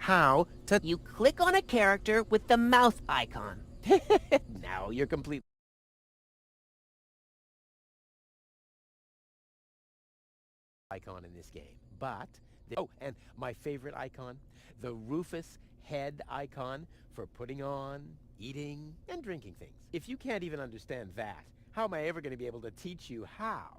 how to... You click on a character with the mouth icon. Now you're complete... icon in this game, but... Oh, and my favorite icon, the Rufus head icon for putting on, eating, and drinking things. If you can't even understand that, how am I ever going to be able to teach you how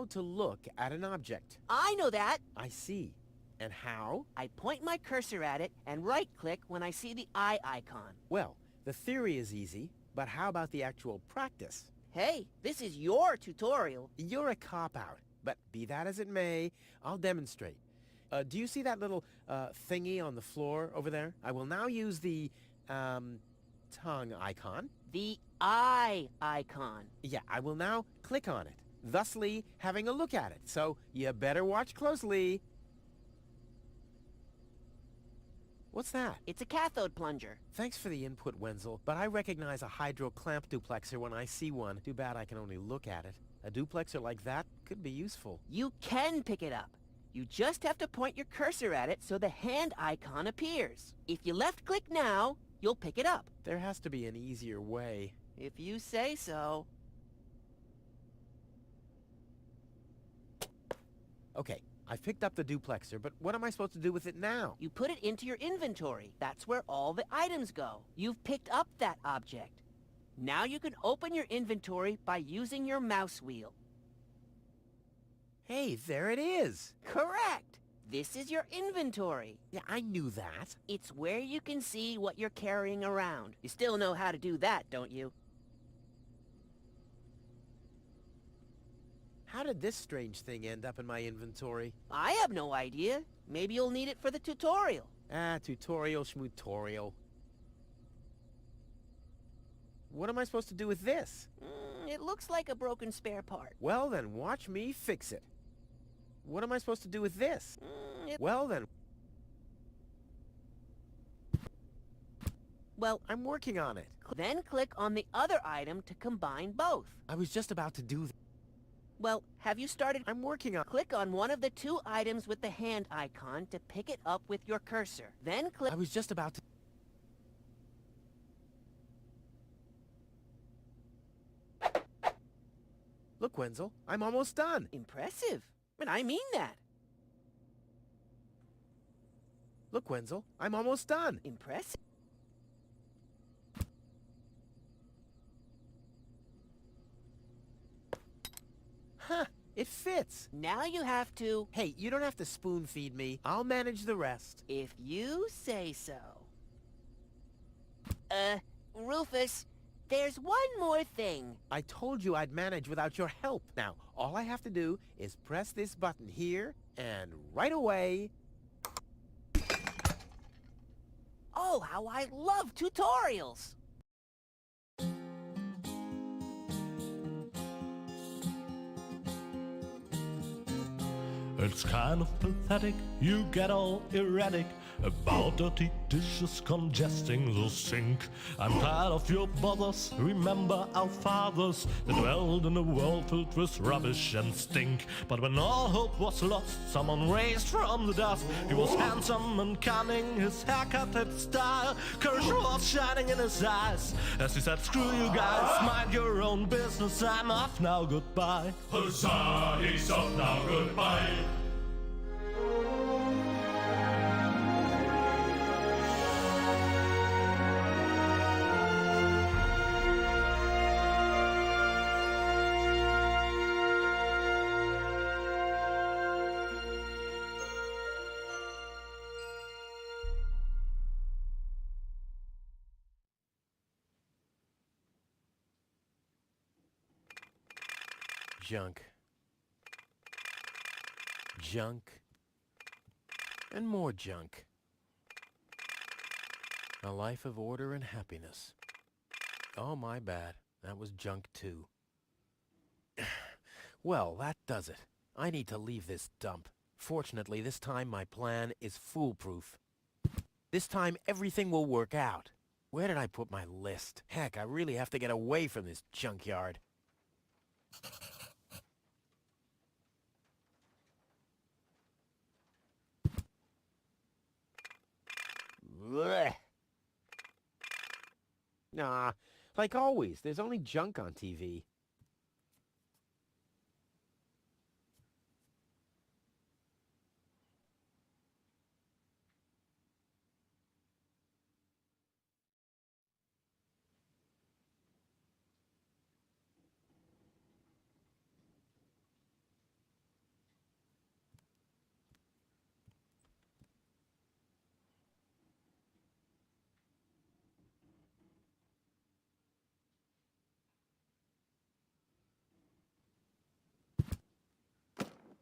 to look at an object? I know that. I see. And how? I point my cursor at it and right-click when I see the eye icon. Well, the theory is easy, but how about the actual practice? Hey, this is your tutorial. You're a cop-out, but be that as it may, I'll demonstrate. Do you see that little thingy on the floor over there? I will now use the tongue icon. The eye icon. Yeah, I will now click on it, thusly having a look at it. So you better watch closely. What's that? It's a cathode plunger. Thanks for the input, Wenzel, but I recognize a hydro clamp duplexer when I see one. Too bad I can only look at it. A duplexer like that could be useful. You can pick it up. You just have to point your cursor at it so the hand icon appears. If you left-click now, you'll pick it up. There has to be an easier way. If you say so. Okay, I've picked up the duplexer, but what am I supposed to do with it now? You put it into your inventory. That's where all the items go. You've picked up that object. Now you can open your inventory by using your mouse wheel. Hey, there it is! Correct! This is your inventory. Yeah, I knew that. It's where you can see what you're carrying around. You still know how to do that, don't you? How did this strange thing end up in my inventory? I have no idea. Maybe you'll need it for the tutorial. Tutorial schmutorial. What am I supposed to do with this? It looks like a broken spare part. Well, then watch me fix it. What am I supposed to do with this? Well, then... Well, I'm working on it. Then click on the other item to combine both. I was just about to do... Well, have you started? I'm working on... Click on one of the two items with the hand icon to pick it up with your cursor. Then click... I was just about to... Look, Wenzel, I'm almost done. Impressive. And I mean that. Look, Wenzel, I'm almost done. Impressive. Huh, it fits. Now you have to... Hey, you don't have to spoon feed me. I'll manage the rest. If you say so. Rufus, there's one more thing. I told you I'd manage without your help. Now, all I have to do is press this button here, and right away... Oh, how I love tutorials! It's kind of pathetic, you get all erratic about dirty dishes congesting the sink. I'm tired of your bothers, remember our fathers that dwelled in a world filled with rubbish and stink. But when all hope was lost, someone raised from the dust. He was handsome and cunning, his haircut had style. Courage was shining in his eyes as he said, screw you guys, mind your own business, I'm off now, goodbye. Huzzah, he's off now, goodbye. Junk. Junk. And more junk. A life of order and happiness. Oh, my bad. That was junk too. Well, that does it. I need to leave this dump. Fortunately, this time my plan is foolproof. This time everything will work out. Where did I put my list? Heck, I really have to get away from this junkyard. Blech. Nah, like always, there's only junk on TV.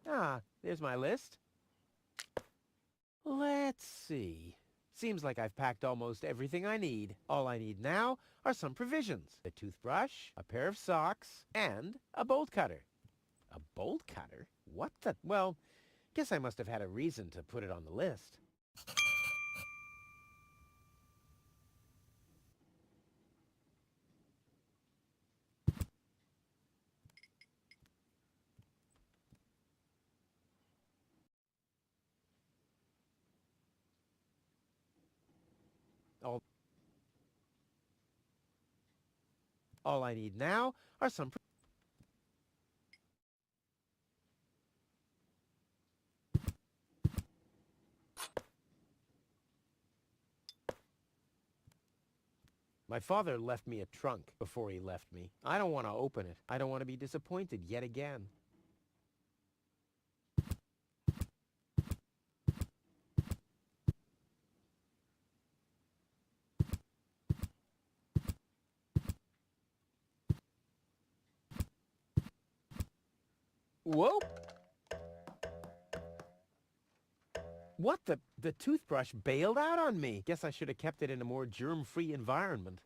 Ah, there's my list. Let's see. Seems like I've packed almost everything I need. All I need now are some provisions. A toothbrush, a pair of socks, and a bolt cutter. A bolt cutter? What the? Well, guess I must have had a reason to put it on the list. All I need now are some... My father left me a trunk before he left me. I don't want to open it. I don't want to be disappointed yet again. Whoa! What the? The toothbrush bailed out on me. Guess I should have kept it in a more germ-free environment.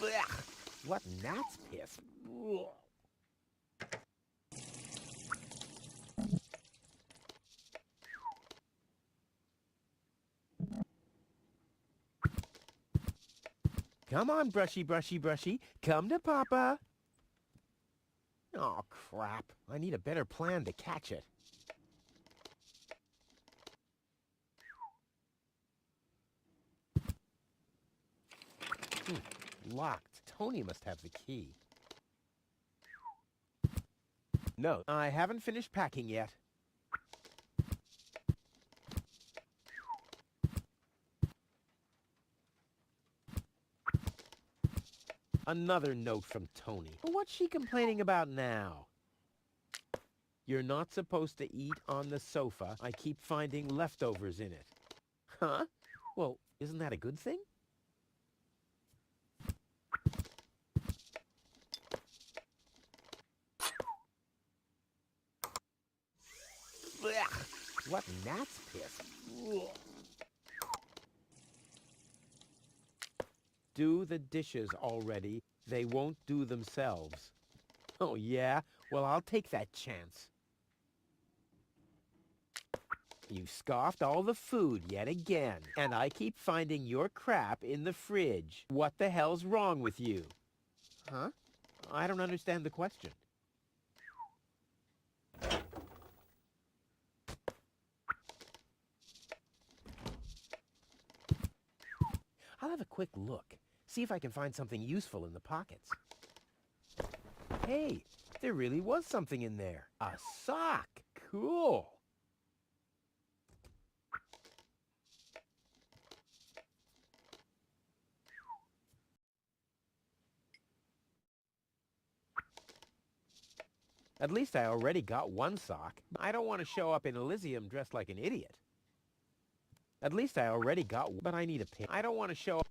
Blech. What gnat's piss? Ugh. Come on, brushy, brushy, brushy. Come to Papa. Oh, crap. I need a better plan to catch it. Locked. Tony must have the key. No, I haven't finished packing yet. Another note from Tony. What's she complaining about now? You're not supposed to eat on the sofa. I keep finding leftovers in it. Huh? Well, isn't that a good thing? Blech. What gnat's piss? Ugh. Do the dishes already. They won't do themselves. Oh, yeah? Well, I'll take that chance. You've scoffed all the food yet again, and I keep finding your crap in the fridge. What the hell's wrong with you? Huh? I don't understand the question. I'll have a quick look. See if I can find something useful in the pockets. Hey, there really was something in there. A sock. Cool. At least I already got one sock. I don't want to show up in Elysium dressed like an idiot. At least I already got one, but I need a pin. I don't want to show up.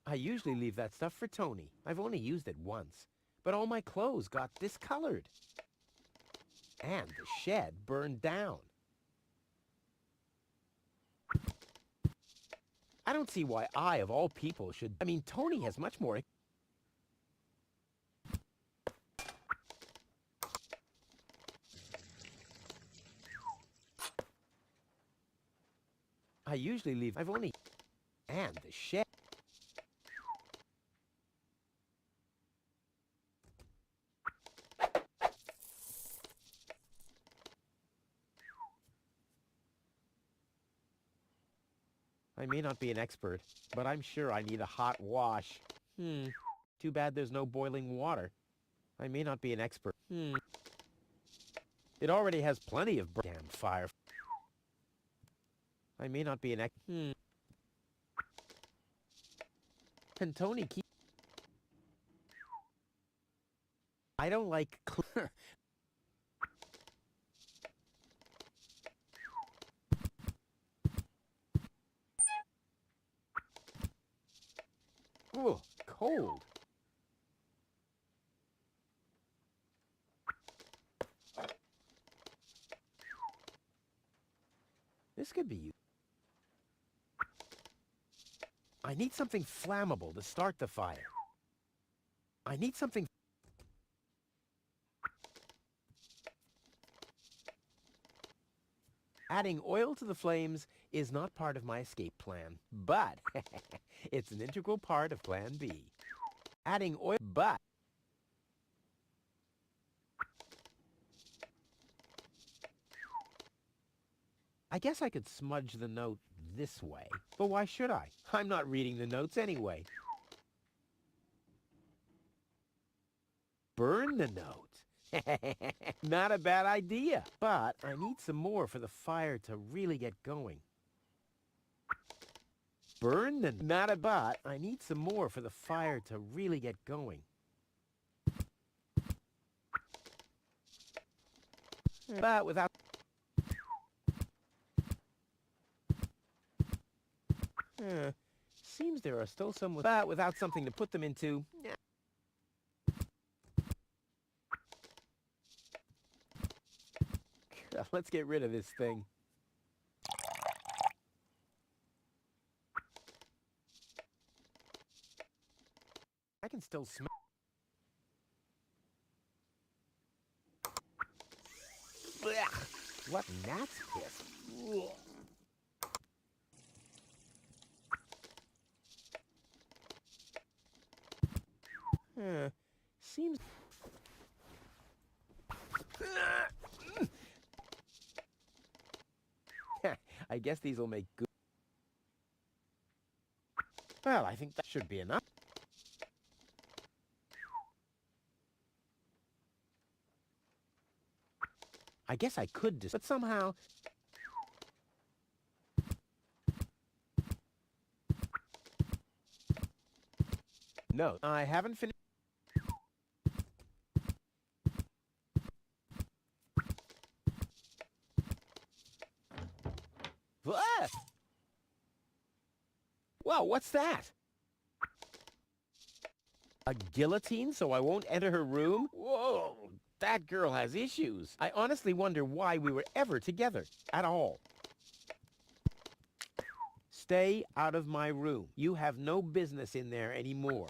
I usually leave that stuff for Tony. I've only used it once, but all my clothes got discolored. And the shed burned down. I don't see why I, of all people, should... I mean, Tony has much more... I usually leave... I've only... And the shed... I may not be an expert, but I'm sure I need a hot wash. Too bad there's no boiling water. I may not be an expert. It already has plenty of damn fire. I may not be an expert. Can Tony keep... I don't like... Ooh, cold. This could be used. I need something flammable to start the fire. I need something... Adding oil to the flames is not part of my escape plan, but it's an integral part of Plan B. Adding oil, but... I guess I could smudge the note this way, but why should I? I'm not reading the notes anyway. Burn the note. Not a bad idea, but I need some more for the fire to really get going. Burn the... Not a but. I need some more for the fire to really get going. But without... Seems there are still some... But without something to put them into... Let's get rid of this thing. I can still smell... What gnat's piss? Seems... I guess these will make good... Well, I think that should be enough. I guess I could just... But somehow... No, I haven't finished... Ah! Wow, what's that? A guillotine so I won't enter her room? Whoa, that girl has issues. I honestly wonder why we were ever together at all. Stay out of my room. You have no business in there anymore.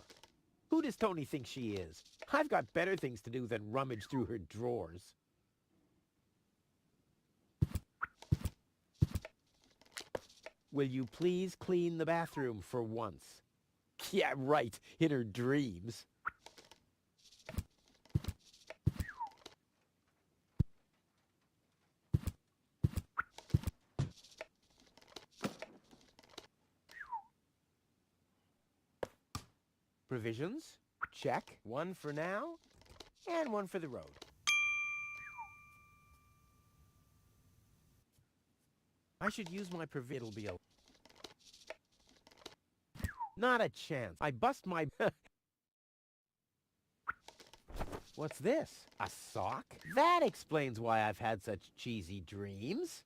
Who does Tony think she is? I've got better things to do than rummage through her drawers. Will you please clean the bathroom for once? Yeah, right, in her dreams. Provisions? Check. One for now, and one for the road. I should use my it'll be a... Not a chance. I bust my... What's this? A sock? That explains why I've had such cheesy dreams.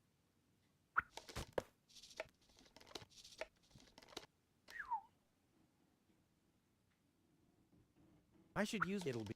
I should use it'll be...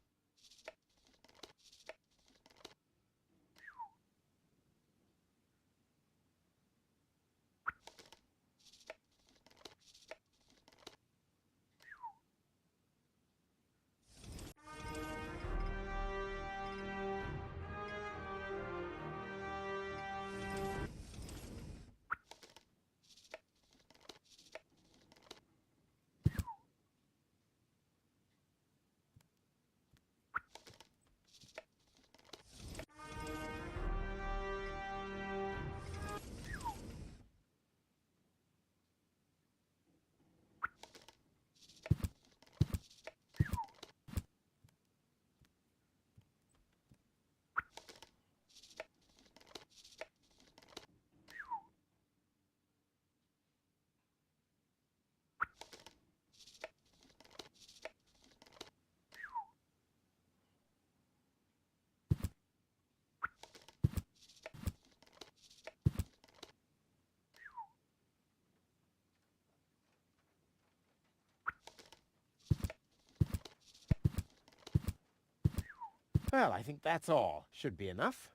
Well, I think that's all. Should be enough.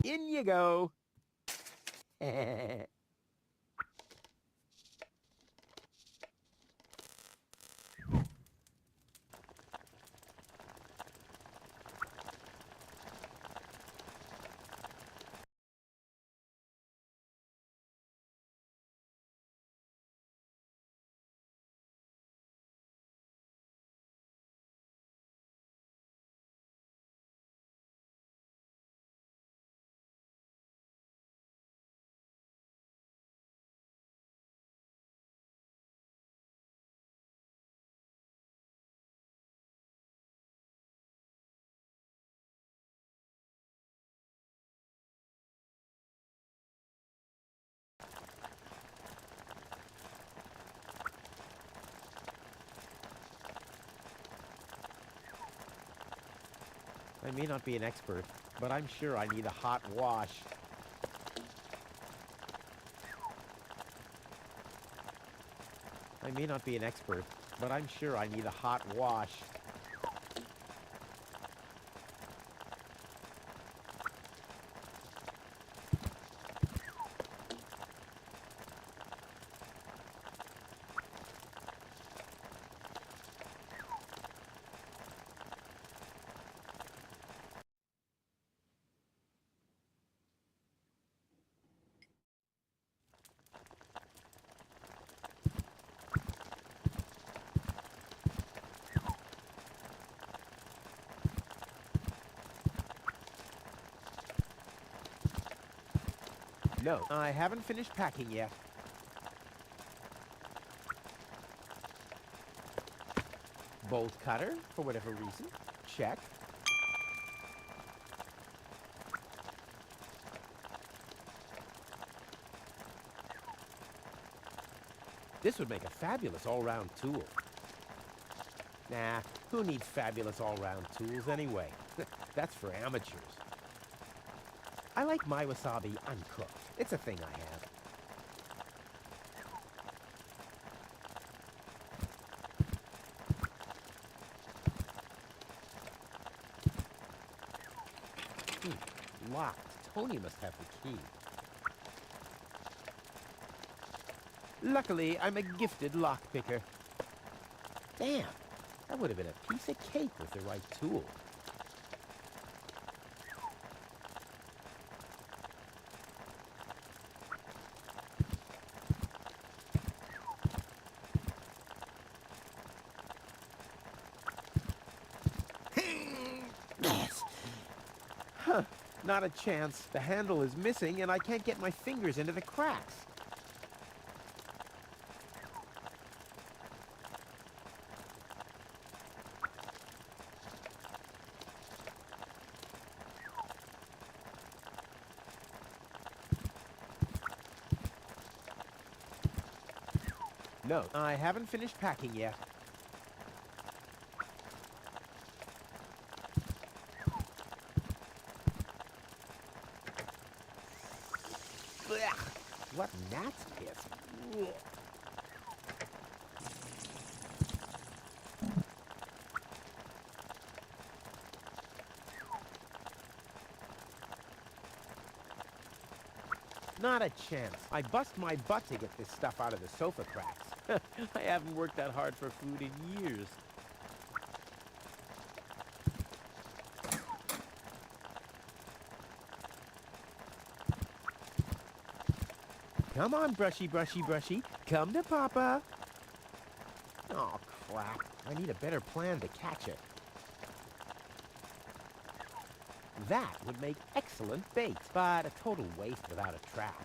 In you go. I may not be an expert, but I'm sure I need a hot wash. I may not be an expert, but I'm sure I need a hot wash. No, I haven't finished packing yet. Bolt cutter, for whatever reason. Check. This would make a fabulous all-round tool. Nah, who needs fabulous all-round tools anyway? That's for amateurs. I like my wasabi uncooked. It's a thing I have. Locked. Tony must have the key. Luckily, I'm a gifted lockpicker. Damn, that would have been a piece of cake with the right tool. Huh, not a chance. The handle is missing and I can't get my fingers into the cracks. No, I haven't finished packing yet. Ugh, what gnat's piss. Ugh. Not a chance. I bust my butt to get this stuff out of the sofa cracks. I haven't worked that hard for food in years. Come on, brushy, brushy, brushy. Come to Papa. Oh, crap. I need a better plan to catch it. That would make excellent bait, but a total waste without a trap.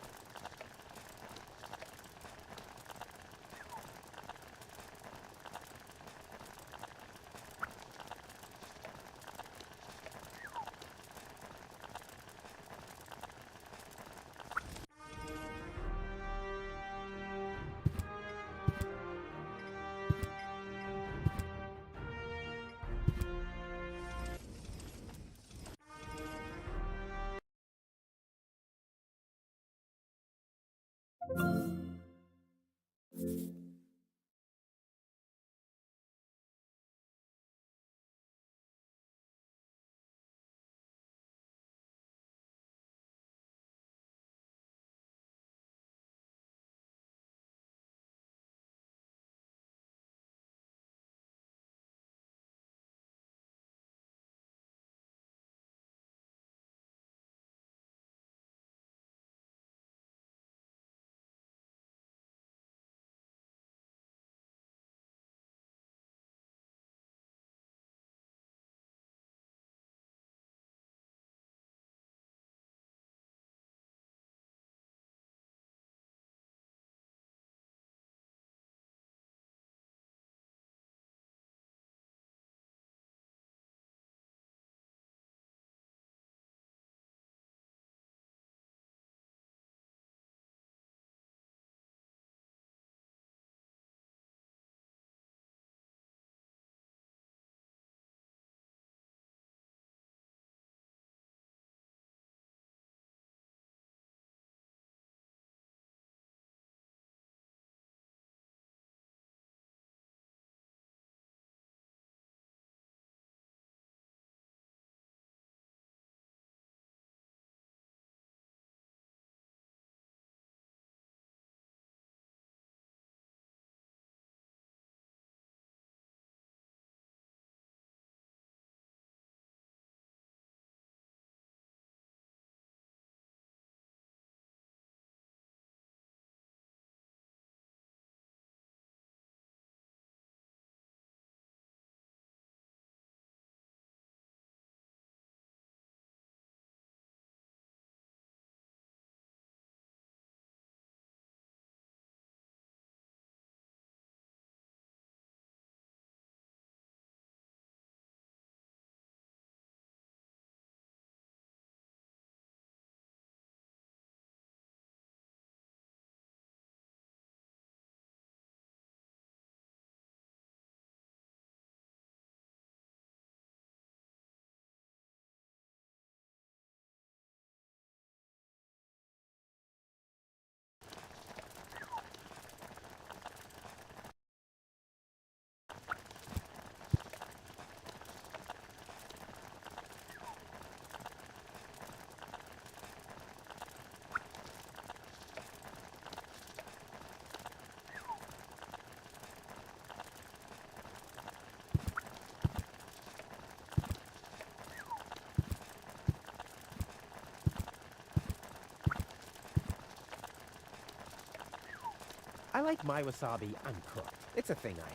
I like my wasabi uncooked. It's a thing I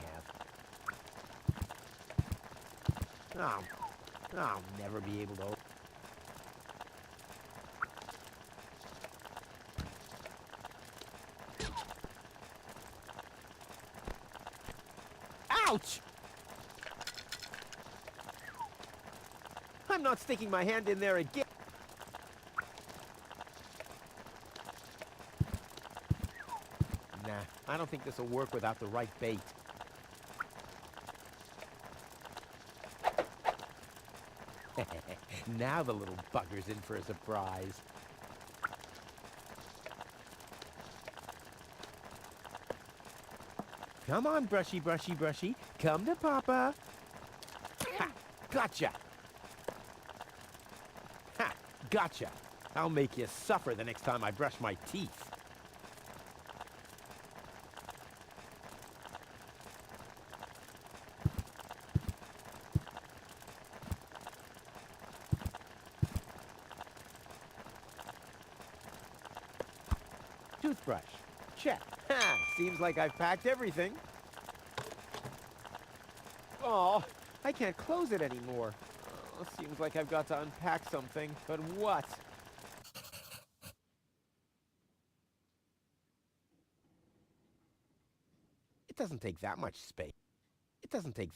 have. I'll never be able to... Ouch! I'm not sticking my hand in there again. Nah, I don't think this will work without the right bait. Now the little bugger's in for a surprise. Come on, brushy, brushy, brushy. Come to Papa. Ha! Gotcha! Ha! Gotcha! I'll make you suffer the next time I brush my teeth. Toothbrush. Check. Ha! Seems like I've packed everything. Oh, I can't close it anymore. Oh, seems like I've got to unpack something. But what? It doesn't take that much space. It doesn't take...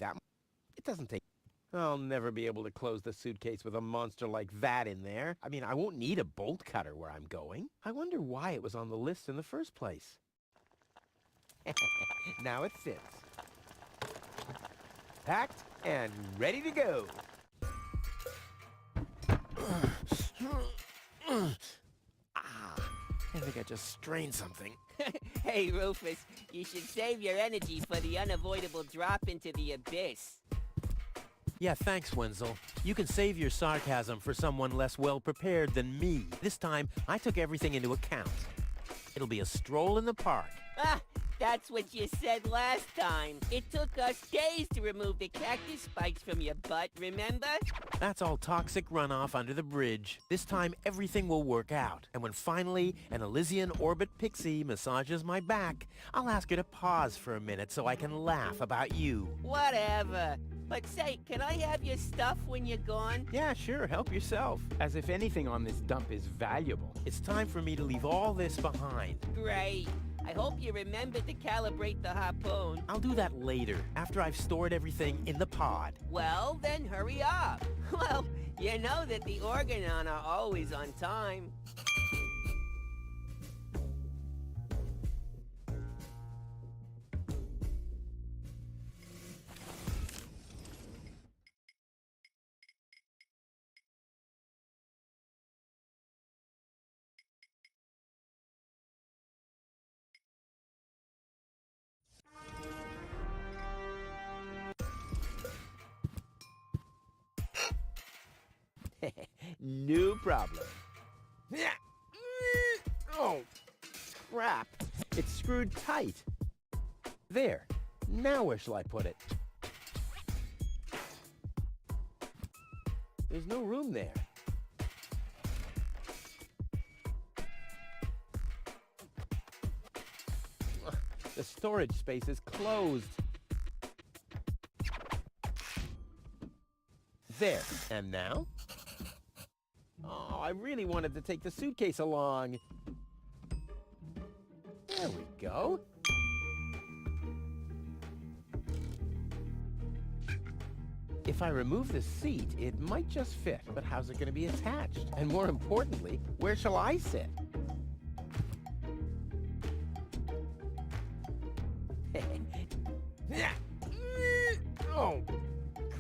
I'll never be able to close the suitcase with a monster like that in there. I mean, I won't need a bolt cutter where I'm going. I wonder why it was on the list in the first place. Now it fits. Packed and ready to go. I think I just strained something. Hey, Rufus, you should save your energy for the unavoidable drop into the abyss. Yeah, thanks, Wenzel. You can save your sarcasm for someone less well-prepared than me. This time, I took everything into account. It'll be a stroll in the park. Ah, that's what you said last time. It took us days to remove the cactus spikes from your butt, remember? That's all toxic runoff under the bridge. This time, everything will work out. And when finally an Elysian orbit pixie massages my back, I'll ask her to pause for a minute so I can laugh about you. Whatever. But say, can I have your stuff when you're gone? Yeah, sure, help yourself. As if anything on this dump is valuable. It's time for me to leave all this behind. Great. I hope you remember to calibrate the harpoon. I'll do that later, after I've stored everything in the pod. Well, then hurry up. Well, you know that the Organon are always on time. No problem. Oh, crap. It's screwed tight. There. Now where shall I put it? There's no room there. The storage space is closed. There. And now? Oh, I really wanted to take the suitcase along. There we go. If I remove the seat, it might just fit, but how's it going to be attached? And more importantly, where shall I sit? Oh,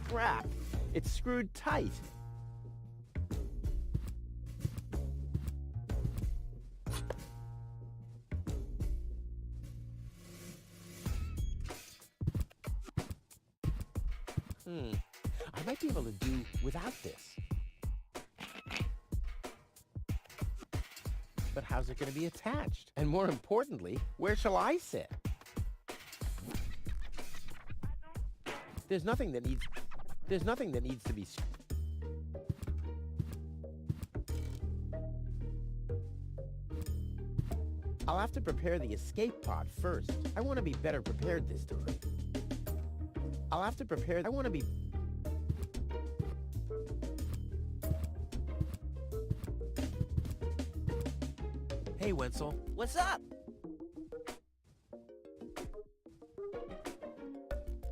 crap. It's screwed tight. I might be able to do without this. But how's it going to be attached? And more importantly, where shall I sit? There's nothing that needs to be... I'll have to prepare the escape pod first. I want to be better prepared this time. I'll have to prepare... I want to be... Hey, Wenzel. What's up?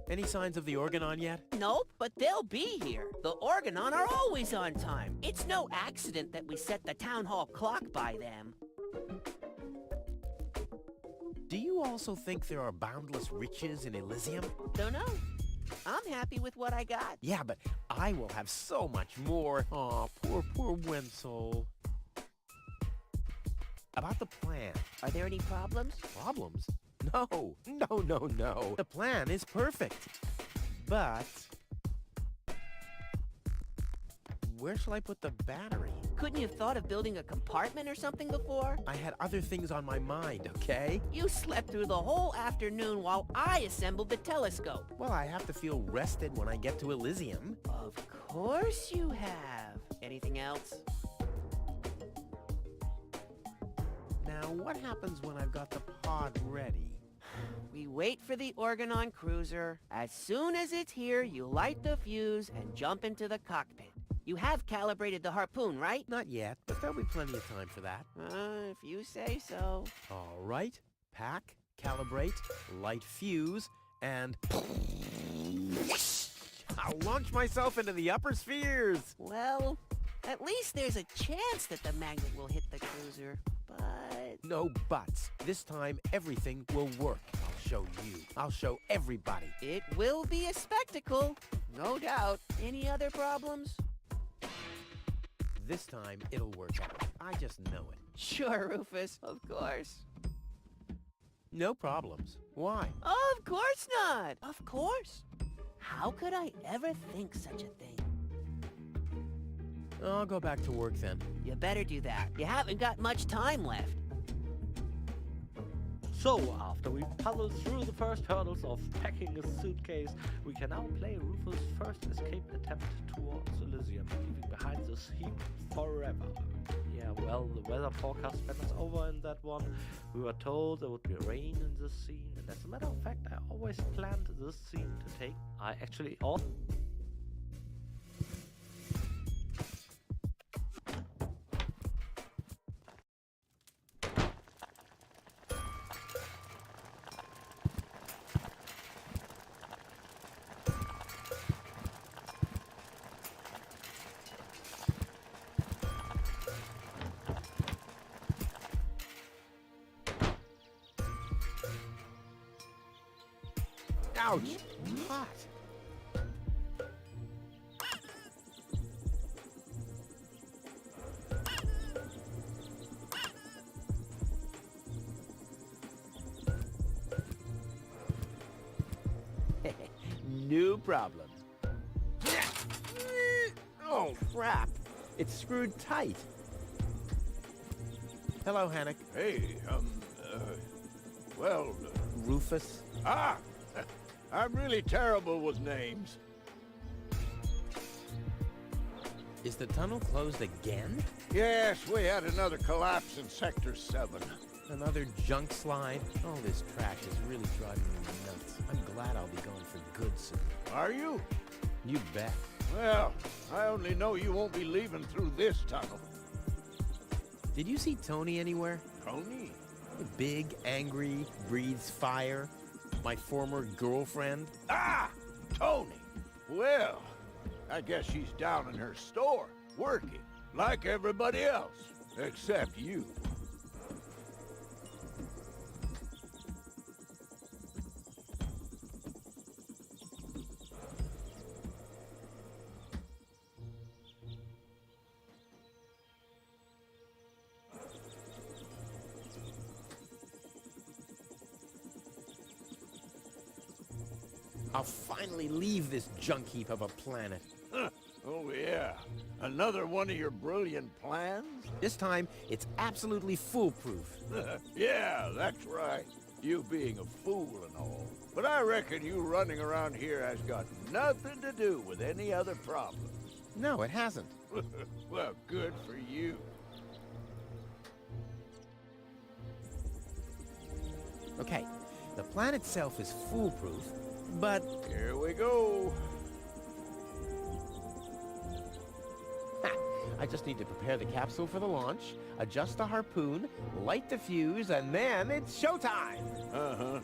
Any signs of the Organon yet? Nope, but they'll be here. The Organon are always on time. It's no accident that we set the town hall clock by them. Do you also think there are boundless riches in Elysium? Don't know. I'm happy with what I got. Yeah, but I will have so much more. Aw, poor Wenzel. About the plan. Are there any problems? Problems? No. The plan is perfect. But... where shall I put the battery? Couldn't you have thought of building a compartment or something before? I had other things on my mind, okay? You slept through the whole afternoon while I assembled the telescope. Well, I have to feel rested when I get to Elysium. Of course you have. Anything else? Now, what happens when I've got the pod ready? We wait for the Organon cruiser. As soon as it's here, you light the fuse and jump into the cockpit. You have calibrated the harpoon, right? Not yet, but there'll be plenty of time for that. If you say so. All right. Pack, calibrate, light fuse, and... I'll launch myself into the upper spheres! Well, at least there's a chance that the magnet will hit the cruiser, but... No buts. This time, everything will work. I'll show you. I'll show everybody. It will be a spectacle, no doubt. Any other problems? This time, it'll work out. I just know it. Sure, Rufus, of course. No problems. Why? Of course not! Of course. How could I ever think such a thing? I'll go back to work then. You better do that. You haven't got much time left. So, after we puzzled through the first hurdles of packing a suitcase, we can now play Rufus' first escape attempt towards Elysium, leaving behind this heap forever. Yeah, well, the weather forecast spent us over in that one. We were told there would be rain in this scene, and as a matter of fact, I always planned this scene to take. I actually also... Ouch! Hot! No problem. Oh, crap! It's screwed tight. Hello, Hannock. Hey, well, Rufus? I'm really terrible with names. Is the tunnel closed again? Yes, we had another collapse in Sector 7. Another junk slide? All this trash is really driving me nuts. I'm glad I'll be going for good soon. Are you? You bet. Well, I only know you won't be leaving through this tunnel. Did you see Tony anywhere? Tony? Big, angry, breathes fire. My former girlfriend. Ah! Tony! Well, I guess she's down in her store, working, like everybody else, except you. I'll finally leave this junk heap of a planet. Oh, yeah. Another one of your brilliant plans? This time, it's absolutely foolproof. Yeah, that's right. You being a fool and all. But I reckon you running around here has got nothing to do with any other problems. No, it hasn't. Well, good for you. Okay, the plan itself is foolproof, but Here we go. I just need to prepare the capsule for the launch, adjust the harpoon, light the fuse, and then it's showtime! Uh-huh.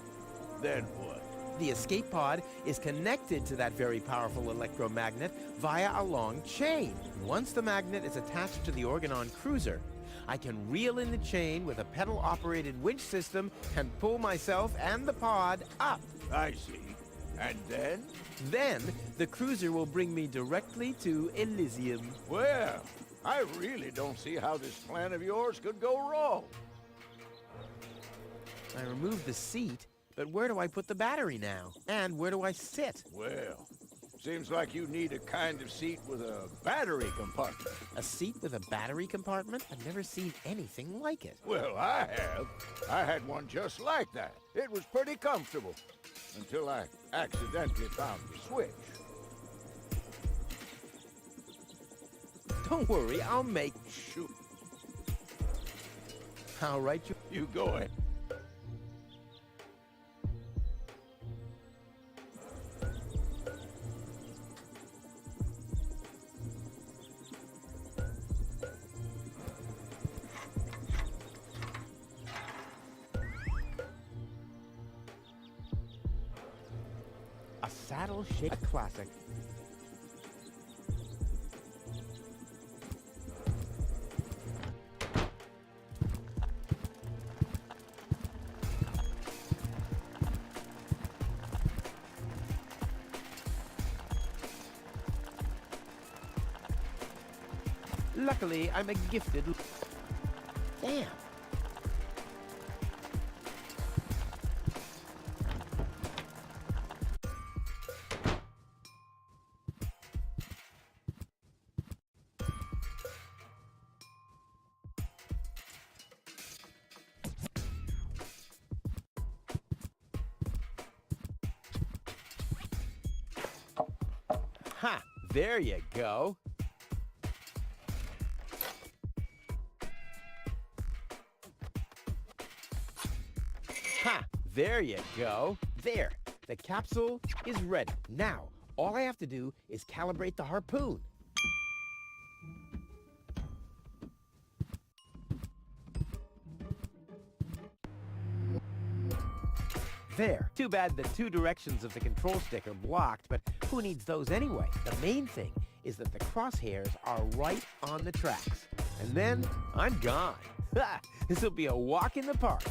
Then what? The escape pod is connected to that very powerful electromagnet via a long chain. Once the magnet is attached to the Organon cruiser, I can reel in the chain with a pedal-operated winch system and pull myself and the pod up. I see. And then? Then, the cruiser will bring me directly to Elysium. Well, I really don't see how this plan of yours could go wrong. I removed the seat, but where do I put the battery now? And where do I sit? Well, seems like you need a kind of seat with a battery compartment. A seat with a battery compartment? I've never seen anything like it. Well, I have. I had one just like that. It was pretty comfortable. Until I accidentally found the switch. Don't worry, I'll make... Shoot. I'll write you... You go ahead. A saddle shake classic. Luckily, I'm a gifted... Damn. Ha! There you go. Ha! There you go. There. The capsule is ready. Now, all I have to do is calibrate the harpoon. There. Too bad the two directions of the control stick are blocked, but who needs those anyway? The main thing is that the crosshairs are right on the tracks. And then I'm gone. Ha! This'll be a walk in the park.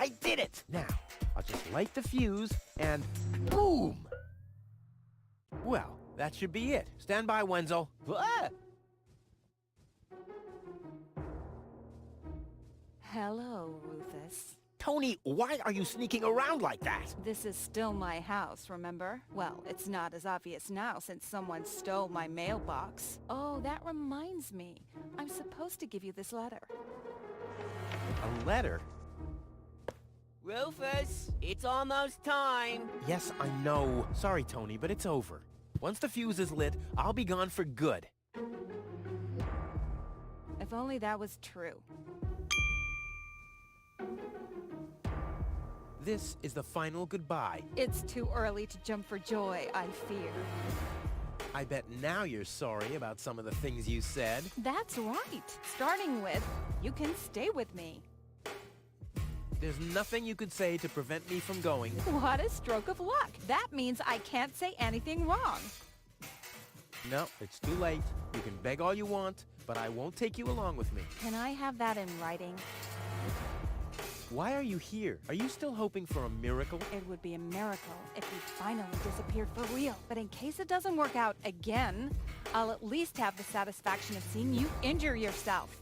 I did it! Now, I'll just light the fuse and boom! Well, that should be it. Stand by, Wenzel. Ah! Hello, Rufus. Tony, why are you sneaking around like that? This is still my house, remember? Well, it's not as obvious now since someone stole my mailbox. Oh, that reminds me. I'm supposed to give you this letter. A letter? Rufus, it's almost time. Yes, I know. Sorry, Tony, but it's over. Once the fuse is lit, I'll be gone for good. If only that was true. This is the final goodbye. It's too early to jump for joy, I fear. I bet now you're sorry about some of the things you said. That's right. Starting with, you can stay with me. There's nothing you could say to prevent me from going. What a stroke of luck. That means I can't say anything wrong. No, it's too late. You can beg all you want, but I won't take you along with me. Can I have that in writing? Why are you here? Are you still hoping for a miracle? It would be a miracle if you finally disappeared for real. But in case it doesn't work out again, I'll at least have the satisfaction of seeing you injure yourself.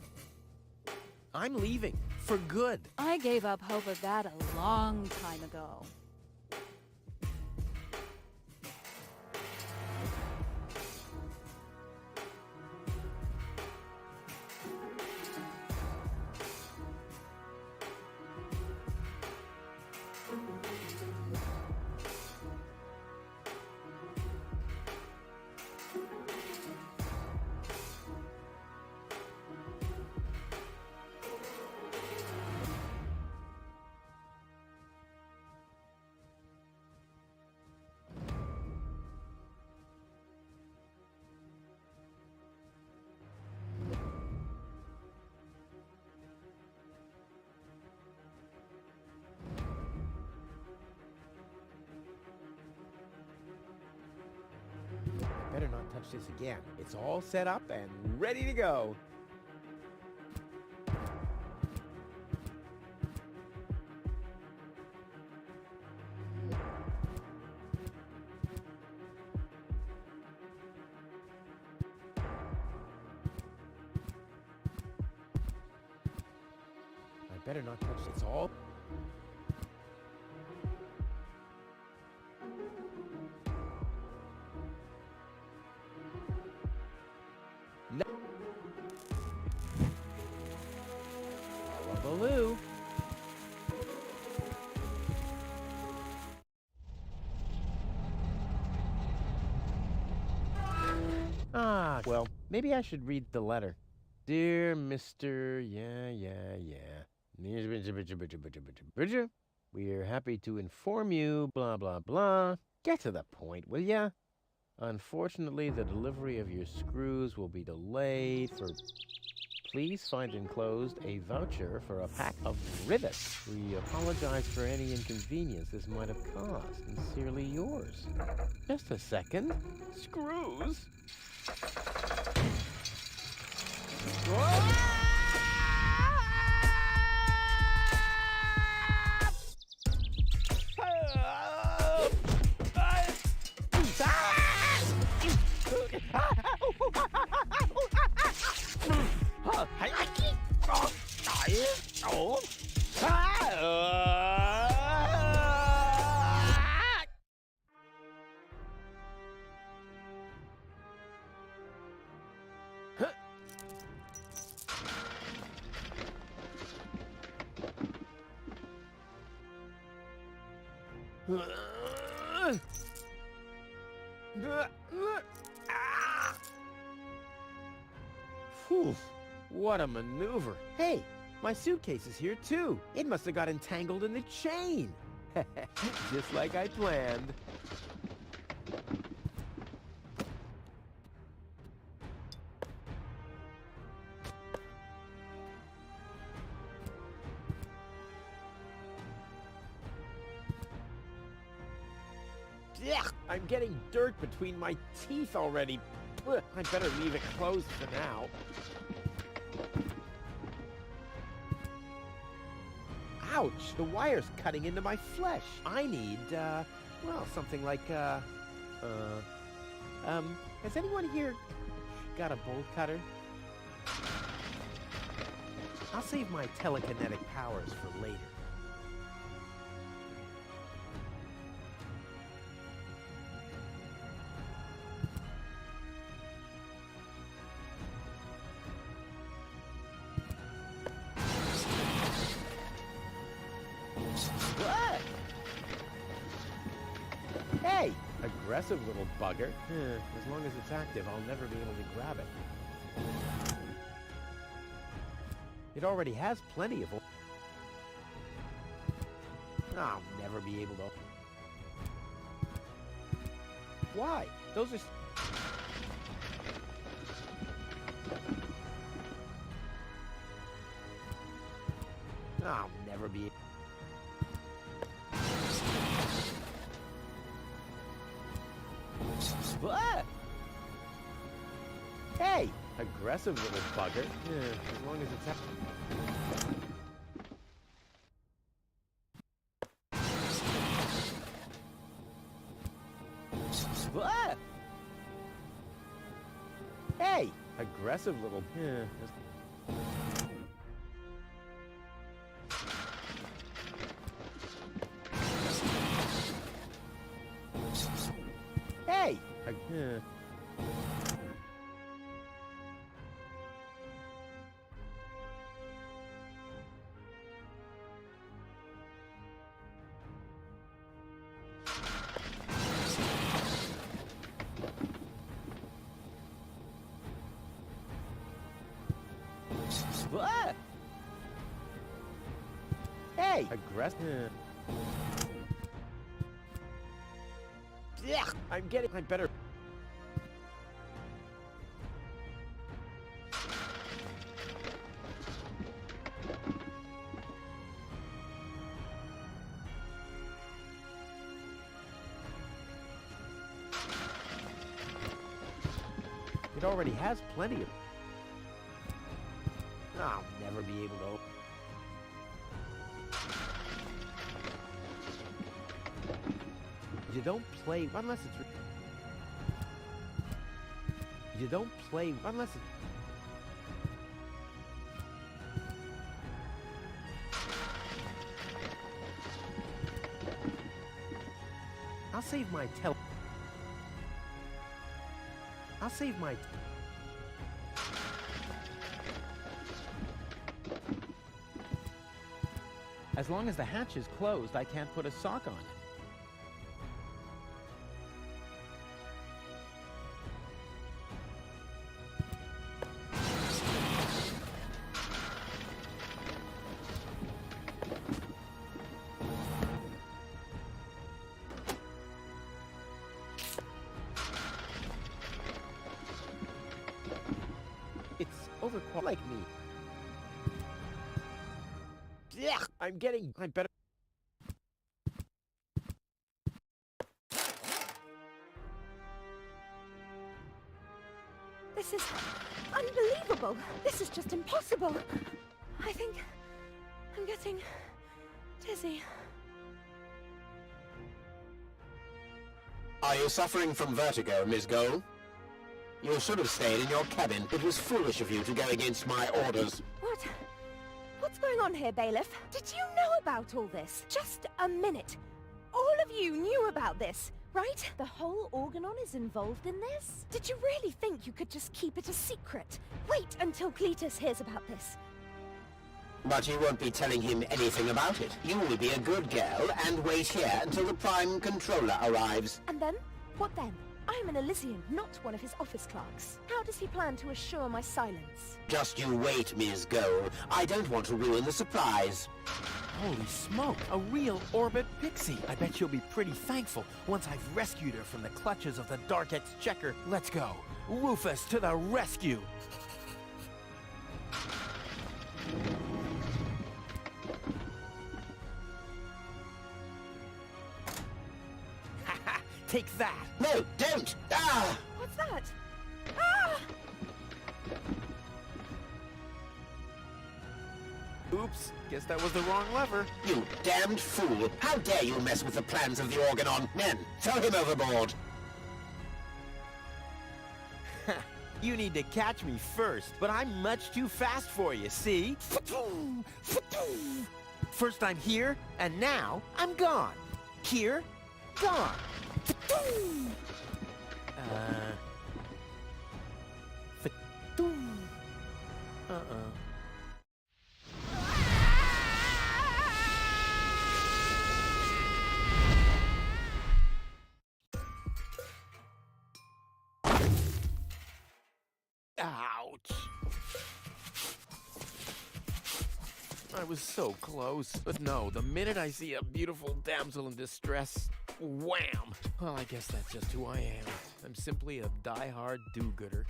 I'm leaving. For good. I gave up hope of that a long time ago. Better not touch this again. It's all set up and ready to go. I better not touch this. It's all... Baloo. Ah, well, maybe I should read the letter. Dear Mr. We are happy to inform you, blah, blah, blah. Get to the point, will ya? Unfortunately, the delivery of your screws will be delayed for... Please find enclosed a voucher for a pack of rivets. We apologize for any inconvenience this might have caused. Sincerely yours. Just a second. Screws? Whew, what a maneuver. Hey, my suitcase is here too. It must have got entangled in the chain. Just like I planned. Ugh, I'm getting dirt between my teeth already. Ugh, I better leave it closed for now. Ouch! The wire's cutting into my flesh. I need, well, something like, has anyone here got a bolt cutter? I'll save my telekinetic powers for later. Hey! Aggressive little bugger. As long as it's active, I'll never be able to grab it. It already has plenty of... I'll never be able to... Why? Those are... I'll never be... What? Hey! Aggressive little bugger. Yeah, as long as it's... What? Hey! Aggressive little... Yeah. Hey! Yeah. What? Hey! Aggressive. Yeah, I'm getting... I better... It already has plenty of... I'll never be able to... You don't play unless it's... You don't play unless it's... I'll save my I'll save my... As long as the hatch is closed, I can't put a sock on it. It's overqualified like me. Yeah, I'm getting... I better... This is unbelievable. This is just impossible. I think I'm getting dizzy. Are you suffering from vertigo, Miss Gold? You should have stayed in your cabin. It was foolish of you to go against my orders. What? What's going on here, Bailiff? Did you know about all this? Just a minute. All of you knew about this, right? The whole Organon is involved in this? Did you really think you could just keep it a secret? Wait until Cletus hears about this. But you won't be telling him anything about it. You will be a good girl and wait here until the Prime Controller arrives. And then? What then? I am an Elysian, not one of his office clerks. How does he plan to assure my silence? Just you wait, Ms. Gold. I don't want to ruin the surprise. Holy smoke, a real Orbit Pixie. I bet she'll be pretty thankful once I've rescued her from the clutches of the Dark Exchequer. Let's go. Rufus to the rescue. Take that! No, don't! Ah! What's that? Ah! Oops, guess that was the wrong lever. You damned fool! How dare you mess with the plans of the Organon? Men, throw him overboard! You need to catch me first, but I'm much too fast for you, see? First I'm here, and now I'm gone. Here, gone. Ouch. I was so close. But no, the minute I see a beautiful damsel in distress, wham! Well, I guess that's just who I am. I'm simply a die-hard do-gooder.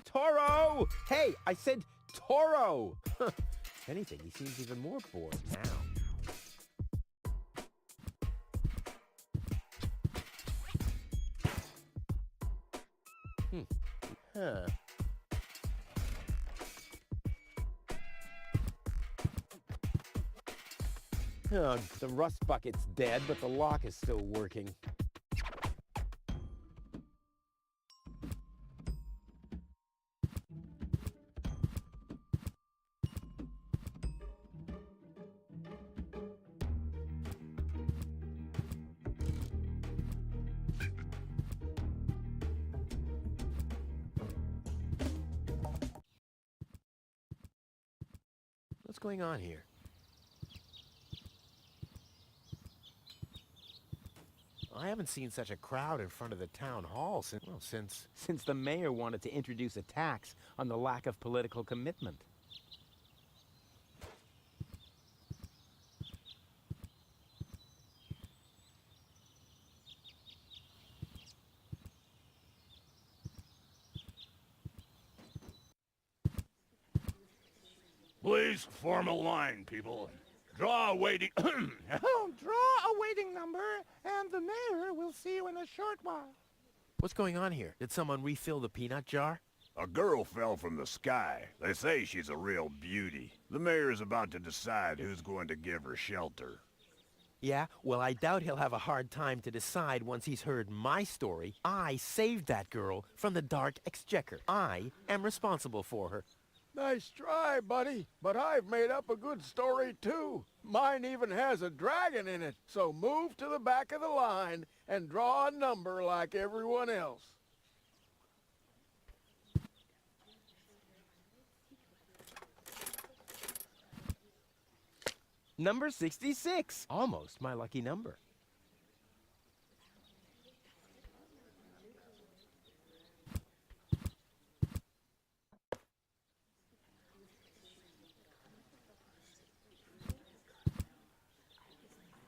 Toro! Hey, I said Toro! If anything, he seems even more bored now. Huh. Oh, the rust bucket's dead, but the lock is still working. What's going on here? I haven't seen such a crowd in front of the town hall since the mayor wanted to introduce a tax on the lack of political commitment. Please form a line, people. Draw a waiting... Draw a waiting number, and the mayor will see you in a short while. What's going on here? Did someone refill the peanut jar? A girl fell from the sky. They say she's a real beauty. The mayor's about to decide who's going to give her shelter. Yeah? Well, I doubt he'll have a hard time to decide once he's heard my story. I saved that girl from the Dark Exchequer. I am responsible for her. Nice try, buddy. But I've made up a good story, too. Mine even has a dragon in it. So move to the back of the line and draw a number like everyone else. Number 66. Almost my lucky number.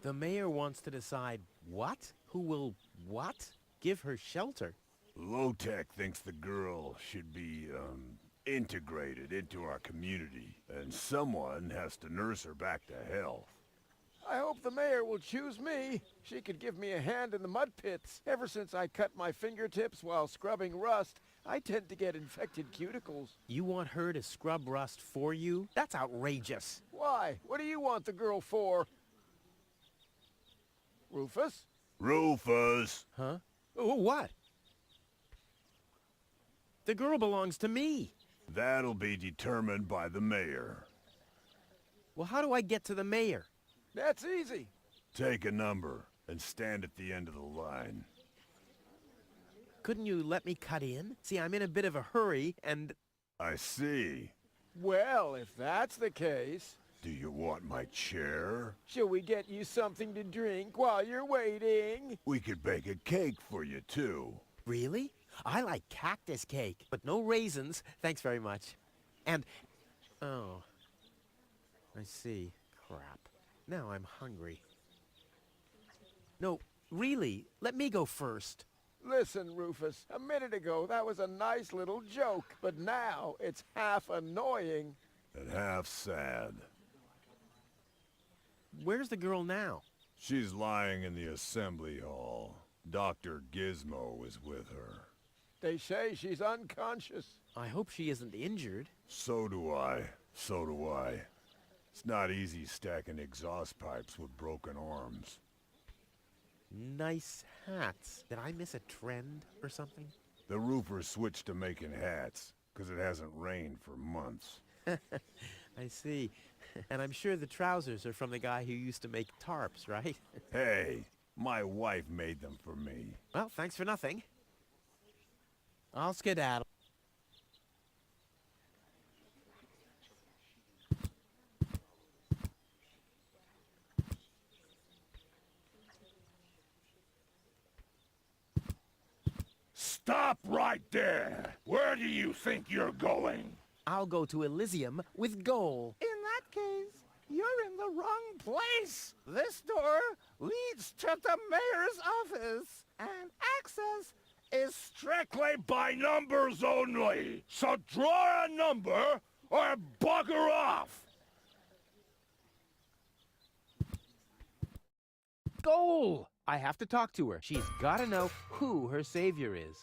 The mayor wants to decide what? Who will what? Give her shelter? Low-Tech thinks the girl should be, integrated into our community, and someone has to nurse her back to health. I hope the mayor will choose me. She could give me a hand in the mud pits. Ever since I cut my fingertips while scrubbing rust, I tend to get infected cuticles. You want her to scrub rust for you? That's outrageous. Why? What do you want the girl for? Rufus? Rufus! Huh? Oh, what? The girl belongs to me. That'll be determined by the mayor. Well, how do I get to the mayor? That's easy. Take a number and stand at the end of the line. Couldn't you let me cut in? See, I'm in a bit of a hurry, and... I see. Well, if that's the case... Do you want my chair? Shall we get you something to drink while you're waiting? We could bake a cake for you, too. Really? I like cactus cake, but no raisins. Thanks very much. And... oh. I see. Crap. Now I'm hungry. No, really, let me go first. Listen, Rufus, a minute ago that was a nice little joke, but now it's half annoying. And half sad. Where's the girl now? She's lying in the assembly hall. Dr. Gizmo is with her. They say she's unconscious. I hope she isn't injured. So do I. So do I. It's not easy stacking exhaust pipes with broken arms. Nice hats. Did I miss a trend or something? The roofer switched to making hats, because it hasn't rained for months. I see. And I'm sure the trousers are from the guy who used to make tarps, right? Hey, my wife made them for me. Well, thanks for nothing. I'll skedaddle. Stop right there! Where do you think you're going? I'll go to Elysium with Goal. In that case, you're in the wrong place. This door leads to the mayor's office, and access is Strictly by numbers only! So draw a number or bugger off! Goal! I have to talk to her. She's gotta know who her savior is.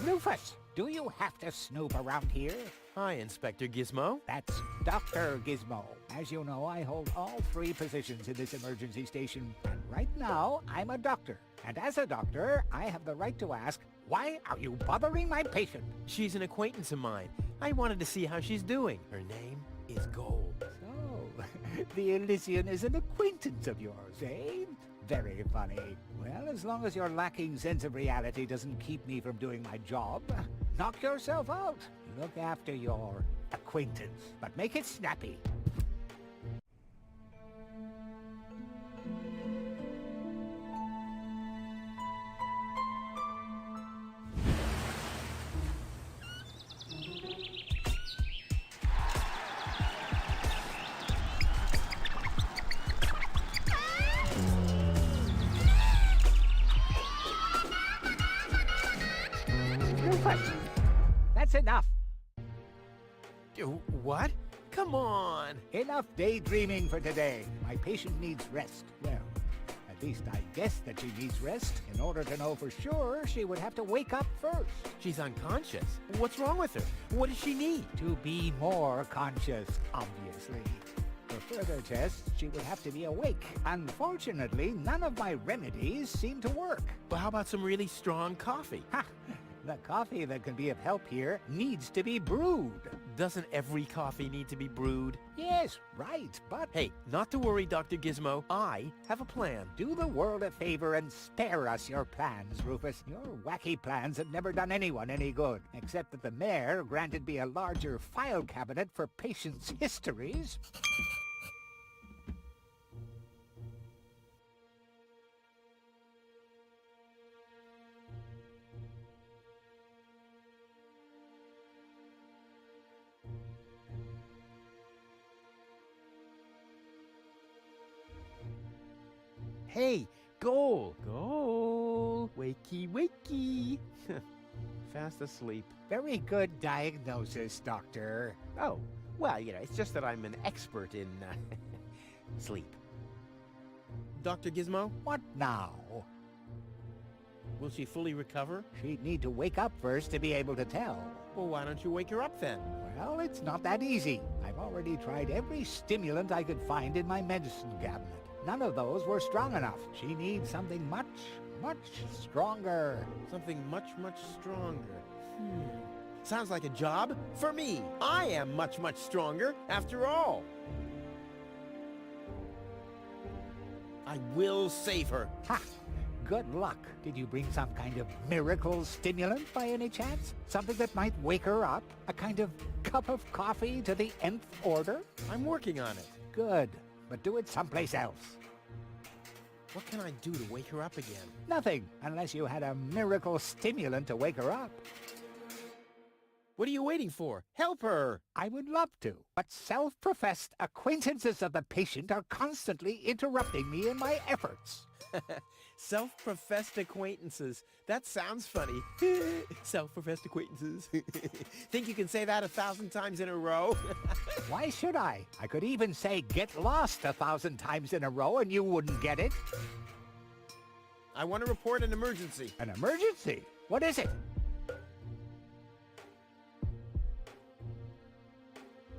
Rufus, do you have to snoop around here? Hi, Inspector Gizmo. That's Dr. Gizmo. As you know, I hold all 3 positions in this emergency station, and right now, I'm a doctor. And as a doctor, I have the right to ask, why are you bothering my patient? She's an acquaintance of mine. I wanted to see how she's doing. Her name is Goal. So, the Elysian is an acquaintance of yours, eh? Very funny. Well, as long as your lacking sense of reality doesn't keep me from doing my job, knock yourself out. Look after your acquaintance, but make it snappy. That's enough. What? Come on! Enough daydreaming for today. My patient needs rest. Well, at least I guess that she needs rest. In order to know for sure, she would have to wake up first. She's unconscious. What's wrong with her? What does she need? To be more conscious, obviously. For further tests, she would have to be awake. Unfortunately, none of my remedies seem to work. Well, how about some really strong coffee? Ha! The coffee that can be of help here needs to be brewed. Doesn't every coffee need to be brewed? Yes, right, but... Hey, not to worry, Dr. Gizmo. I have a plan. Do the world a favor and spare us your plans, Rufus. Your wacky plans have never done anyone any good, except that the mayor granted me a larger file cabinet for patients' histories. Hey, Goal! Goal! Wakey, wakey! Fast asleep. Very good diagnosis, Doctor. Oh, well, it's just that I'm an expert in sleep. Dr. Gizmo? What now? Will she fully recover? She'd need to wake up first to be able to tell. Well, why don't you wake her up then? Well, it's not that easy. I've already tried every stimulant I could find in my medicine cabinet. None of those were strong enough. She needs something much, much stronger. Something much, much stronger. Sounds like a job for me. I am much, much stronger after all. I will save her. Ha! Good luck. Did you bring some kind of miracle stimulant by any chance? Something that might wake her up? A kind of cup of coffee to the nth order? I'm working on it. Good, but do it someplace else. What can I do to wake her up again? Nothing, unless you had a miracle stimulant to wake her up. What are you waiting for? Help her! I would love to, but self-professed acquaintances of the patient are constantly interrupting me in my efforts. Self-professed acquaintances. That sounds funny. Self-professed acquaintances. Think you can say that 1,000 times in a row? Why should I? I could even say get lost 1,000 times in a row and you wouldn't get it. I want to report an emergency. An emergency? What is it?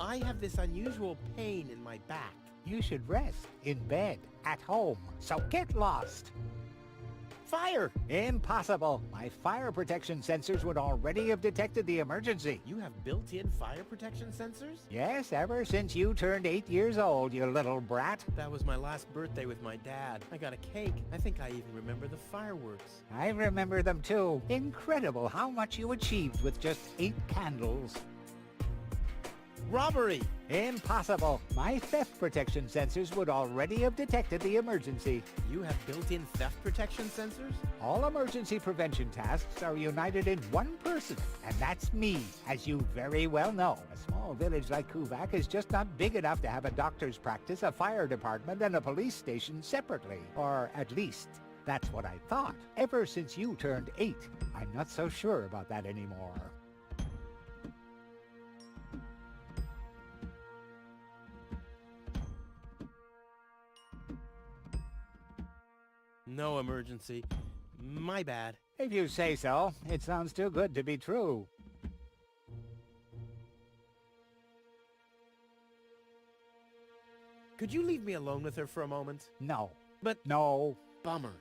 I have this unusual pain in my back. You should rest in bed, at home, so get lost. Fire! Impossible. My fire protection sensors would already have detected the emergency. You have built-in fire protection sensors? Yes, ever since you turned 8 years old, you little brat. That was my last birthday with my dad. I got a cake. I think I even remember the fireworks. I remember them too. Incredible how much you achieved with just 8 candles. Robbery! Impossible. My theft protection sensors would already have detected the emergency. You have built-in theft protection sensors? All emergency prevention tasks are united in one person, and that's me, as you very well know. A small village like Kuvak is just not big enough to have a doctor's practice, a fire department, and a police station separately. Or at least, that's what I thought. Ever since you turned 8, I'm not so sure about that anymore. No emergency. My bad. If you say so. It sounds too good to be true. Could you leave me alone with her for a moment? No. But... No. Bummer.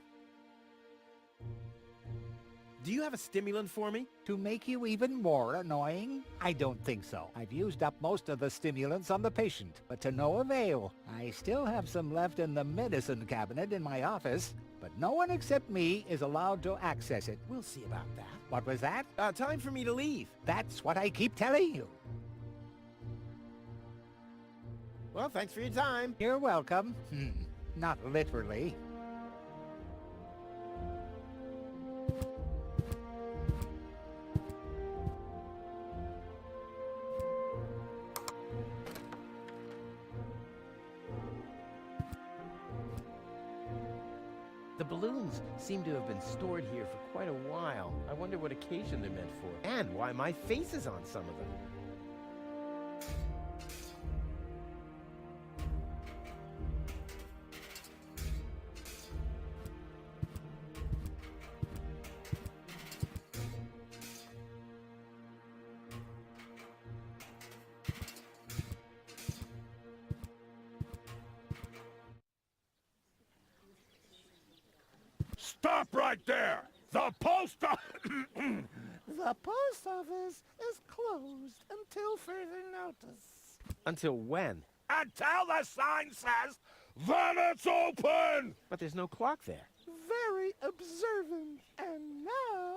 Do you have a stimulant for me? To make you even more annoying? I don't think so. I've used up most of the stimulants on the patient, but to no avail. I still have some left in the medicine cabinet in my office, but no one except me is allowed to access it. We'll see about that. What was that? Time for me to leave. That's what I keep telling you. Well, thanks for your time. You're welcome. Not literally. The balloons seem to have been stored here for quite a while. I wonder what occasion they're meant for, and why my face is on some of them. Stop right there! The post The post office is closed until further notice. Until when? Until the sign says that it's open! But there's no clock there. Very observant. And now...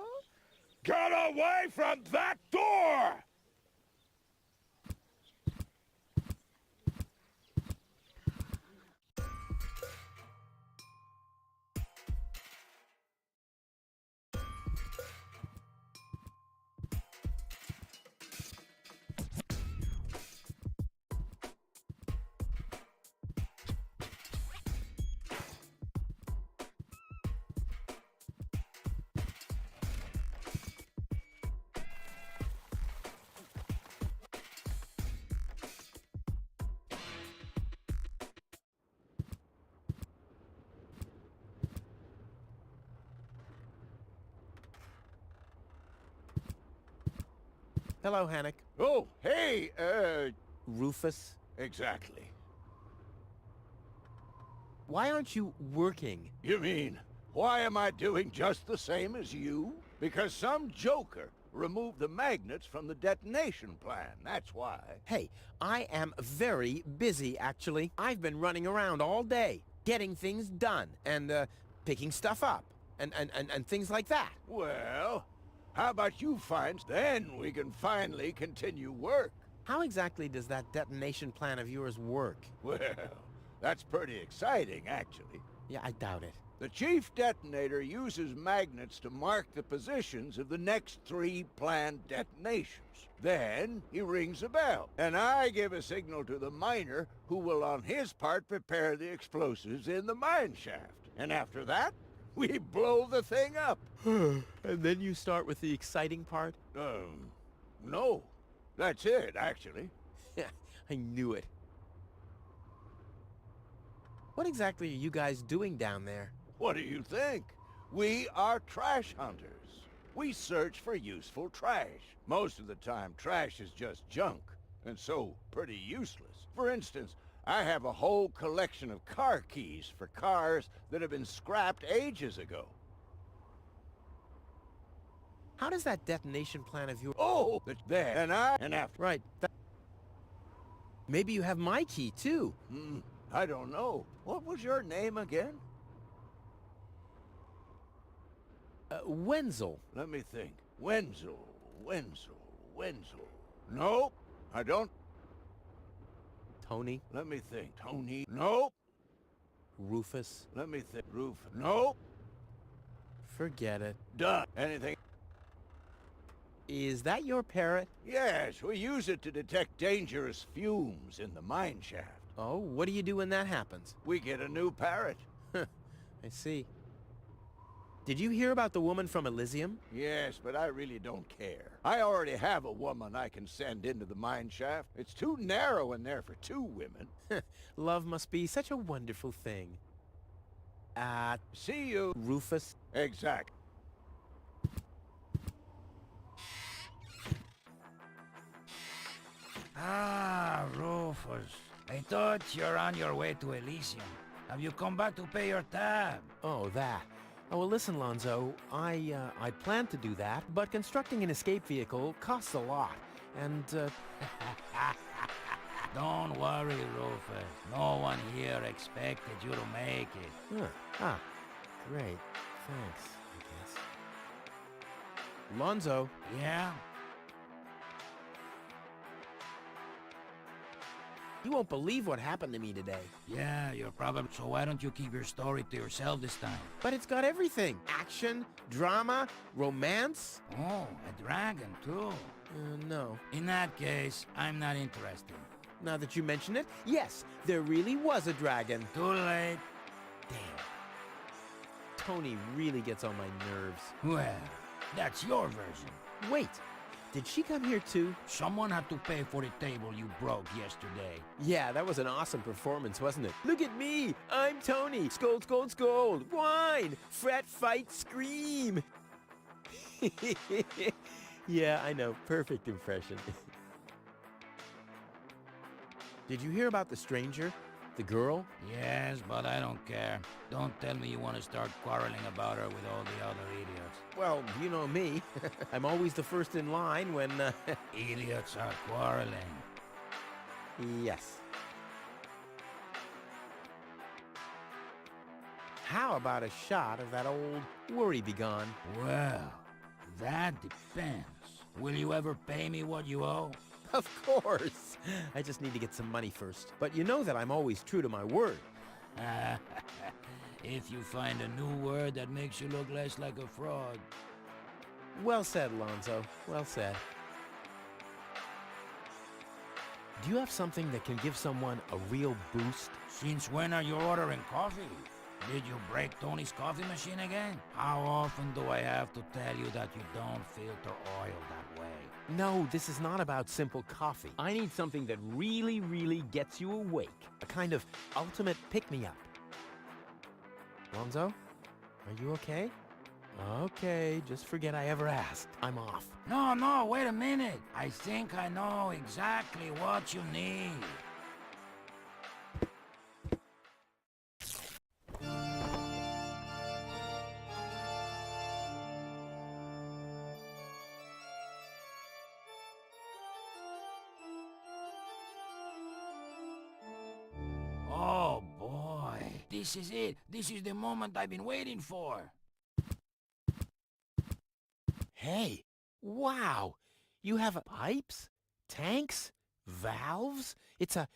Get away from that door! Hello, Hannock. Oh, hey, Rufus? exactly. Why aren't you working? You mean, why am I doing just the same as you? Because some joker removed the magnets from the detonation plan, that's why. Hey, I am very busy, actually. I've been running around all day, getting things done, and, picking stuff up, and things like that. Well, how about you find, then we can finally continue work. How exactly does that detonation plan of yours work? Well, that's pretty exciting, actually. Yeah, I doubt it. The chief detonator uses magnets to mark the positions of the next 3 planned detonations. Then he rings a bell, and I give a signal to the miner who will on his part prepare the explosives in the mine shaft. And after that, we blow the thing up. And then you start with the exciting part? No. That's it, actually. Yeah, I knew it. What exactly are you guys doing down there? What do you think? We are trash hunters. We search for useful trash. Most of the time, trash is just junk, and so pretty useless. For instance, I have a whole collection of car keys for cars that have been scrapped ages ago. How does that detonation plan of yours... Oh, it's there, and after. Right. Maybe you have my key, too. I don't know. What was your name again? Wenzel. Let me think. Wenzel. Nope, I don't. Tony. Let me think. Tony. Nope. Rufus. Let me think. Rufus. Nope. Forget it. Done. Anything? Is that your parrot? Yes, we use it to detect dangerous fumes in the mine shaft. Oh, what do you do when that happens? We get a new parrot. I see. Did you hear about the woman from Elysium? Yes, but I really don't care. I already have a woman I can send into the mine shaft. It's too narrow in there for 2 women. Love must be such a wonderful thing. See you. Rufus? Exact. Ah, Rufus. I thought you're on your way to Elysium. Have you come back to pay your tab? Oh, that. Oh, well, listen, Lonzo. I plan to do that, but constructing an escape vehicle costs a lot. And, Don't worry, Rufus. No one here expected you to make it. Great. Thanks, I guess. Lonzo. Yeah? You won't believe what happened to me today. Yeah, you're probably... So why don't you keep your story to yourself this time? But it's got everything. Action, drama, romance. Oh, a dragon, too. No. In that case, I'm not interested. Now that you mention it, yes, there really was a dragon. Too late. Damn. Tony really gets on my nerves. Well, that's your version. Wait, did she come here too? Someone had to pay for the table you broke yesterday. Yeah, that was an awesome performance, wasn't it? Look at me! I'm Tony! Scold, scold, scold! Whine! Fret, fight, scream! Yeah, I know. Perfect impression. Did you hear about the stranger? The girl? Yes, but I don't care. Don't tell me you want to start quarreling about her with all the other idiots. Well, you know me. I'm always the first in line when, Idiots are quarreling. Yes. How about a shot of that old worry begone? Well, that depends. Will you ever pay me what you owe? Of course. I just need to get some money first. But you know that I'm always true to my word. If you find a new word that makes you look less like a fraud. Well said, Lonzo. Well said. Do you have something that can give someone a real boost? Since when are you ordering coffee? Did you break Tony's coffee machine again? How often do I have to tell you that you don't filter oil that way? No, this is not about simple coffee. I need something that really, really gets you awake. A kind of ultimate pick-me-up. Lonzo, are you okay? Okay, just forget I ever asked. I'm off. No, wait a minute. I think I know exactly what you need. Oh boy, this is it. This is the moment I've been waiting for. Hey, wow! You have pipes, tanks, valves? It's a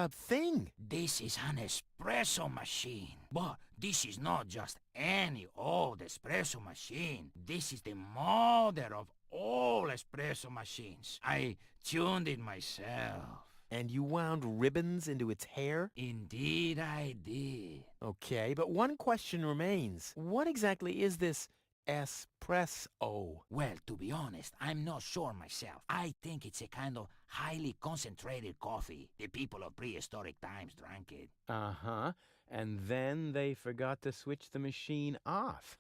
thing. This is an espresso machine. But this is not just any old espresso machine. This is the mother of all espresso machines. I tuned it myself. And you wound ribbons into its hair? Indeed I did. Okay, but one question remains. What exactly is this espresso? Well, to be honest, I'm not sure myself. I think it's a kind of highly concentrated coffee. The people of prehistoric times drank it. Uh-huh. And then they forgot to switch the machine off.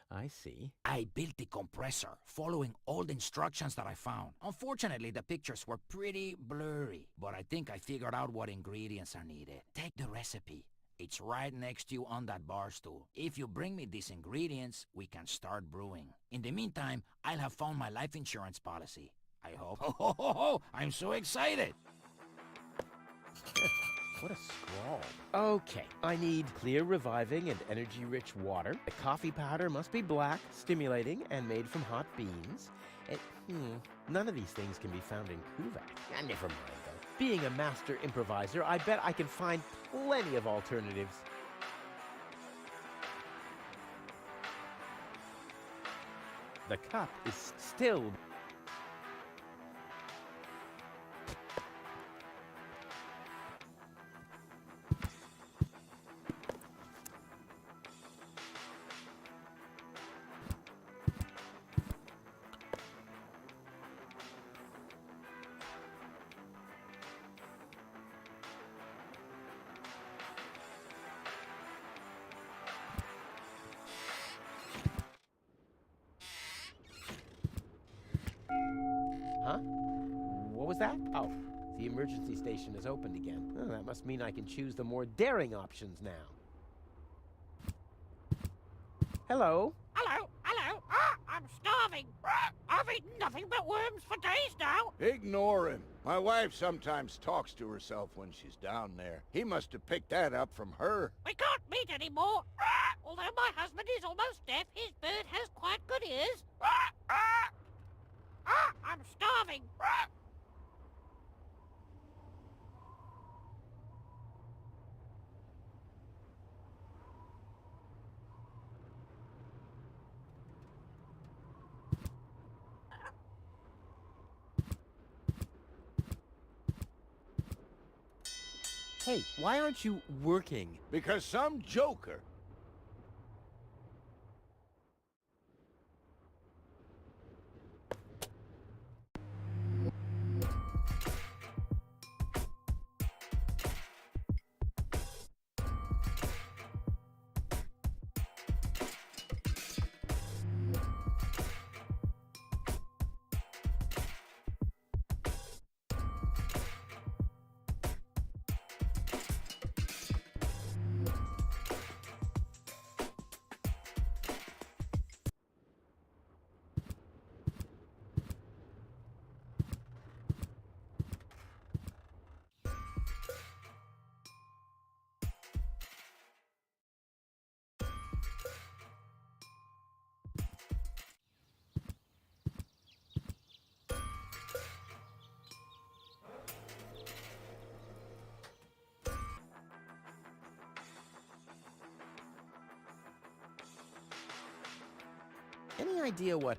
I see. I built the compressor, following all the instructions that I found. Unfortunately, the pictures were pretty blurry, but I think I figured out what ingredients are needed. Take the recipe. It's right next to you on that bar stool. If you bring me these ingredients, we can start brewing. In the meantime, I'll have found my life insurance policy. I hope. Oh, I'm so excited! What a scrawl. Okay, I need clear, reviving, and energy-rich water. The coffee powder must be black, stimulating, and made from hot beans. None of these things can be found in Kuvak. Never mind, though. Being a master improviser, I bet I can find plenty of alternatives. The cup is still... Huh? What was that? Oh, the emergency station is opened again. Oh, that must mean I can choose the more daring options now. Hello? Hello, hello. I'm starving. I've eaten nothing but worms for days now. Ignore him. My wife sometimes talks to herself when she's down there. He must have picked that up from her. We can't meet anymore. Although my husband is almost deaf, his bird has quite good ears. I'm starving. Hey, why aren't you working? Because some joker... Any idea what...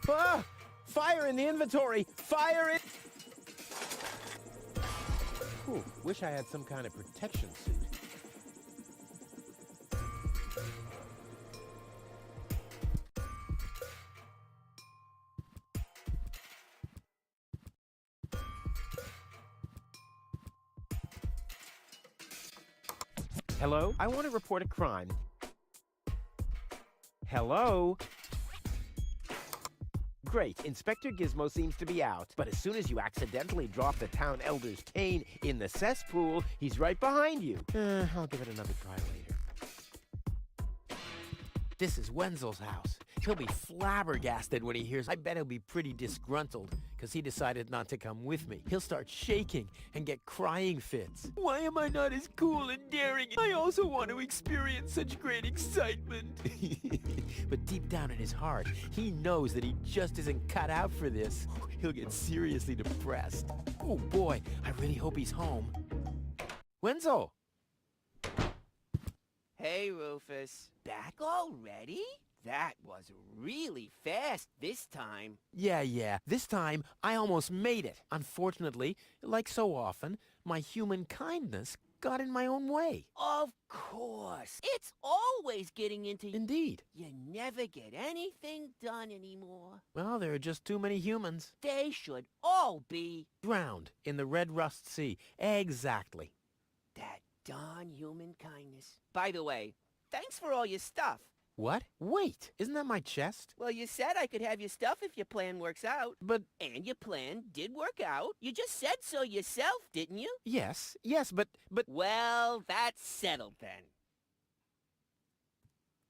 Ah! Fire in the inventory! Fire in... Whew, wish I had some kind of protection suit. Hello? I want to report a crime. Hello? Great, Inspector Gizmo seems to be out. But as soon as you accidentally drop the town elder's cane in the cesspool, he's right behind you. I'll give it another try later. This is Wenzel's house. He'll be flabbergasted when he hears. I bet he'll be pretty disgruntled, because he decided not to come with me. He'll start shaking and get crying fits. Why am I not as cool and daring? I also want to experience such great excitement. But deep down in his heart, he knows that he just isn't cut out for this. He'll get seriously depressed. Oh boy, I really hope he's home. Wenzel! Hey, Rufus. Back already? That was really fast this time. Yeah. This time, I almost made it. Unfortunately, like so often, my human kindness got in my own way. Of course. It's always getting into you. Indeed. You never get anything done anymore. Well, there are just too many humans. They should all be... drowned in the Red Rust Sea. Exactly. That darn human kindness. By the way, Thanks for all your stuff. What? Wait, isn't that my chest? Well, you said I could have your stuff if your plan works out. But... And your plan did work out. You just said so yourself, didn't you? Yes, but... Well, that's settled then.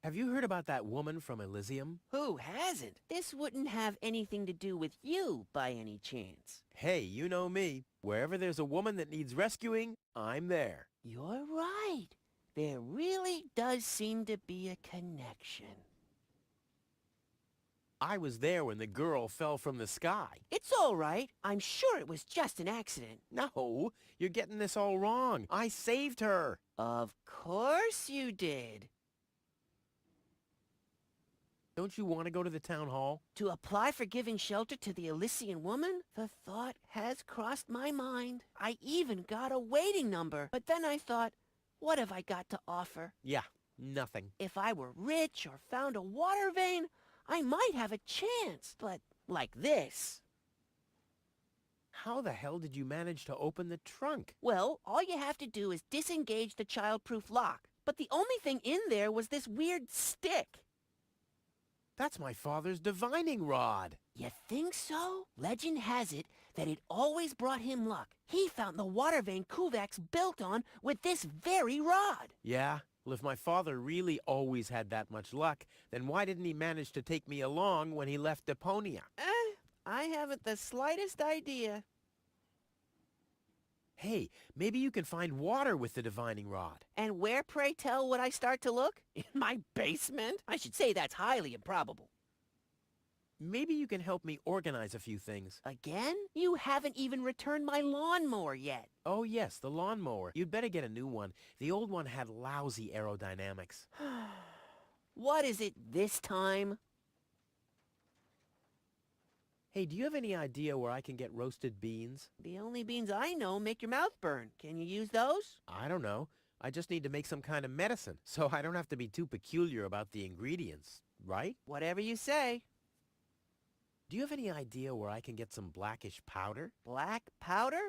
Have you heard about that woman from Elysium? Who hasn't? This wouldn't have anything to do with you, by any chance. Hey, you know me. Wherever there's a woman that needs rescuing, I'm there. You're right. There really does seem to be a connection. I was there when the girl fell from the sky. It's all right. I'm sure it was just an accident. No, you're getting this all wrong. I saved her. Of course you did. Don't you want to go to the town hall? To apply for giving shelter to the Elysian woman? The thought has crossed my mind. I even got a waiting number. But then I thought, what have I got to offer? Yeah, nothing. If I were rich or found a water vein, I might have a chance. But like this. How the hell did you manage to open the trunk? Well, all you have to do is disengage the child-proof lock. But the only thing in there was this weird stick. That's my father's divining rod. You think so? Legend has it that it always brought him luck. He found the water vein Kuvak's built on with this very rod. Yeah? Well, if my father really always had that much luck, then why didn't he manage to take me along when he left Deponia? I haven't the slightest idea. Hey, maybe you can find water with the divining rod. And where, pray tell, would I start to look? In my basement? I should say that's highly improbable. Maybe you can help me organize a few things. Again? You haven't even returned my lawnmower yet. Oh yes, the lawnmower. You'd better get a new one. The old one had lousy aerodynamics. What is it this time? Hey, do you have any idea where I can get roasted beans? The only beans I know make your mouth burn. Can you use those? I don't know. I just need to make some kind of medicine, so I don't have to be too peculiar about the ingredients, right? Whatever you say. Do you have any idea where I can get some blackish powder? Black powder?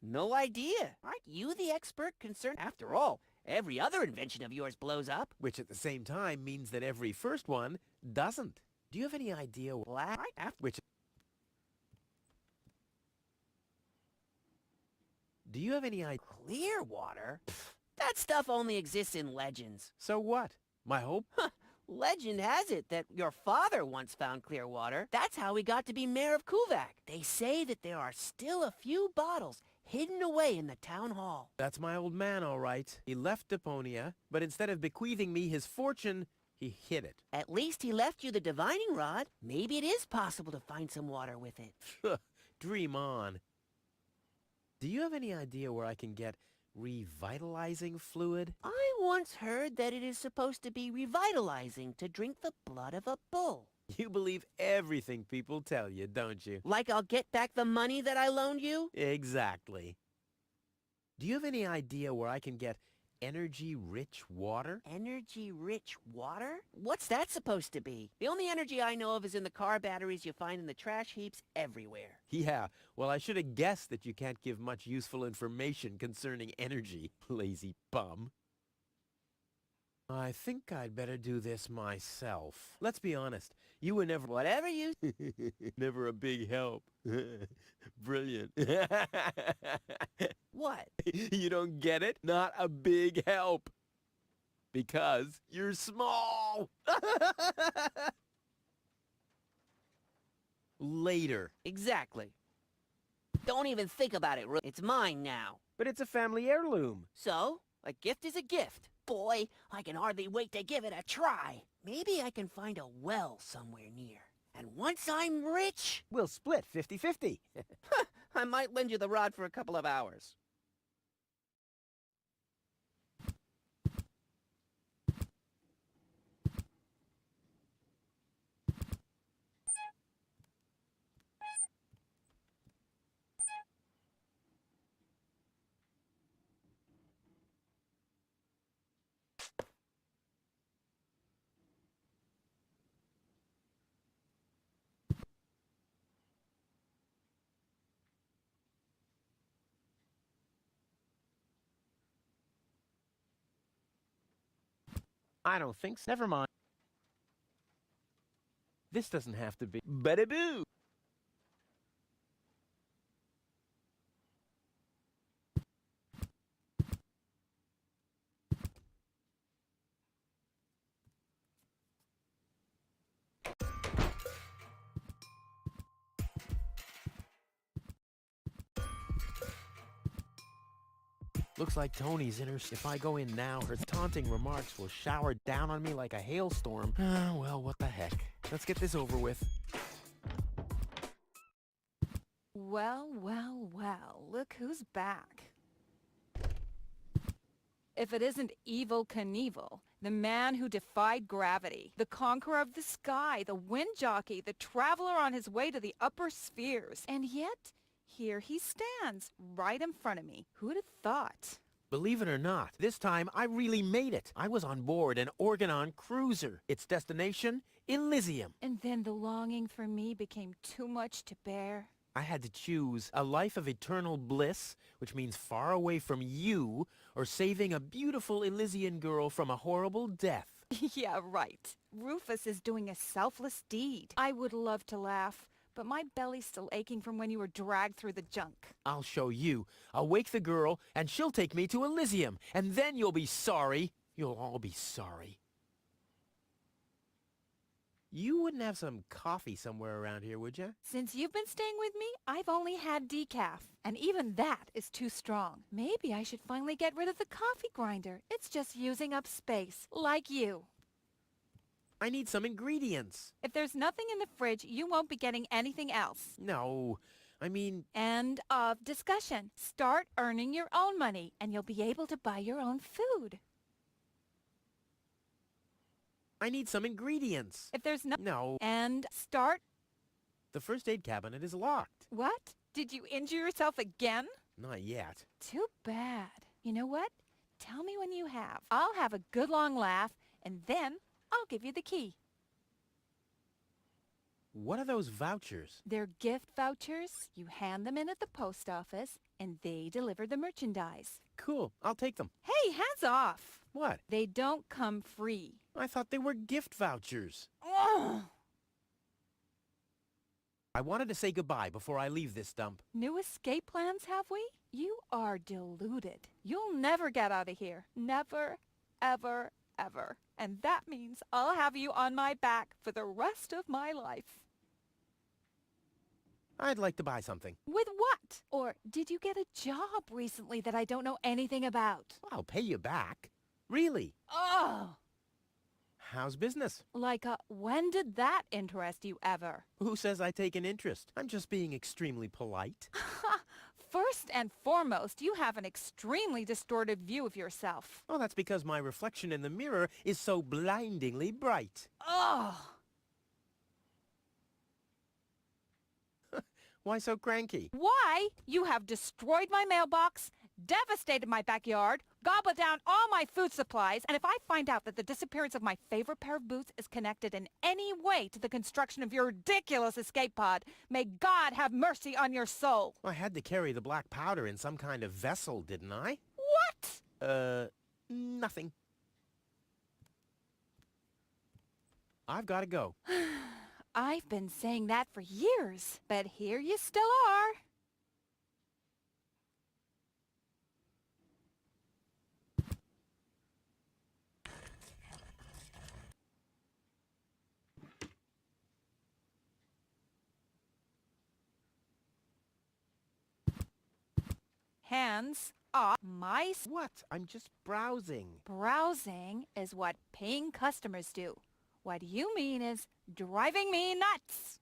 No idea. Aren't you the expert concerned? After all, every other invention of yours blows up. Which at the same time means that every first one doesn't. Do you have any idea Black? which... Do you have any idea? Clear water? That stuff only exists in legends. So what? My hope? Legend has it that your father once found clear water. That's how he got to be mayor of Kuvak. They say that there are still a few bottles hidden away in the town hall. That's my old man, all right. He left Deponia, but instead of bequeathing me his fortune, he hid it. At least he left you the divining rod. Maybe it is possible to find some water with it. Dream on. Do you have any idea where I can get revitalizing fluid? I once heard that it is supposed to be revitalizing to drink the blood of a bull. You believe everything people tell you, don't you? Like I'll get back the money that I loaned you? Exactly. Do you have any idea where I can get energy-rich water? Energy-rich water? What's that supposed to be? The only energy I know of is in the car batteries you find in the trash heaps everywhere. Yeah, well, I should have guessed that you can't give much useful information concerning energy, lazy bum. I think I'd better do this myself. Let's be honest, you were never... Whatever you... never a big help. Brilliant. What? You don't get it? Not a big help. Because you're small. Later. Exactly. Don't even think about it. It's mine now. But it's a family heirloom. So, a gift is a gift. Boy, I can hardly wait to give it a try. Maybe I can find a well somewhere near. And once I'm rich... We'll split 50-50. I might lend you the rod for a couple of hours. I don't think so. Never mind. This doesn't have to be. Bada-boo! Looks like Tony's in her. If I go in now, her taunting remarks will shower down on me like a hailstorm. Ah, well, what the heck. Let's get this over with. Well, well, well, look who's back. If it isn't Evel Knievel, the man who defied gravity, the conqueror of the sky, the wind jockey, the traveler on his way to the upper spheres. And yet, here he stands, right in front of me. Who'd have thought? Believe it or not, this time I really made it. I was on board an Organon cruiser. Its destination, Elysium. And then the longing for me became too much to bear. I had to choose a life of eternal bliss, which means far away from you, or saving a beautiful Elysian girl from a horrible death. Yeah, right. Rufus is doing a selfless deed. I would love to laugh, but my belly's still aching from when you were dragged through the junk. I'll show you. I'll wake the girl, and she'll take me to Elysium, and then you'll be sorry. You'll all be sorry. You wouldn't have some coffee somewhere around here, would you? Since you've been staying with me, I've only had decaf, and even that is too strong. Maybe I should finally get rid of the coffee grinder. It's just using up space, like you. I need some ingredients. If there's nothing in the fridge, you won't be getting anything else. No, I mean... End of discussion. Start earning your own money, and you'll be able to buy your own food. I need some ingredients. If there's No. And start... The first aid cabinet is locked. What? Did you injure yourself again? Not yet. Too bad. You know what? Tell me when you have. I'll have a good long laugh, and then I'll give you the key. What are those vouchers? They're gift vouchers. You hand them in at the post office, and they deliver the merchandise. Cool. I'll take them. Hey, hands off. What? They don't come free. I thought they were gift vouchers. Ugh. I wanted to say goodbye before I leave this dump. New escape plans, have we? You are deluded. You'll never get out of here. Never, ever, ever. And that means I'll have you on my back for the rest of my life. I'd like to buy something. With what? Or did you get a job recently that I don't know anything about? I'll pay you back. Really? Oh! How's business? Like, when did that interest you ever? Who says I take an interest? I'm just being extremely polite. First and foremost, you have an extremely distorted view of yourself. Oh, that's because my reflection in the mirror is so blindingly bright. Oh! Why so cranky? Why? You have destroyed my mailbox, devastated my backyard, gobbled down all my food supplies, and if I find out that the disappearance of my favorite pair of boots is connected in any way to the construction of your ridiculous escape pod, may God have mercy on your soul. I had to carry the black powder in some kind of vessel, didn't I? What? Nothing. I've got to go. I've been saying that for years, but here you still are. Hands off my... What? I'm just browsing. Browsing is what paying customers do. What you mean is driving me nuts.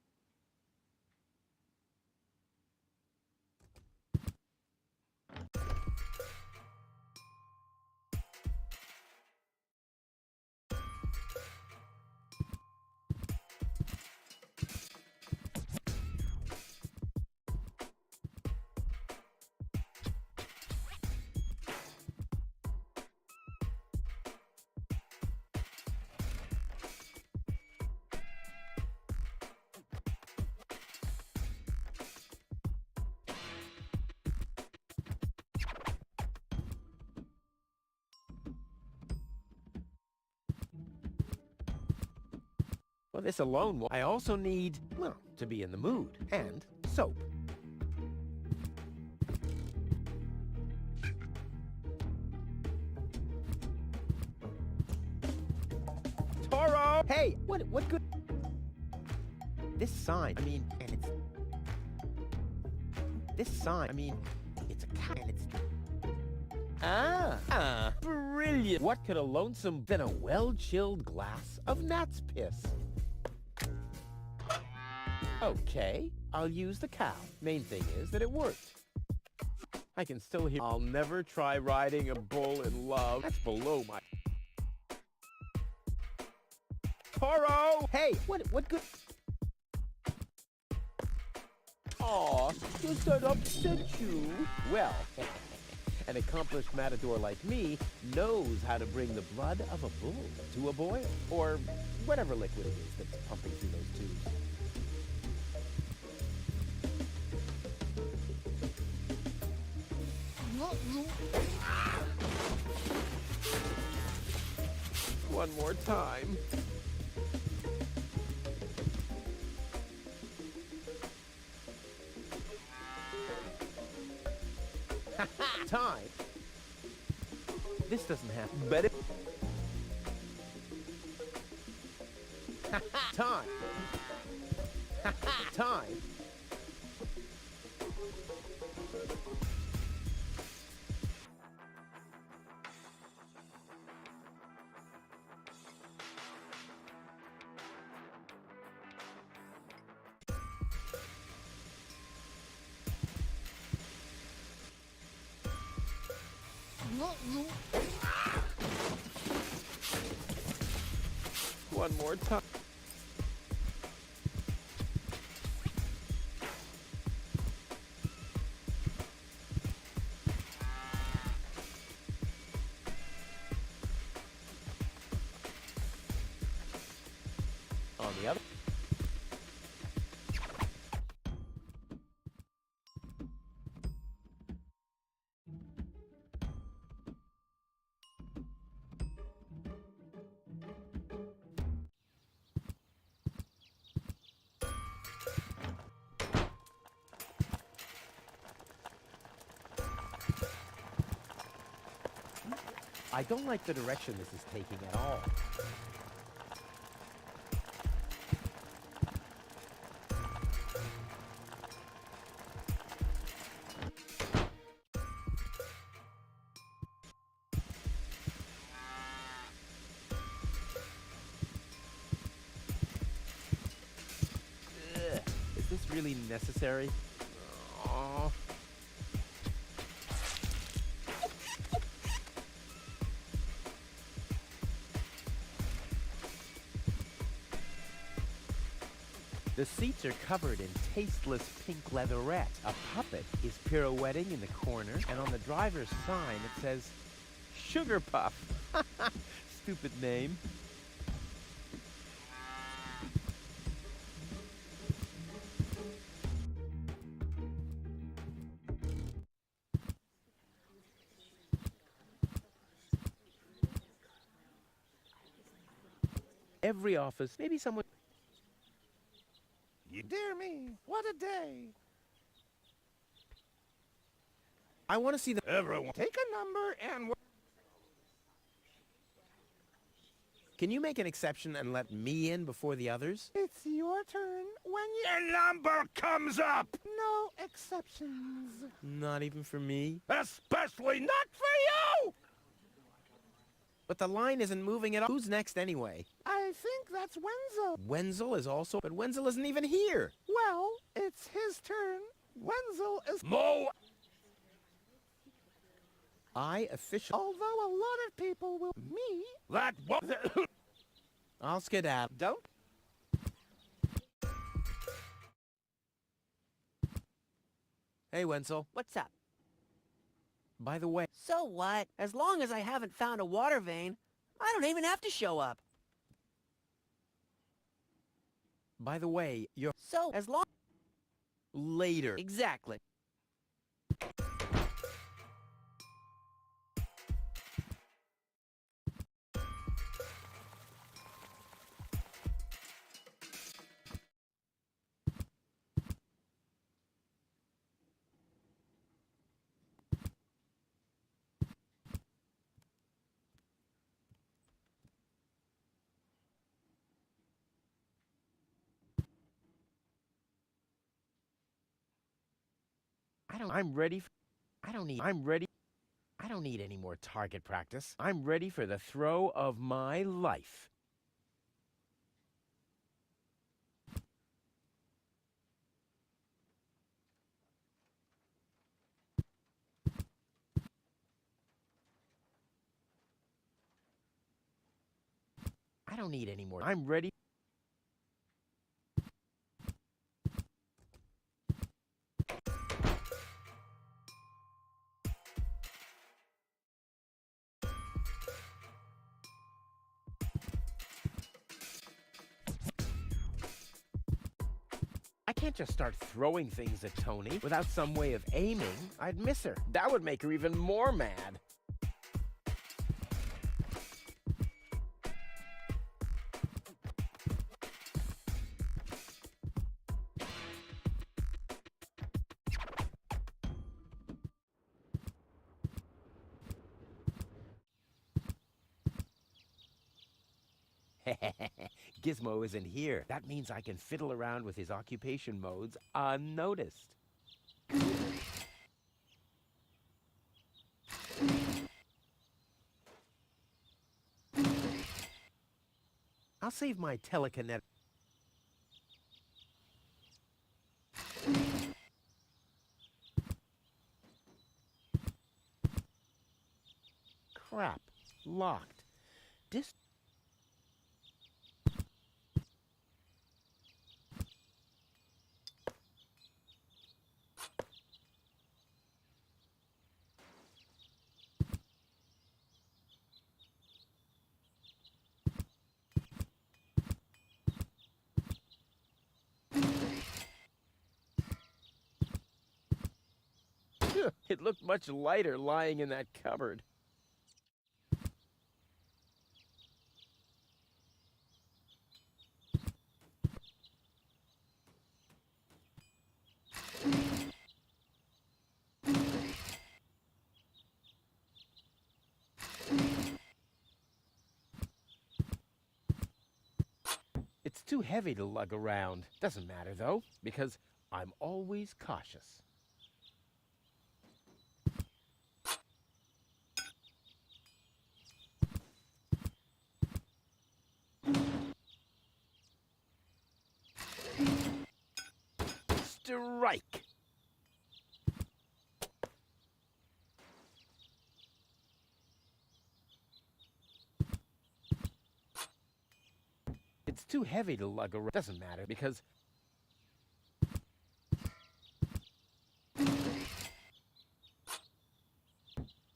Well, this alone will... I also need, well, to be in the mood. And soap. Toro! Hey, what good... This sign, I mean, and it's... This sign, I mean, it's a cat and it's... Brilliant! What could a lonesome than a well-chilled glass of gnat's piss? Okay, I'll use the cow. Main thing is that it worked. I can still hear... I'll never try riding a bull in love. That's below my... Toro! Hey, what good... Aw, does that upset you? Well, an accomplished matador like me knows how to bring the blood of a bull to a boil. Or whatever liquid it is that's pumping through those tubes. One more time. Time. This doesn't happen, but it... Time. Time. One more time. On the other. I don't like the direction this is taking at all. Ugh, is this really necessary? Aww. The seats are covered in tasteless pink leatherette. A puppet is pirouetting in the corner, and on the driver's sign it says, Sugar Puff. Stupid name. Every office, maybe someone... Dear me, what a day. I want to see the... Everyone, take a number and... Can you make an exception and let me in before the others? It's your turn when your number comes up. No exceptions. Not even for me? Especially not for you! But the line isn't moving at all. Who's next anyway? I think that's Wenzel. Wenzel is also... But Wenzel isn't even here. Well, it's his turn. Wenzel is... Mo! I officially... Although a lot of people will... Me? That was... I'll skedaddle. Don't... Hey, Wenzel. What's up? By the way... So what? As long as I haven't found a water vein, I don't even have to show up. By the way, you're... So, as long... Later. Exactly. I'm ready. I don't need any more target practice. I'm ready for the throw of my life. I don't need any more. I'm ready. I can't just start throwing things at Tony without some way of aiming. I'd miss her. That would make her even more mad. Gizmo isn't here. That means I can fiddle around with his occupation modes unnoticed. I'll save my telekinetic. Crap. Locked. It looked much lighter lying in that cupboard. It's too heavy to lug around. Doesn't matter though, because I'm always cautious. Strike! It's too heavy to lug around. Doesn't matter because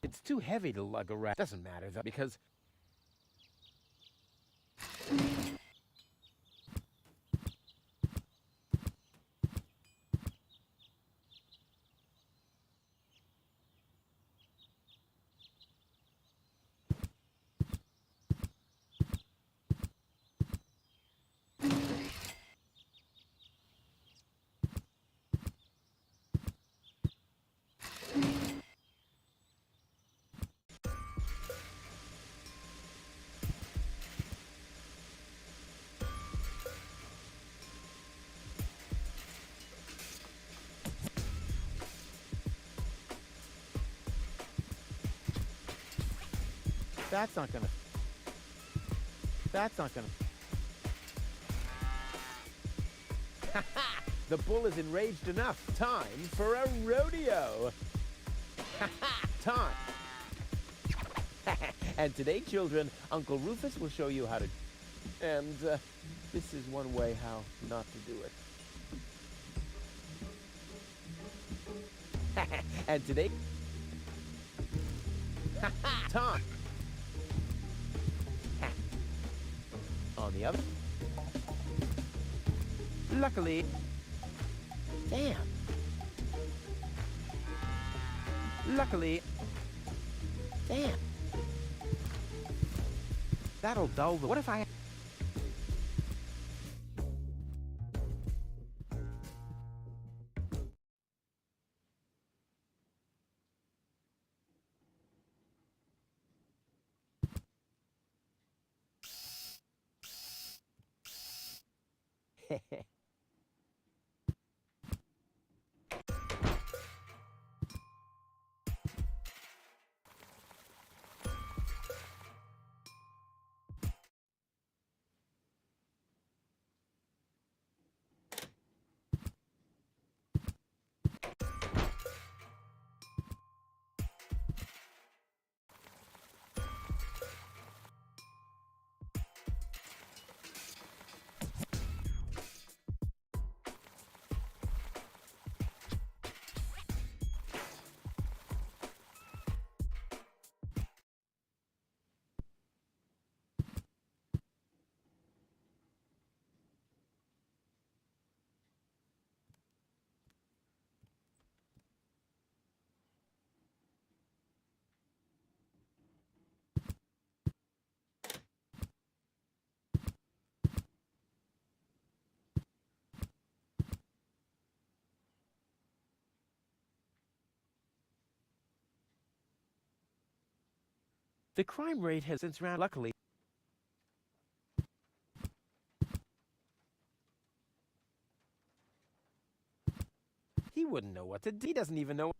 it's too heavy to lug around. Doesn't matter though because that's not gonna. The bull is enraged enough. Time for a rodeo. Time. And today, children, Uncle Rufus will show you how to. And this is one way how not to do it. And today. Time. On the other. Luckily. Damn. Luckily. Damn. That'll dull the. What if I. The crime rate has since round. Luckily, he wouldn't know what to do. He doesn't even know.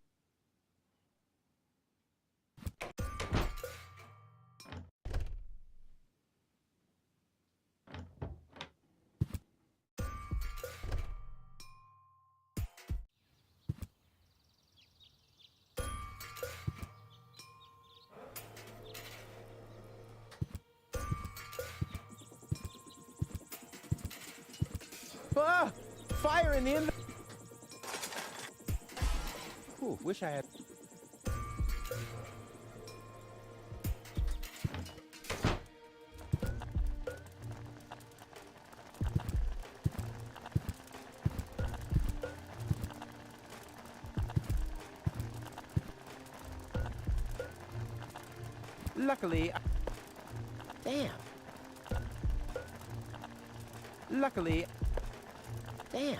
Ah! Fire in the end. Ooh, wish I had. Luckily, damn. Luckily, damn.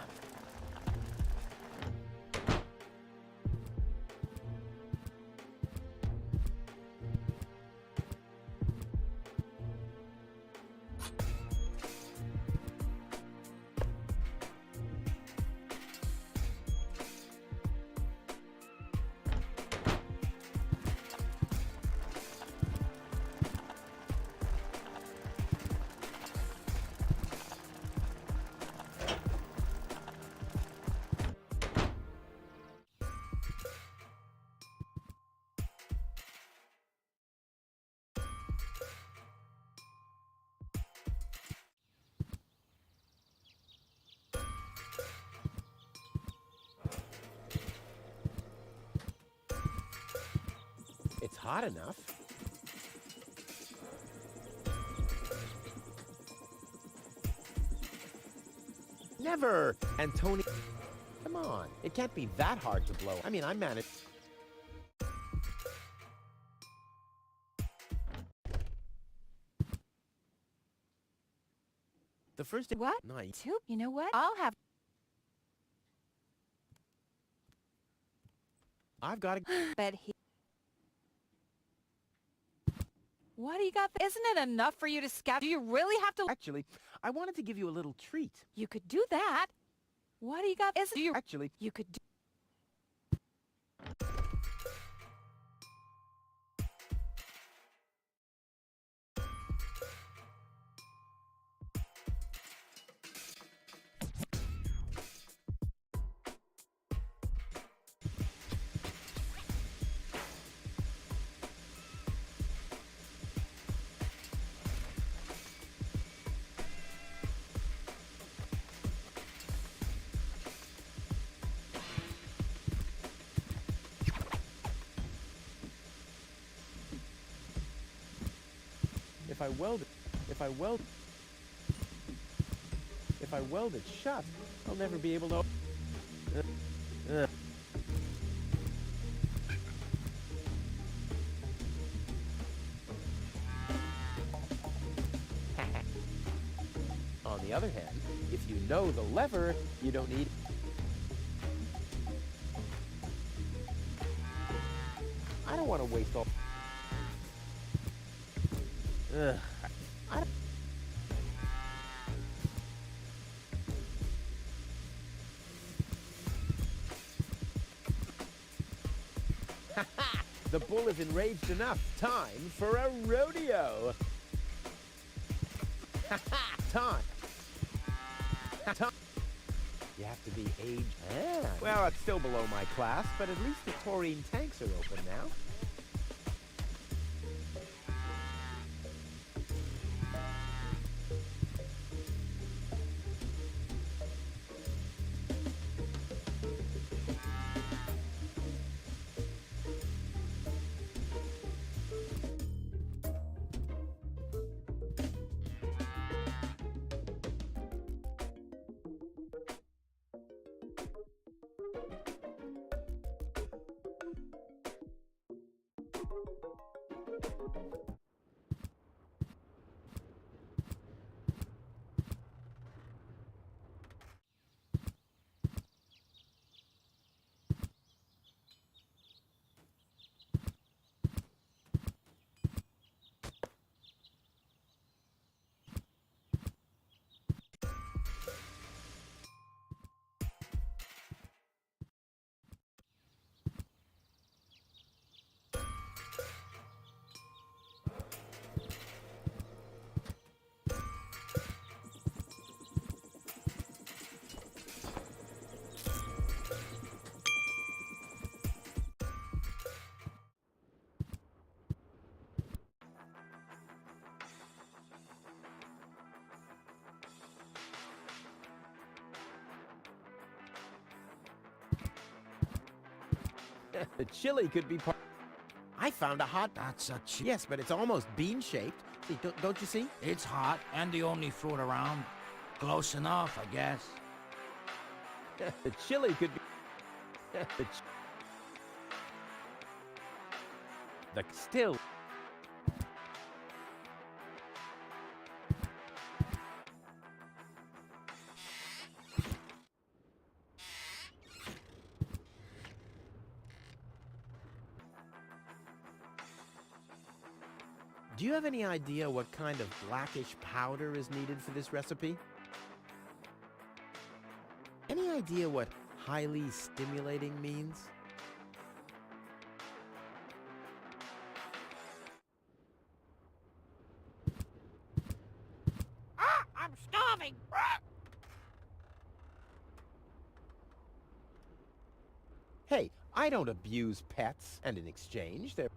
It's hot enough. Never! And Tony, come on. It can't be that hard to blow. I mean, I managed. The first What? night. Two? You know what? I'll have... I've got to. But he... What do you got? Isn't it enough for you to scout? Do you really have to... Actually, I wanted to give you a little treat. You could do that. What do you got? Isn't you... Actually, You could do... if I weld it shut, I'll never be able to. On the other hand, if you know the lever, you don't need. I don't want to waste all. Ugh. The bull is enraged enough. Time for a rodeo. Time. Time. You have to be aged. Ah. Well, it's still below my class, but at least the taurine tanks are open now. The chili could be part... I found a hot... That's a Yes, but it's almost bean-shaped. See, don't you see? It's hot and the only fruit around. Close enough, I guess. The chili could be... The still... Do you have any idea what kind of blackish powder is needed for this recipe? Any idea what highly stimulating means? Ah, I'm starving. Hey, I don't abuse pets, and in exchange, they're...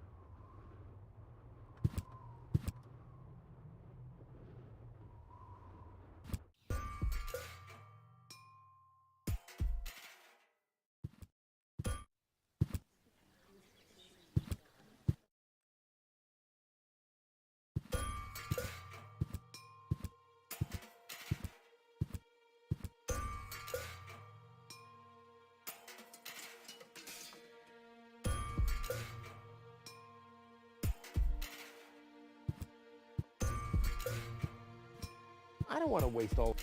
I don't want to waste all...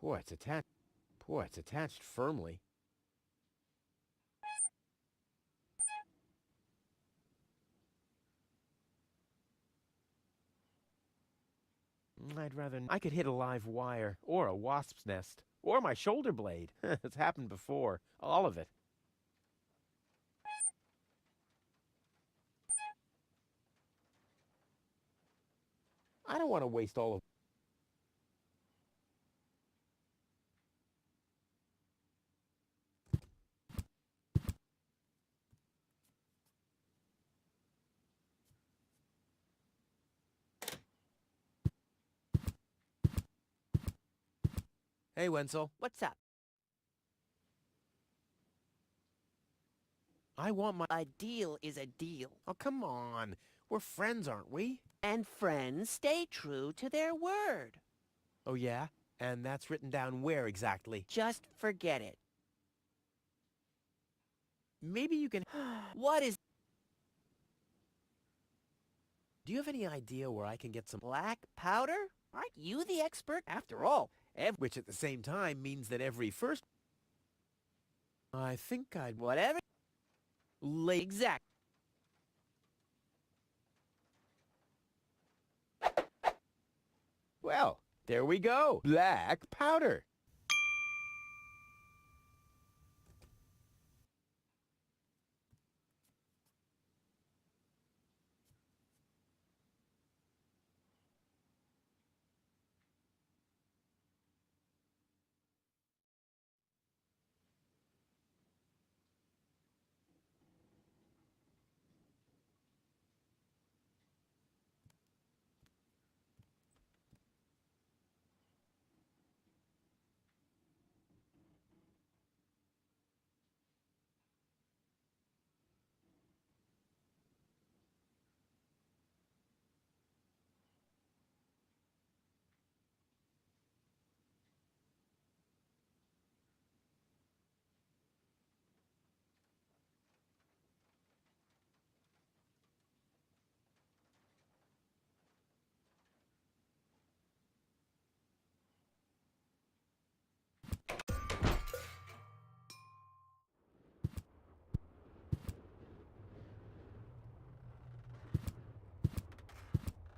Boy, it's attached. Boy, it's attached firmly. I'd rather... I could hit a live wire, or a wasp's nest, or my shoulder blade. It's happened before. All of it. I don't want to waste all of... Hey, Wenzel. What's up? I want my... A deal is a deal. Oh, come on. We're friends, aren't we? And friends stay true to their word. Oh, yeah? And that's written down where exactly? Just forget it. Maybe you can... What is... Do you have any idea where I can get some... Black powder? Aren't you the expert? After all, Which at the same time means that every first... I think I'd... whatever... Exact. Well, there we go. Black powder.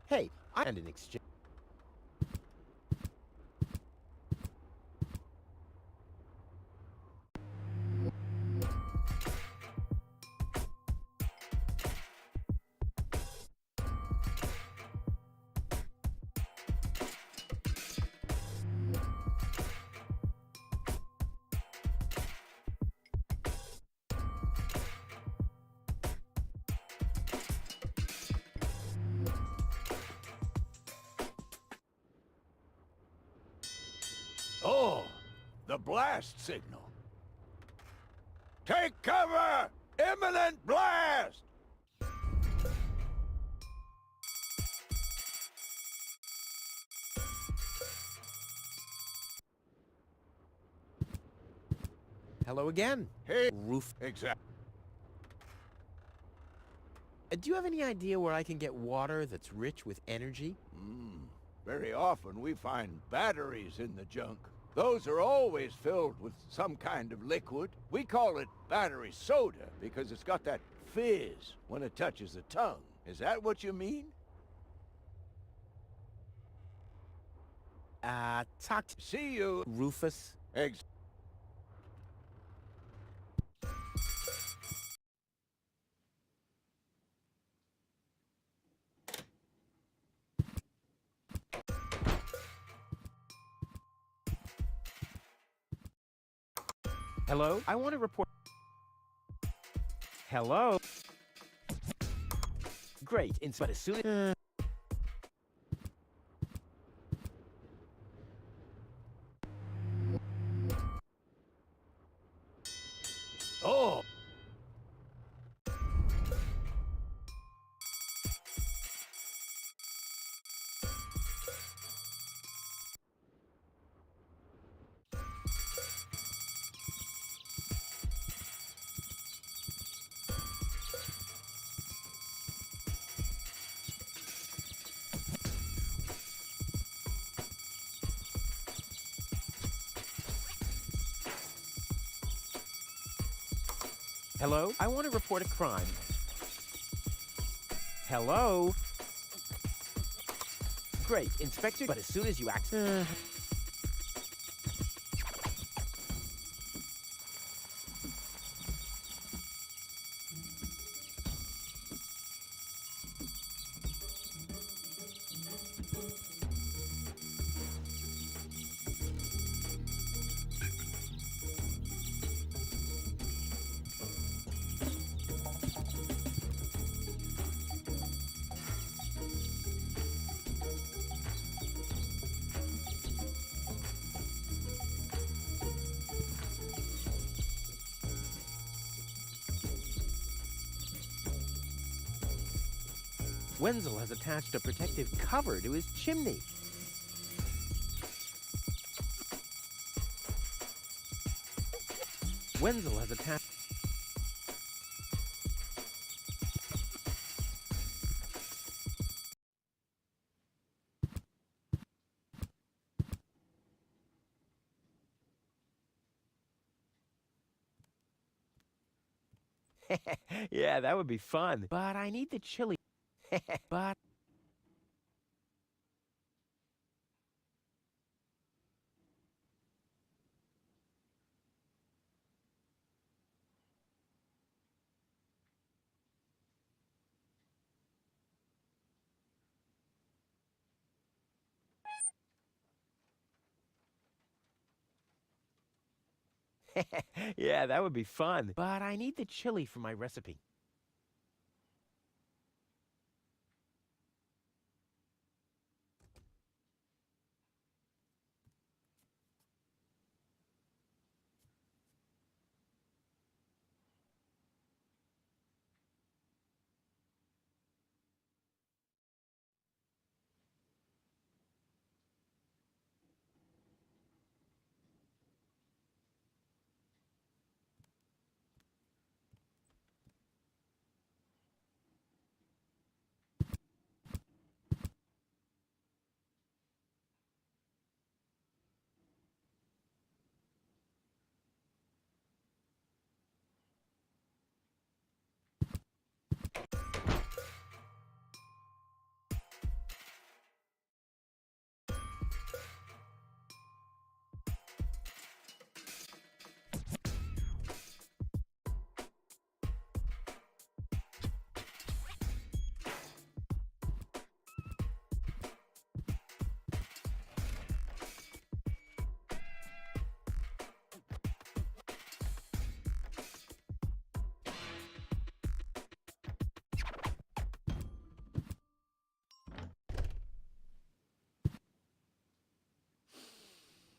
Hey, and an exchange. Oh, the blast signal. Take cover! Imminent blast! Hello again. Hey, Roof. exact. Do you have any idea where I can get water that's rich with energy? Very often we find batteries in the junk. Those are always filled with some kind of liquid. We call it battery soda because it's got that fizz when it touches the tongue. Is that what you mean? Talk to... See you, Rufus. Hello? I want to report... Hello? Great, but as soon as... Oh! Hello? I want to report a crime. Hello? Great, Inspector, but as soon as you act... Wenzel has attached a protective cover to his chimney. Wenzel has attached... Yeah, that would be fun. But I need the chili. But... Yeah, that would be fun. But I need the chili for my recipe.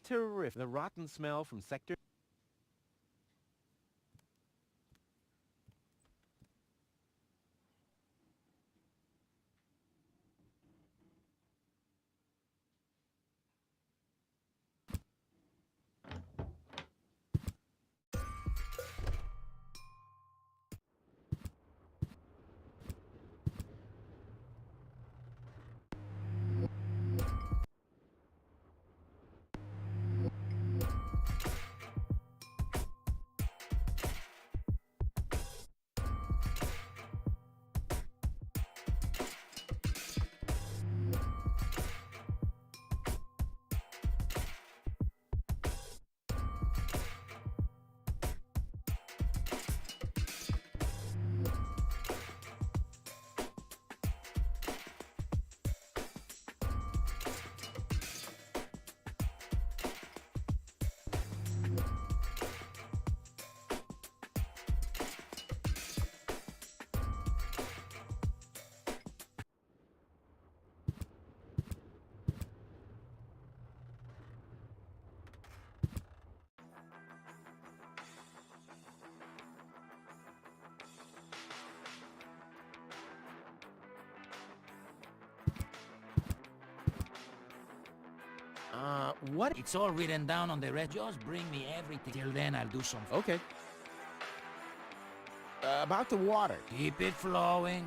terrific. The rotten smell from Sector... What? It's all written down on the red. Just bring me everything. Till then, I'll do something. Okay. About the water. Keep it flowing.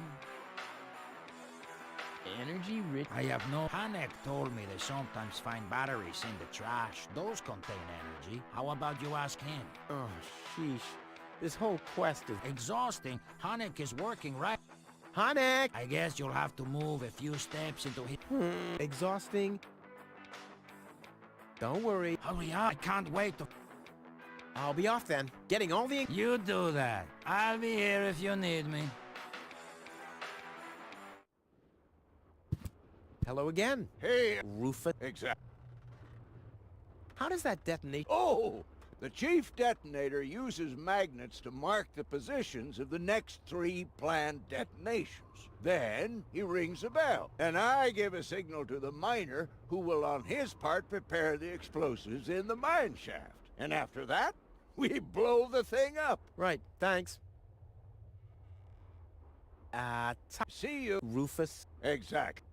Energy rich... I have no... Hanek told me they sometimes find batteries in the trash. Those contain energy. How about you ask him? Oh, sheesh. This whole quest is... exhausting. Hanek is working right... Hanek! I guess you'll have to move a few steps into his... Exhausting. Don't worry. Hurry up. I can't wait to... I'll be off then. Getting all the... You do that. I'll be here if you need me. Hello again. Hey, Rufus. exactly. How does that detonate? Oh! The chief detonator uses magnets to mark the positions of the next 3 planned detonations. Then he rings a bell, and I give a signal to the miner who will on his part prepare the explosives in the mine shaft. And after that, we blow the thing up. Right, thanks. See you, Rufus. Exactly.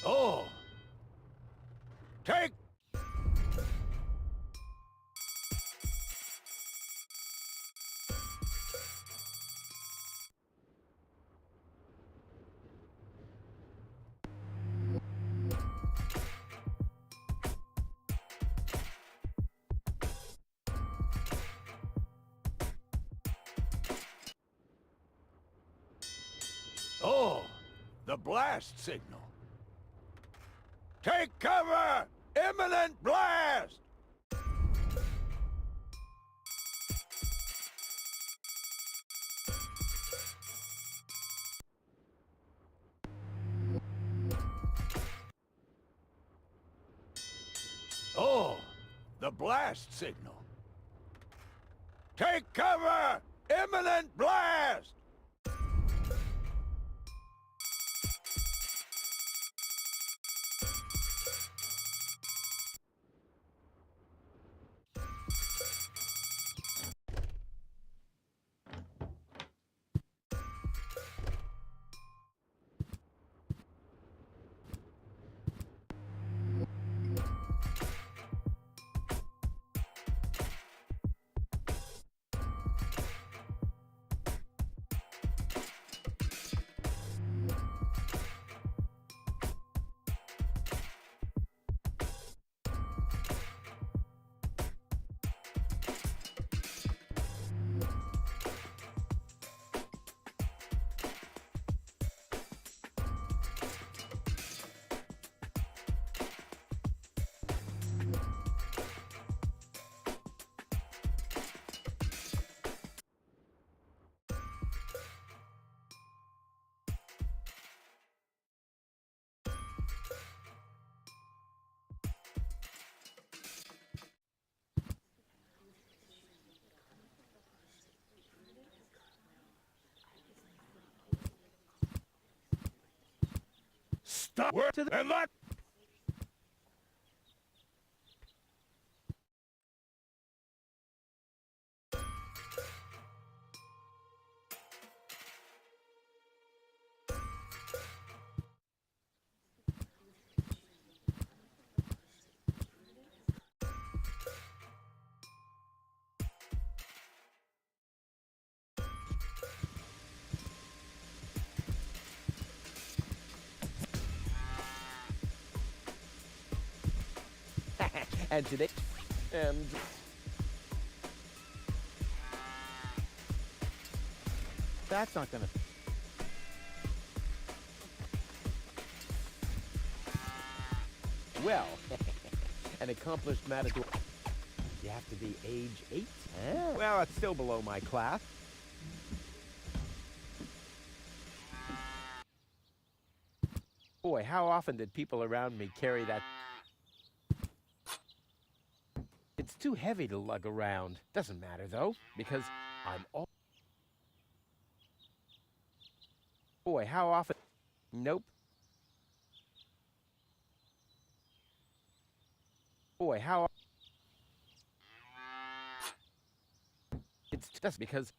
Oh! Take... Oh! The blast signal. Take cover! Imminent blast! Oh, the blast signal. Take cover! Imminent blast! Stop work and let... And today, and that's not gonna. Well, an accomplished matador. You have to be age 8? Well, that's still below my class. Boy, how often did people around me carry that? It's too heavy to lug around. Doesn't matter, though, because I'm all... Boy, how often... Nope. Boy, how... It's just because...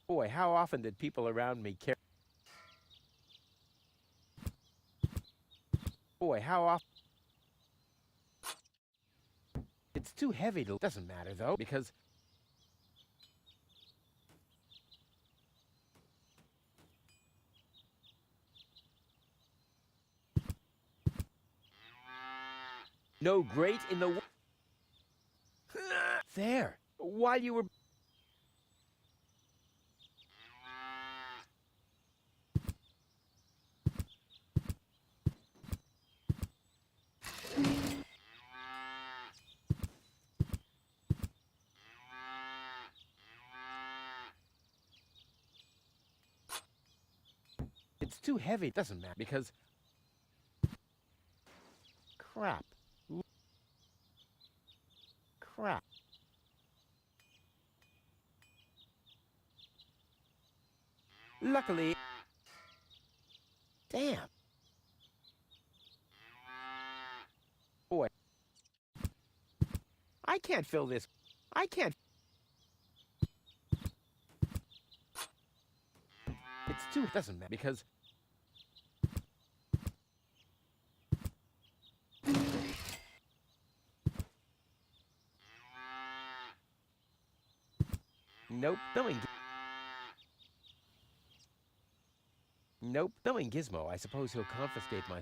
Boy, how often did people around me carry... Boy, how often... It's too heavy to... Doesn't matter, though, because... No great in the... There! While you were... It's too heavy. Doesn't matter, because... Crap. Crap. Luckily... Damn. Boy. I can't fill this. I can't... It's too... Doesn't matter, because... Nope. Knowing Gizmo, I suppose he'll confiscate my...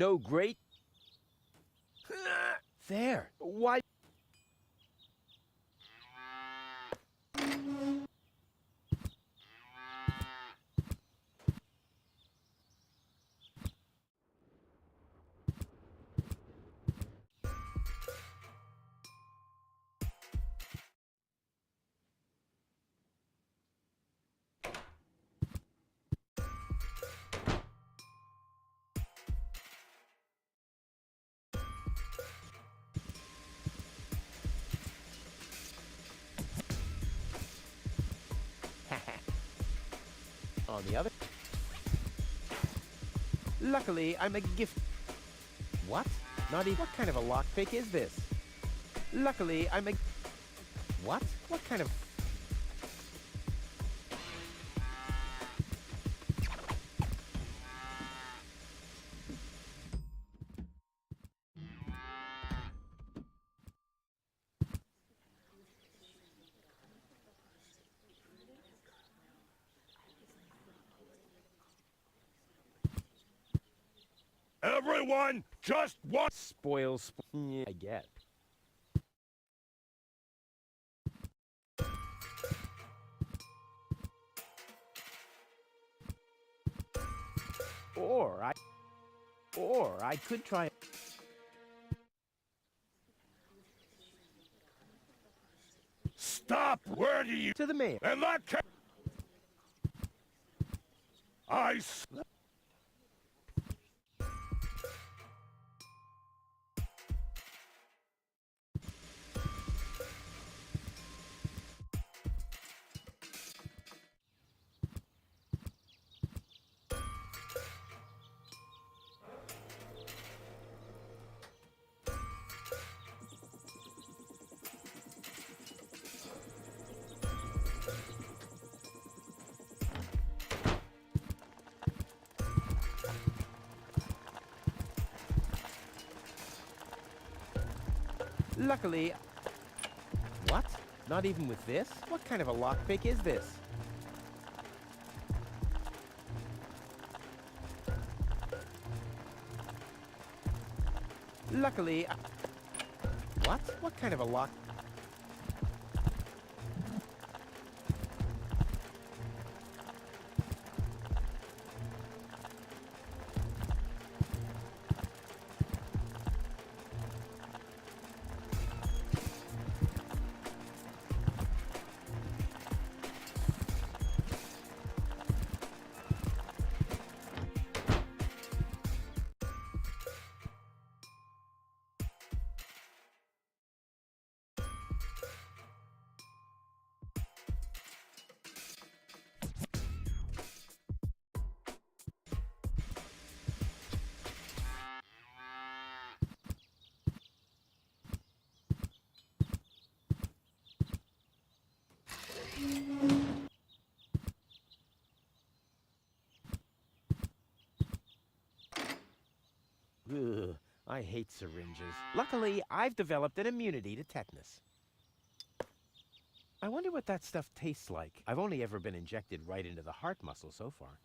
No great... There. Why... On the other... Luckily, I'm a gift... What? Not even... What kind of a lockpick is this? Luckily, I'm a... What? What kind of... Everyone, just one. Spoils... Yeah, I get. Or I could try... Stop! Where do you... To the mayor. And that ca... Luckily... What? Not even with this? What kind of a lockpick is this? Luckily... What? What kind of a lock... Ugh, I hate syringes. Luckily, I've developed an immunity to tetanus. I wonder what that stuff tastes like. I've only ever been injected right into the heart muscle so far.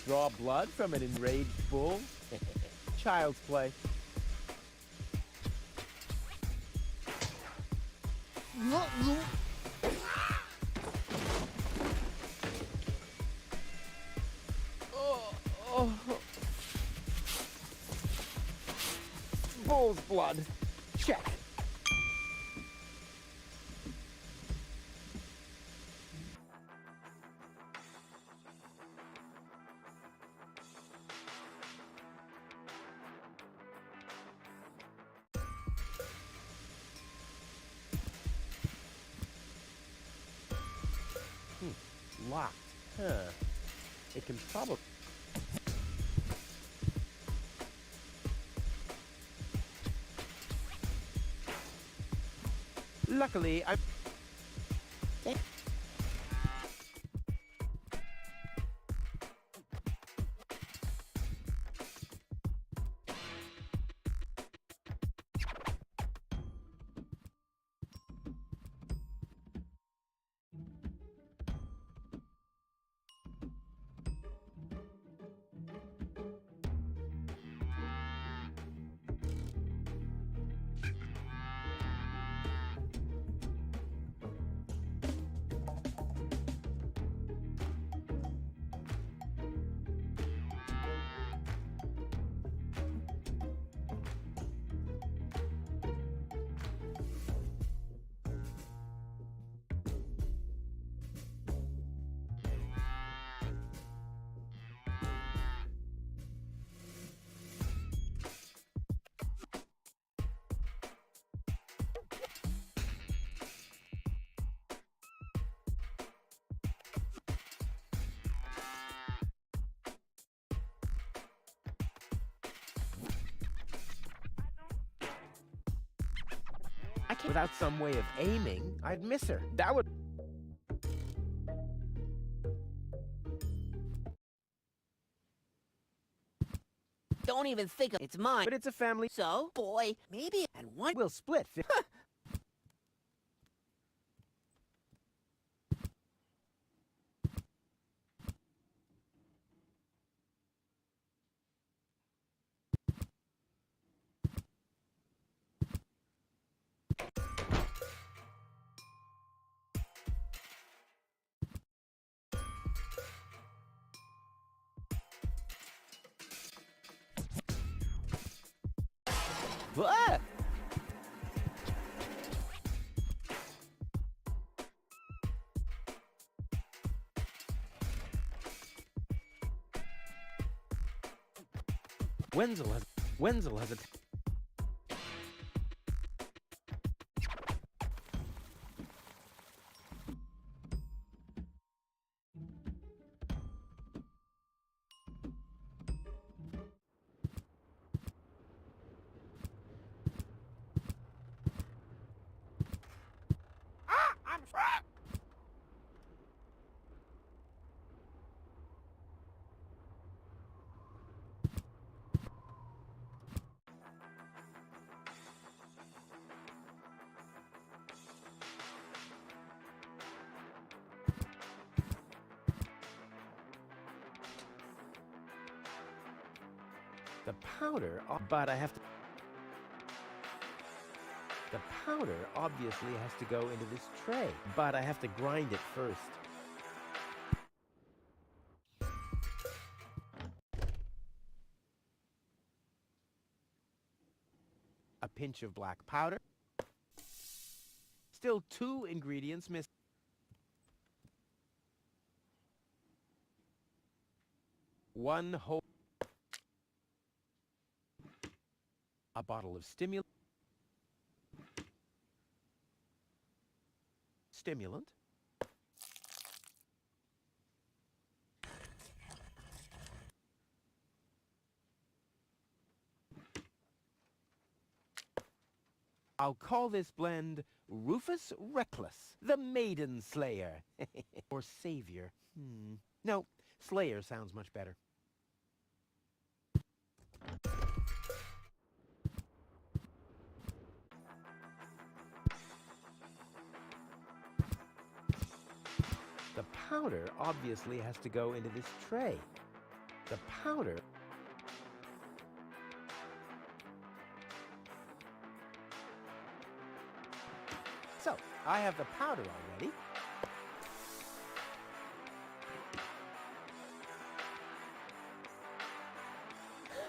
Draw blood from an enraged bull? Child's play. Bull's blood. Check. Locked. Huh. It can probably... Luckily, I... Without some way of aiming, I'd miss her. That would... Don't even think of it's mine. But it's a family... So, boy, maybe... And one... We'll split. Ah! Wenzel has a... The powder, but I have to... The powder obviously has to go into this tray, but I have to grind it first. A pinch of black powder. Still 2 ingredients missing. One whole... A bottle of stimulant. I'll call this blend Rufus Reckless, the Maiden Slayer. Or Savior. No, Slayer sounds much better. The powder obviously has to go into this tray. The powder... So, I have the powder already.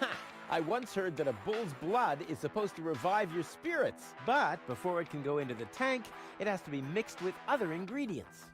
Ha! I once heard that a bull's blood is supposed to revive your spirits, but before it can go into the tank, it has to be mixed with other ingredients.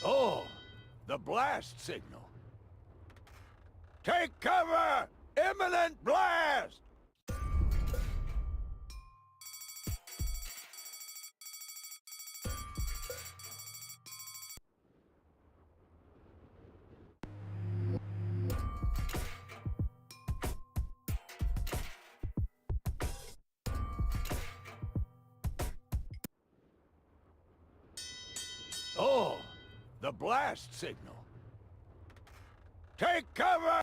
Oh, the blast signal. Take cover! Imminent blast! Oh, the blast signal. Take cover!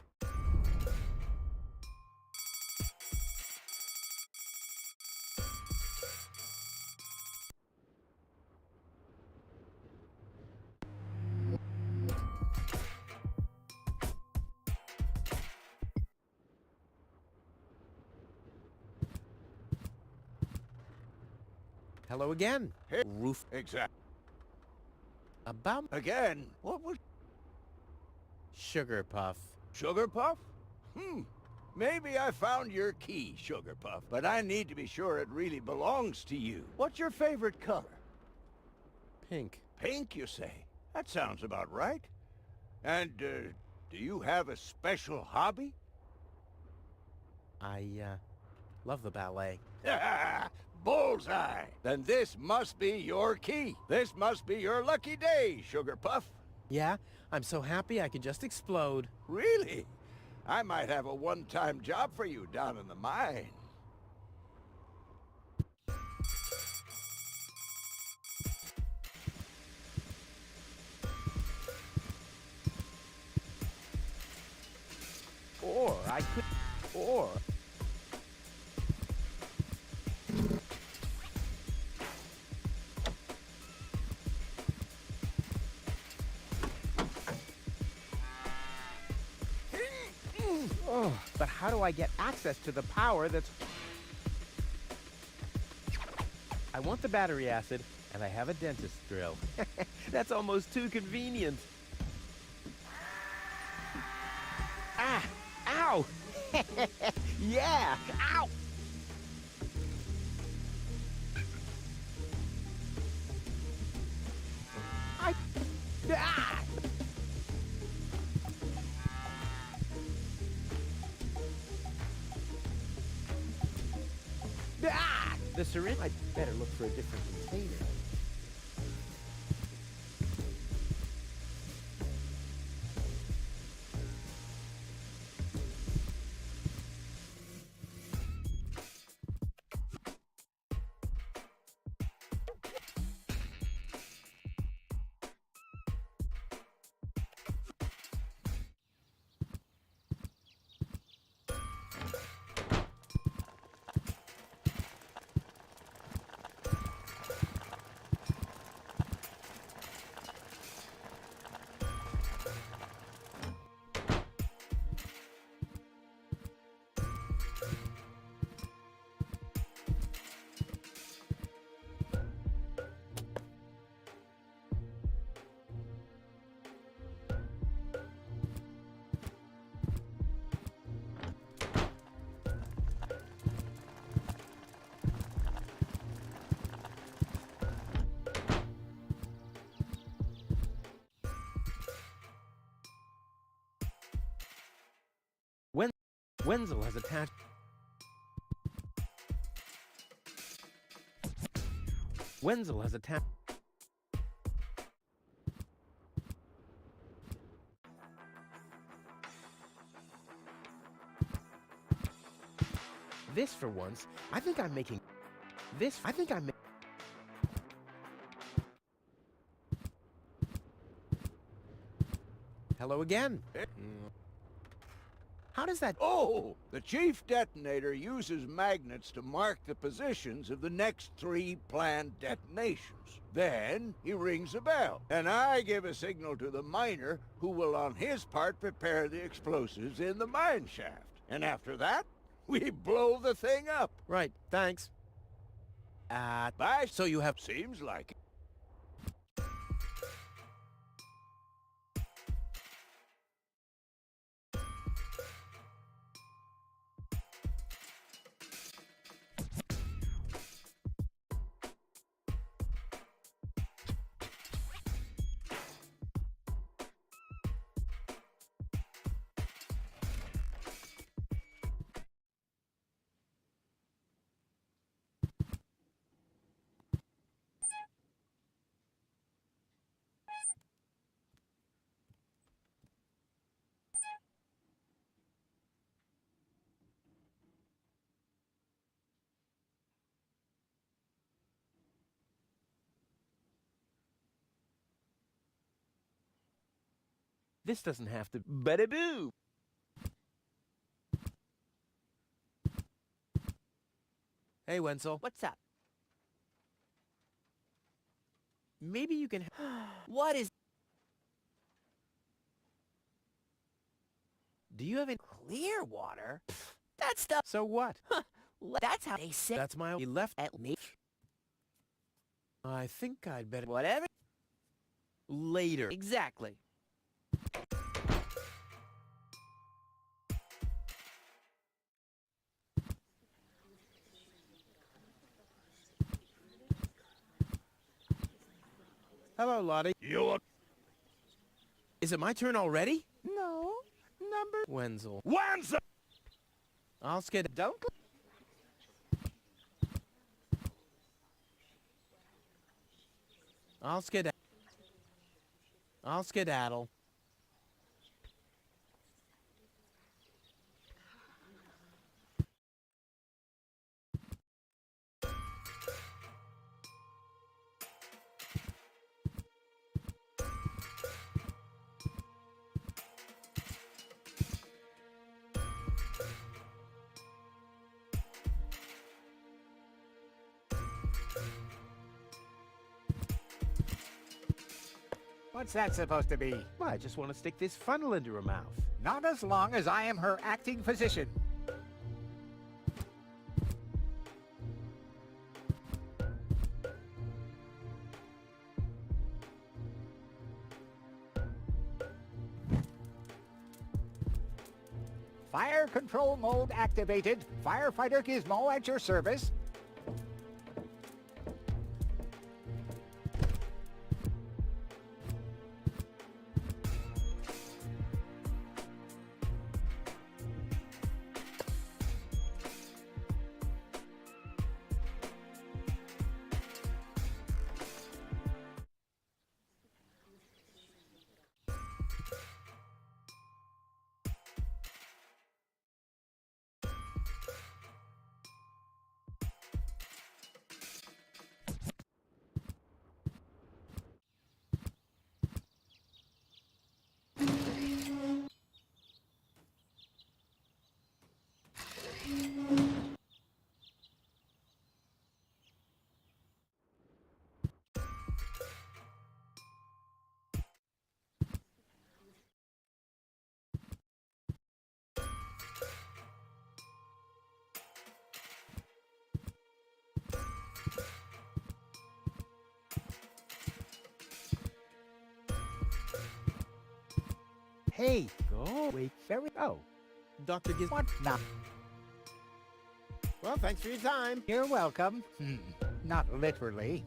Hello again. Hey, Roof. exact. About Again, what was... Sugar Puff. Sugar Puff? Maybe I found your key, Sugar Puff, but I need to be sure it really belongs to you. What's your favorite color? Pink. Pink, you say? That sounds about right. And, do you have a special hobby? I, love the ballet. Bullseye! Then this must be your key. This must be your lucky day, Sugar Puff. Yeah? I'm so happy I could just explode. Really? I might have a one-time job for you down in the mine. Or I could... Or... Oh, but how do I get access to the power that's... I want the battery acid, and I have a dentist drill. That's almost too convenient. Ah! Ow! Yeah! Ow! Ah! Ah! The syringe? I'd better look for a different container. Wenzel has attached... Wenzel has attached... This, for once, I think I'm making... This, I think I'm... Hello again. How does that... Oh! The chief detonator uses magnets to mark the positions of the next 3 planned detonations. Then he rings a bell, and I give a signal to the miner, who will on his part prepare the explosives in the mine shaft. And after that, we blow the thing up. Right, thanks. Bye. So you have... Seems like it. This doesn't have to... Bada-boo! Hey, Wenzel. What's up? Maybe you can... What is... Do you have any... Clear water? That stuff... So what? That's how they say... That's my... He left... At least... I think I'd better... Whatever. Later. Exactly. Hello, Lottie. You look... Is it my turn already? No. Number... Wenzel. Wenzel! I'll skid... Don't... I'll skedaddle. What's that supposed to be? Well, I just want to stick this funnel into her mouth. Not as long as I am her acting physician. Fire control mode activated. Firefighter Gizmo at your service. Hey, go. Wait, very... Oh. Dr. Giz... What now? Well, thanks for your time. You're welcome. Not literally.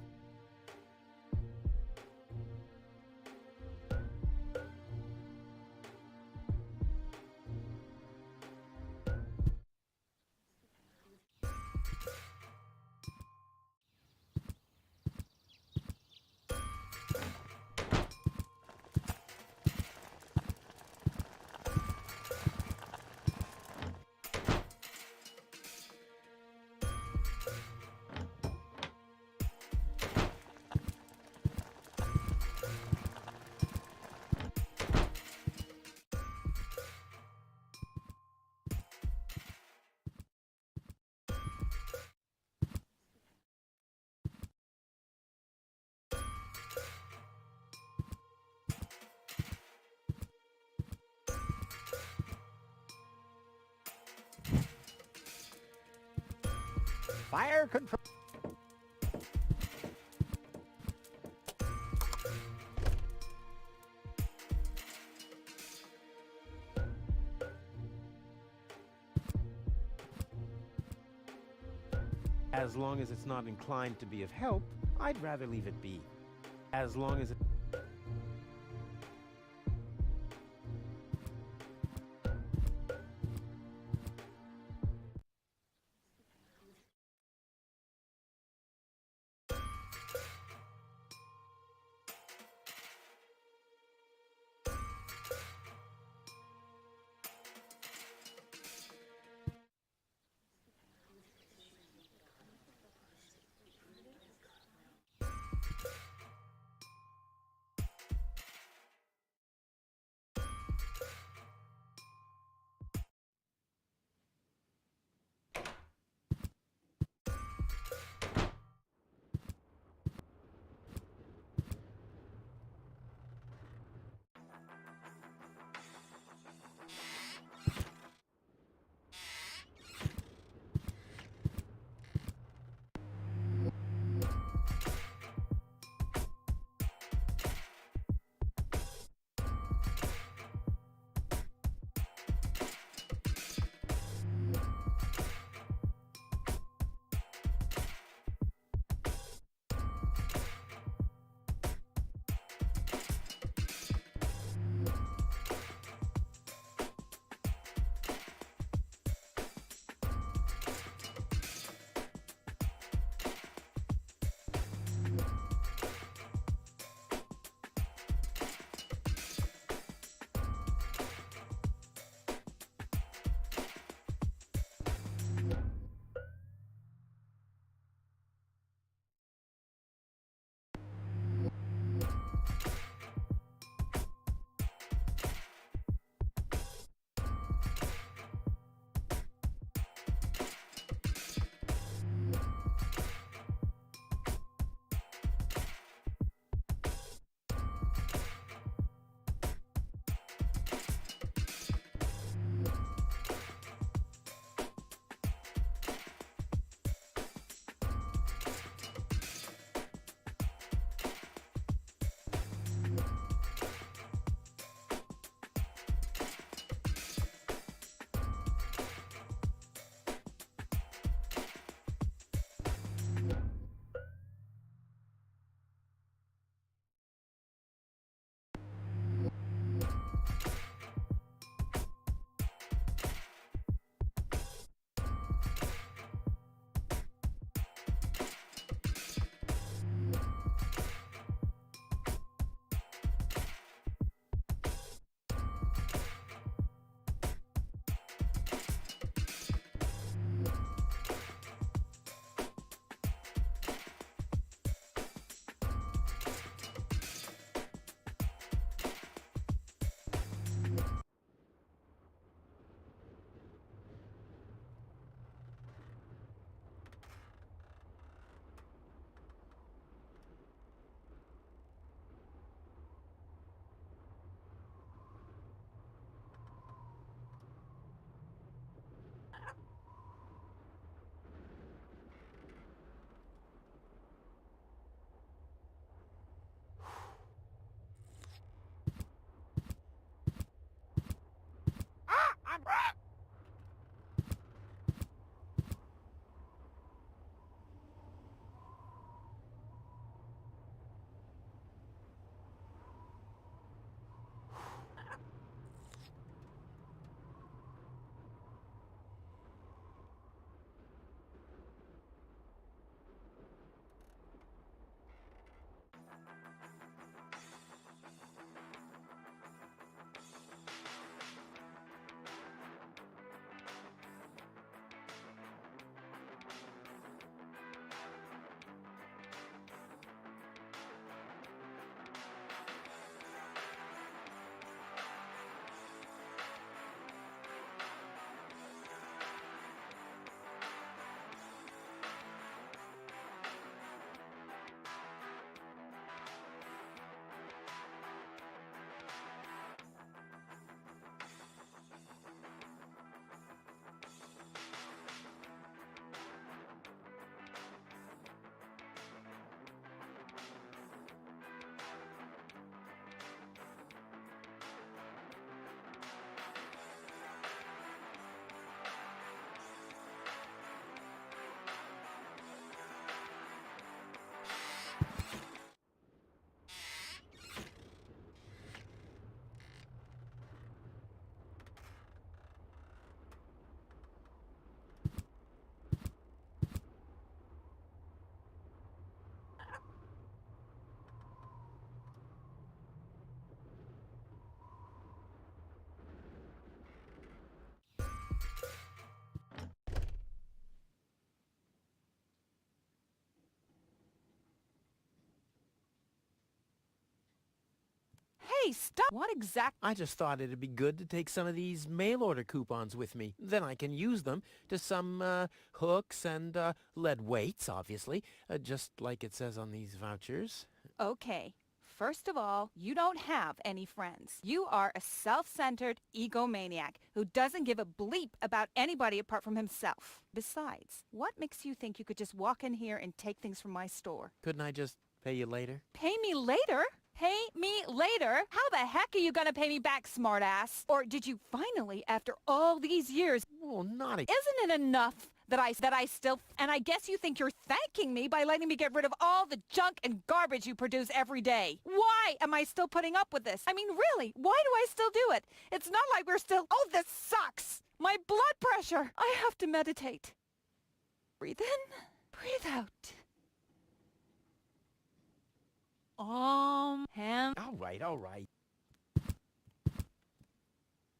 Fire control. As long as it's not inclined to be of help, I'd rather leave it be. As long as it... Hey, stop! What I just thought it'd be good to take some of these mail order coupons with me. Then I can use them to some hooks and lead weights, obviously, just like it says on these vouchers. Okay. First of all, you don't have any friends. You are a self-centered egomaniac who doesn't give a bleep about anybody apart from himself. Besides, what makes you think you could just walk in here and take things from my store? Couldn't I just pay you later? Pay me later? Pay me later? How the heck are you gonna pay me back, smartass? Or did you finally, after all these years... Well, not... Isn't it enough that I still... And I guess you think you're thanking me by letting me get rid of all the junk and garbage you produce every day. Why am I still putting up with this? I mean, really, why do I still do it? It's not like we're still... Oh, this sucks! My blood pressure! I have to meditate. Breathe in, breathe out. All right.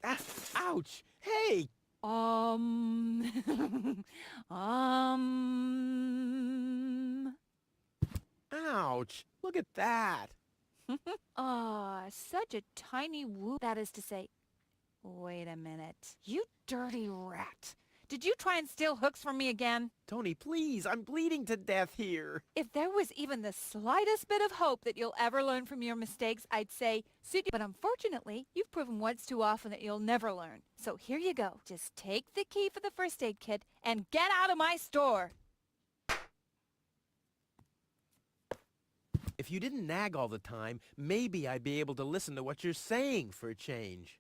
Ah, ouch! Hey! Ouch! Look at that! Such a tiny whoop. That is to say... Wait a minute. You dirty rat. Did you try and steal hooks from me again? Tony, please, I'm bleeding to death here. If there was even the slightest bit of hope that you'll ever learn from your mistakes, I'd say, suit you. But unfortunately, you've proven once too often that you'll never learn. So here you go. Just take the key for the first aid kit and get out of my store. If you didn't nag all the time, maybe I'd be able to listen to what you're saying for a change.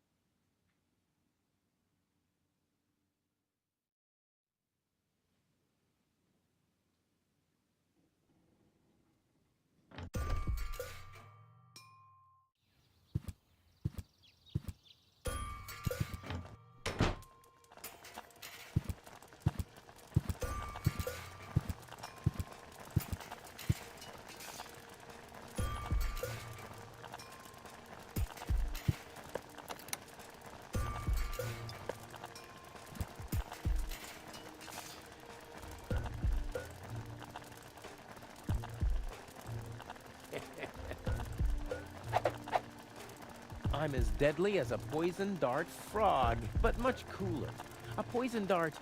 I'm as deadly as a poison dart frog, but much cooler. A poison dart,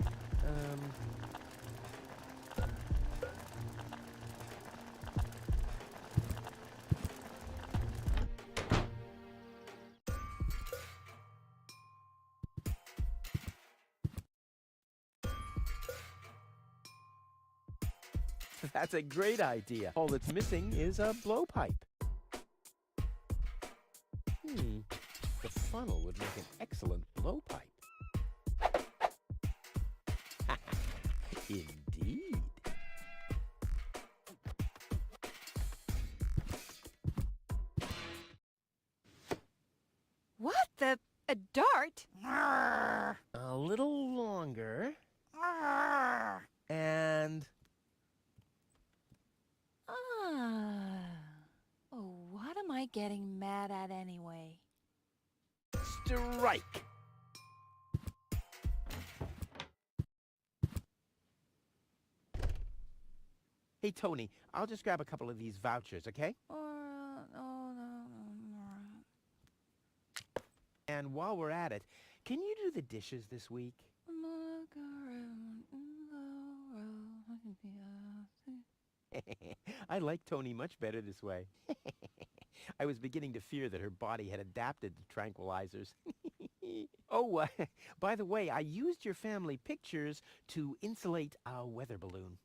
That's a great idea. All that's missing is a blowpipe. The funnel would make an excellent blowpipe. Indeed. What the... A dart? A little longer. And... Oh, what am I getting mad at anyway? Strike! Hey, Tony, I'll just grab a couple of these vouchers, okay? And while we're at it, can you do the dishes this week? I like Tony much better this way. I was beginning to fear that her body had adapted to tranquilizers. Oh, by the way, I used your family pictures to insulate a weather balloon.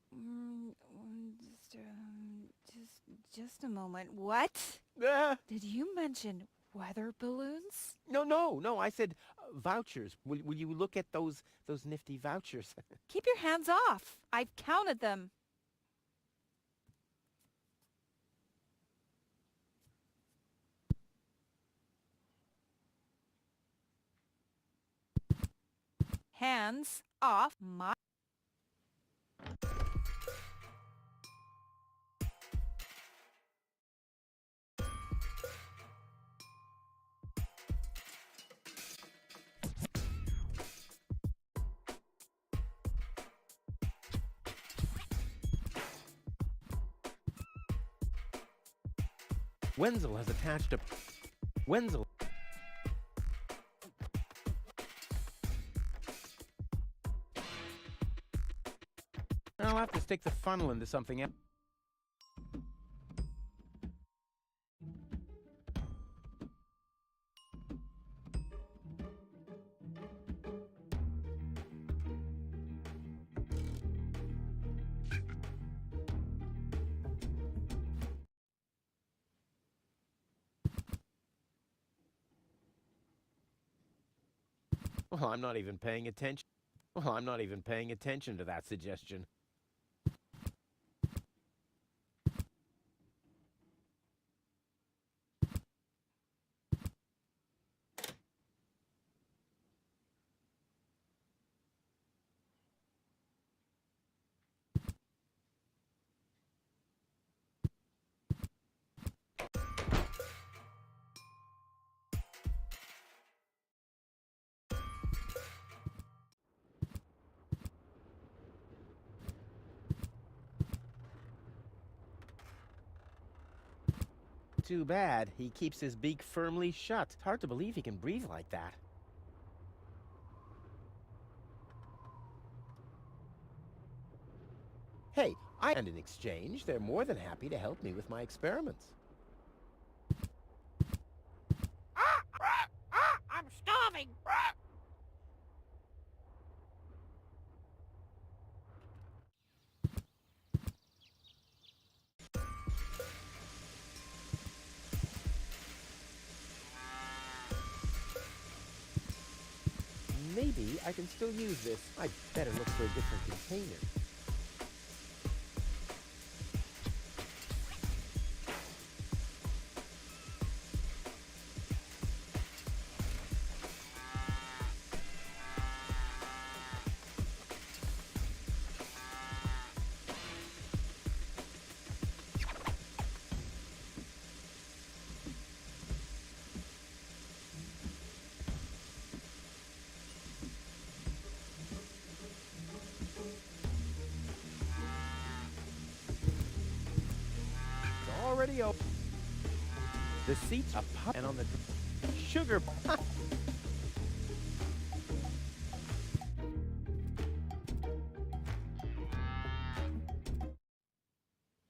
Just a moment. What? Did you mention weather balloons? No. I said vouchers. Will you look at those nifty vouchers? Keep your hands off. I've counted them. Hands off my... Wenzel has attached a... When's the... I'll have to stick the funnel into something else. Well, I'm not even paying attention. Well, I'm not even paying attention to that suggestion. Too bad. He keeps his beak firmly shut. It's hard to believe he can breathe like that. Hey, and in exchange, they're more than happy to help me with my experiments. I'm starving. Maybe I can still use this. I'd better look for a different container. Already open. The seats are pop and on the sugar.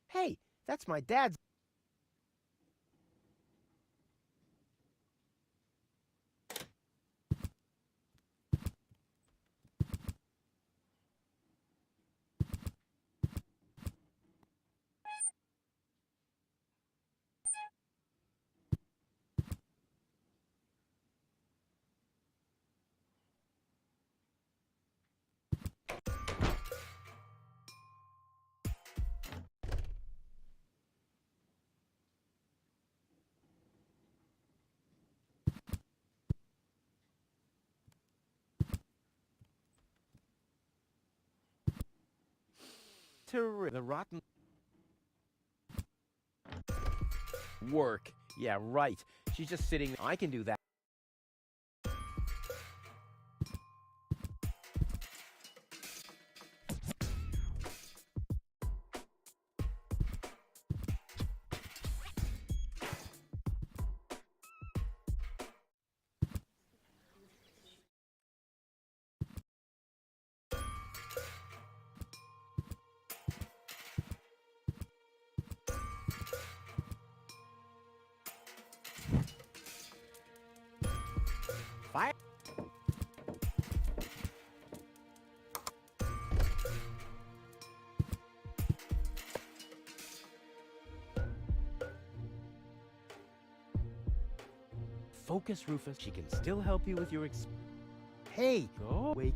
Hey, that's my dad's. The rotten work. Yeah, right. She's just sitting. I can do that. Fire. Focus, Rufus. She can still help you with your Hey, go wait.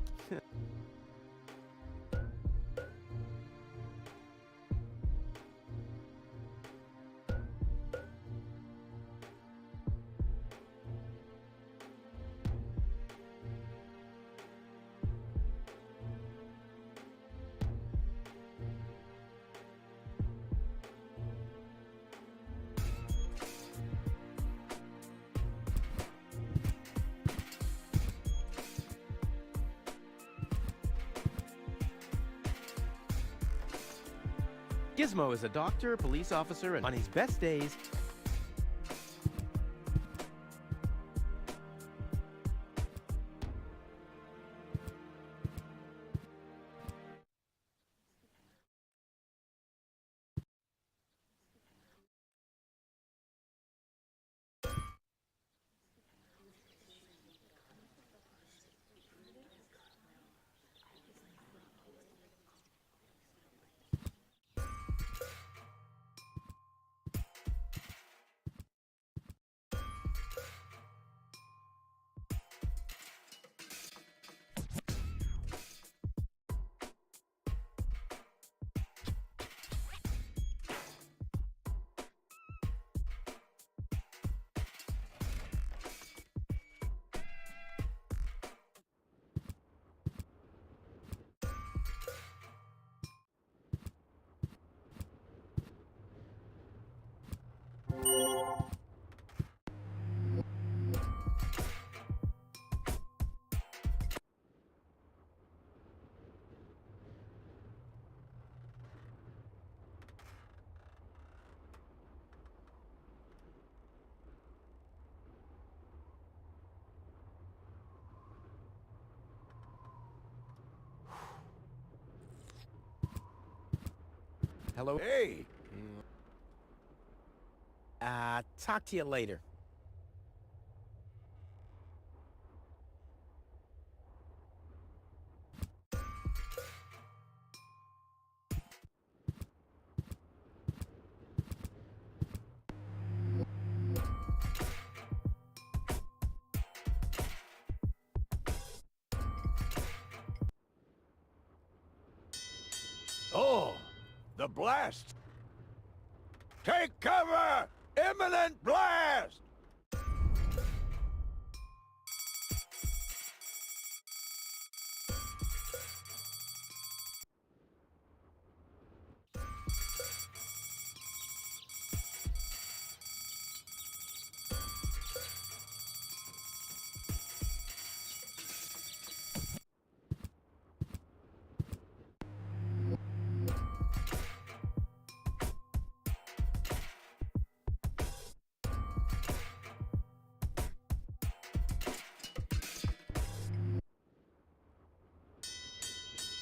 Gizmo is a doctor, police officer, and on his best days, Hello? Hey! Talk to you later. Oh, the blast! Take cover! Imminent blast!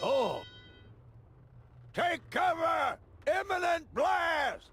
Oh! Take cover! Imminent blast!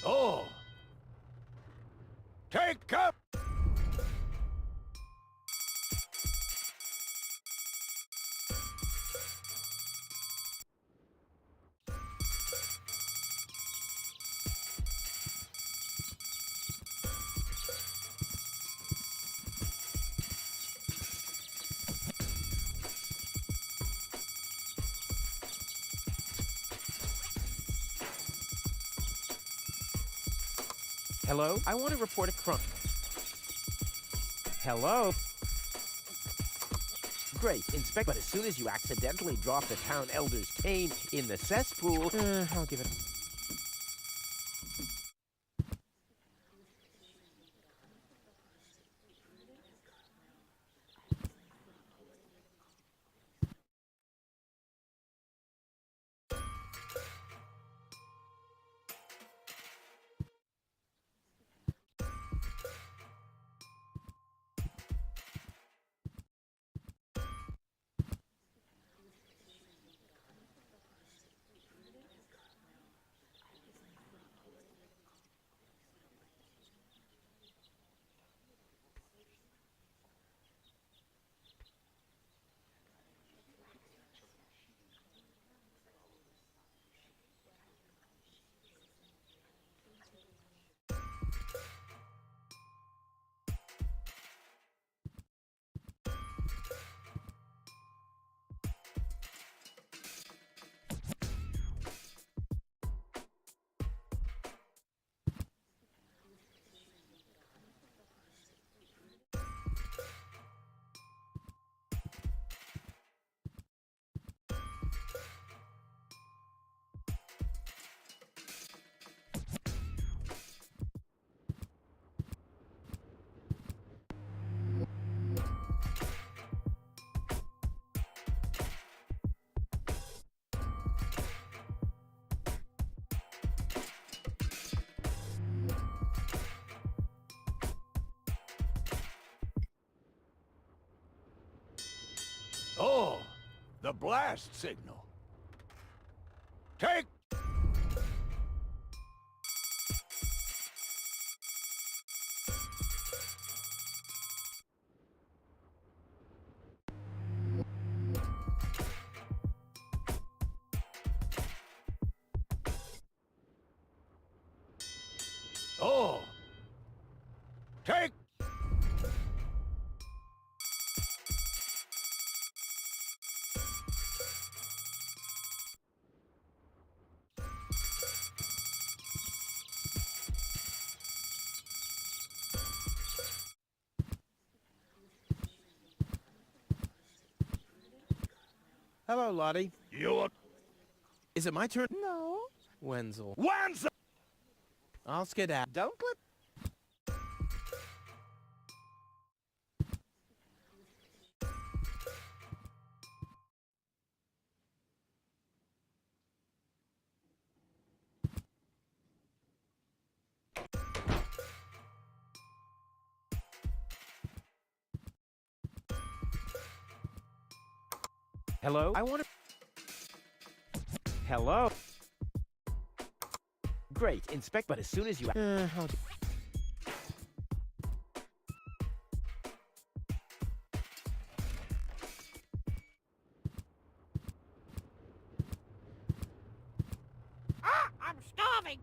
Oh! Take cover! Hello? I want to report a crime. Hello? Great, inspect. But as soon as you accidentally drop the town elder's cane in the cesspool, I'll give it. Oh, the blast signal. Take... Oh, take... Hello, Lottie. You... Is it my turn? No. Wenzel. Wenzel! I'll skedaddle. Don't let... Hello? I want to... Hello? Great, inspect, but as soon as you... how do... Ah, I'm starving.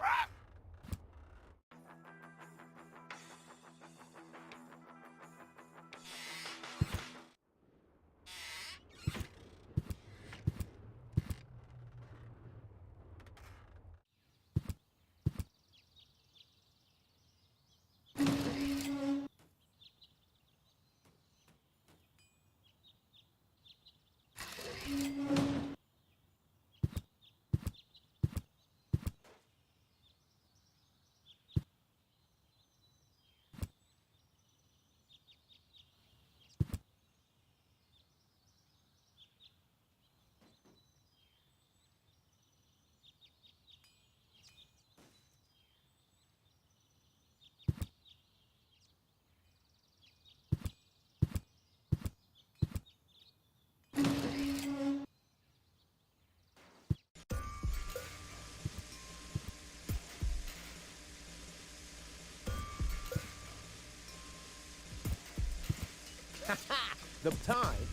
The time.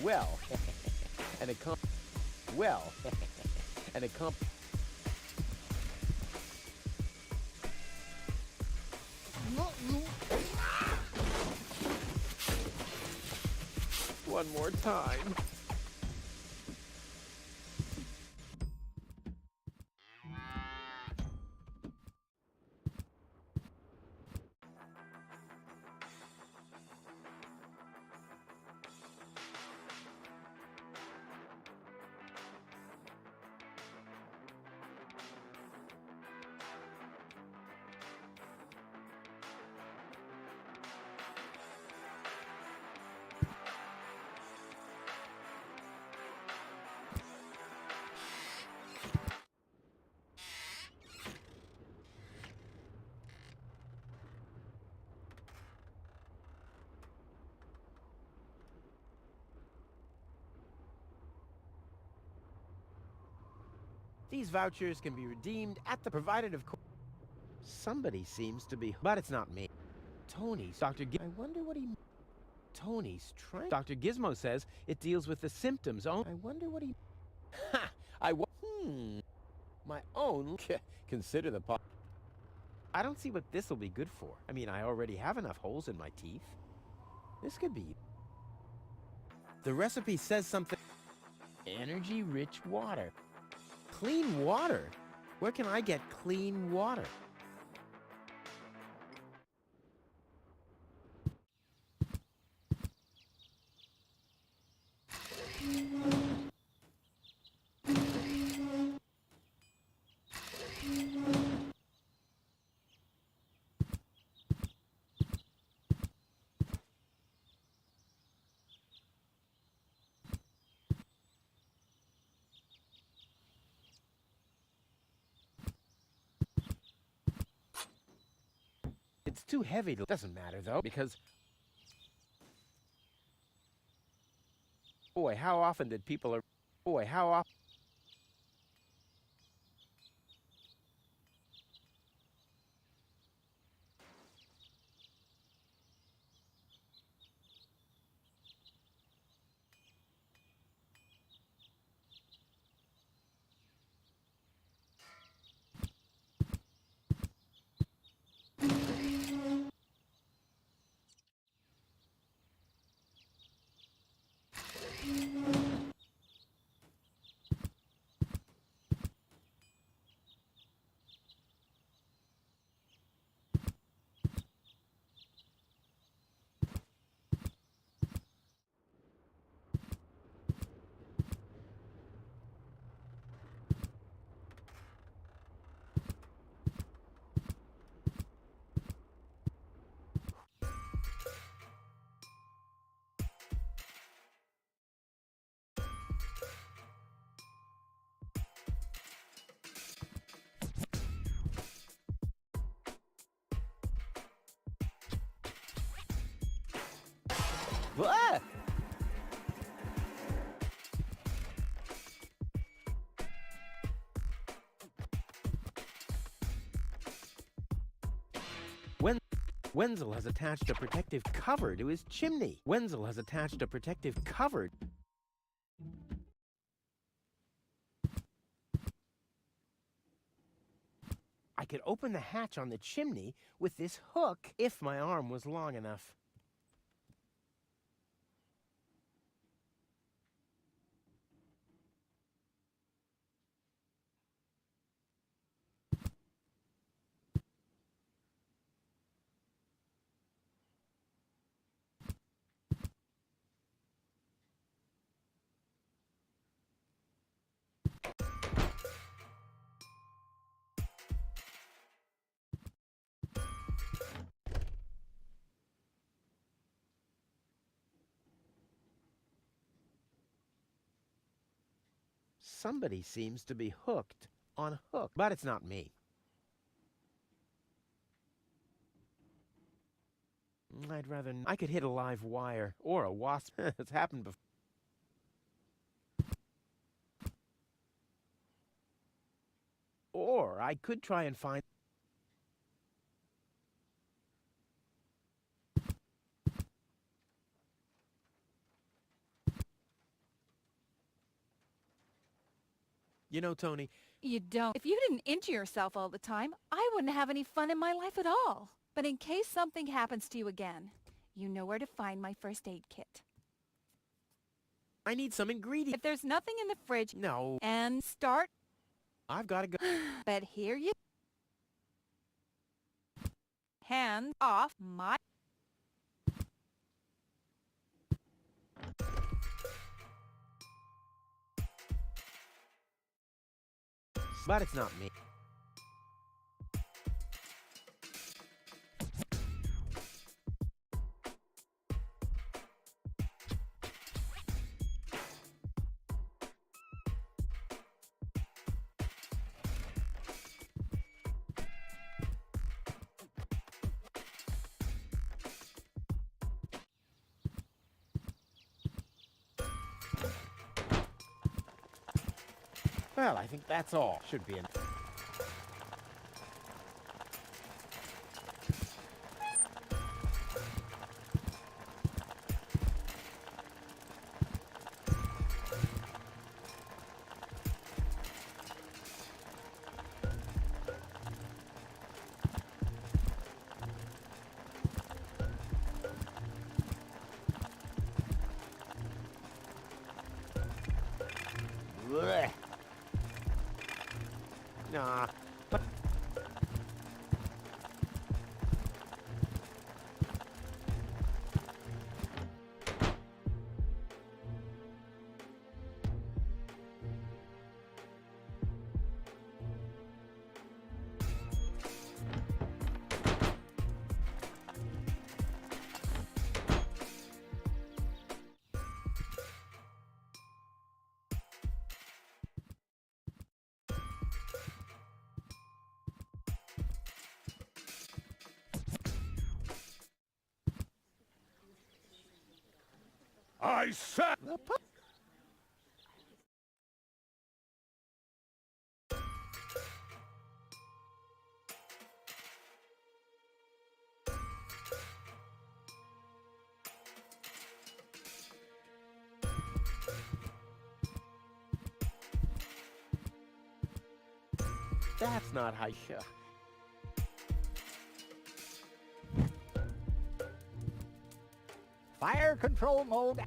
Well, and it comp. Well, and it comp. One more time. These vouchers can be redeemed at the provided of course. Somebody seems to be, but it's not me. Tony's Dr. I wonder what he... Tony's trying... Dr. Gizmo says it deals with the symptoms. Oh, I wonder what he... Ha! My own... Consider the pot. I don't see what this'll be good for. I mean, I already have enough holes in my teeth. This could be... The recipe says something... Energy-rich water. Clean water? Where can I get clean water? It's too heavy to... Doesn't matter, though, because... Boy, how often did people... Boy, how often... Ah! Wenzel has attached a protective cover to his chimney. Wenzel has attached a protective cover. I could open the hatch on the chimney with this hook if my arm was long enough. Somebody seems to be hooked on a hook, but it's not me. I'd rather... I could hit a live wire or a wasp. It's happened before. Or I could try and find... You know, Tony... You don't. If you didn't injure yourself all the time, I wouldn't have any fun in my life at all. But in case something happens to you again, you know where to find my first aid kit. I need some ingredients. If there's nothing in the fridge... No. And start... I've got to go... But here you... Hands off my... But it's not me. Well, I think that's all. Should be enough. Blech. Nah, but... I said the That's not how you... Fire control mode.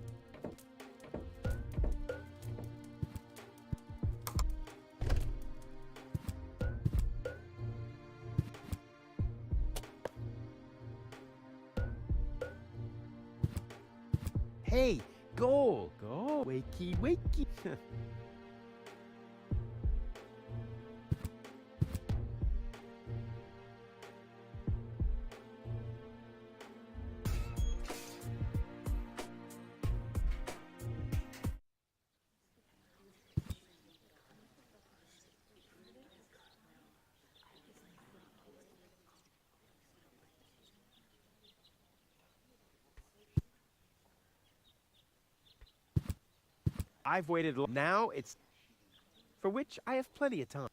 Hey, go! Go! Wakey, wakey! I've waited now it's for which I have plenty of time.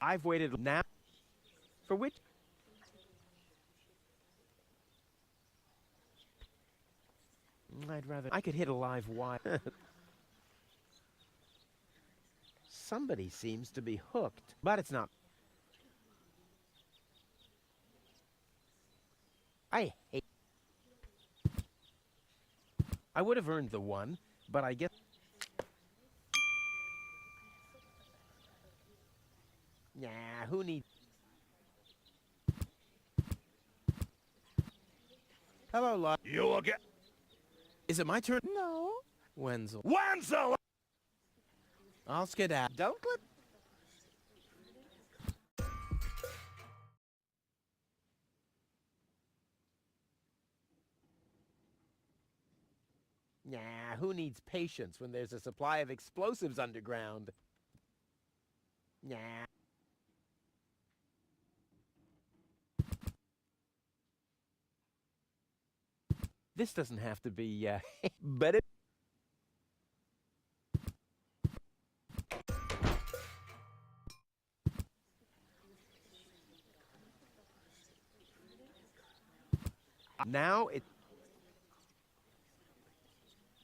I've waited now for which I'd rather I could hit a live wire. Somebody seems to be hooked, but it's not. I hate. I would have earned the one, but I guess. Nah, who needs? Hello, Lot. You will get. Is it my turn? No. Wenzel. Wenzel! I'll skedaddle. Don't let... Nah, who needs patience when there's a supply of explosives underground? Nah. This doesn't have to be, but it... Now it...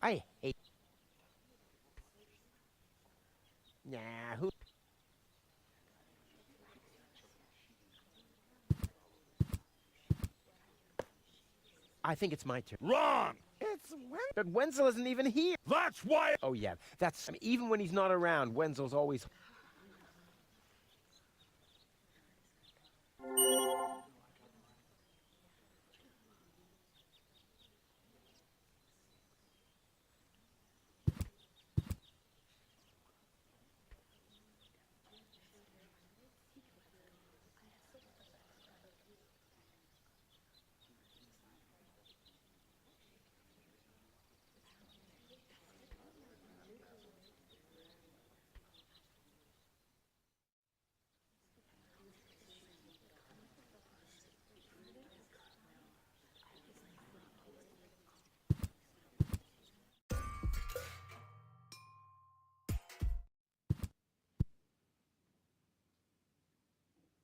I hate... Nah, who... I think it's my turn. Wrong! It's Wenzel. But Wenzel isn't even here. That's why... Oh, yeah. That's... I mean, even when he's not around, Wenzel's always...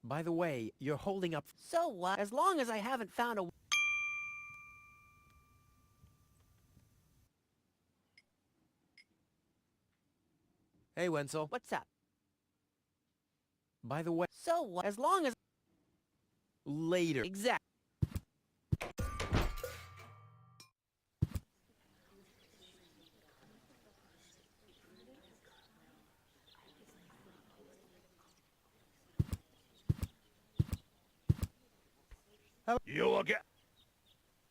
By the way, you're holding up... So what? As long as I haven't found a... Hey, Wenzel. What's up? By the way... So what? As long as... Later. Exactly. You will get...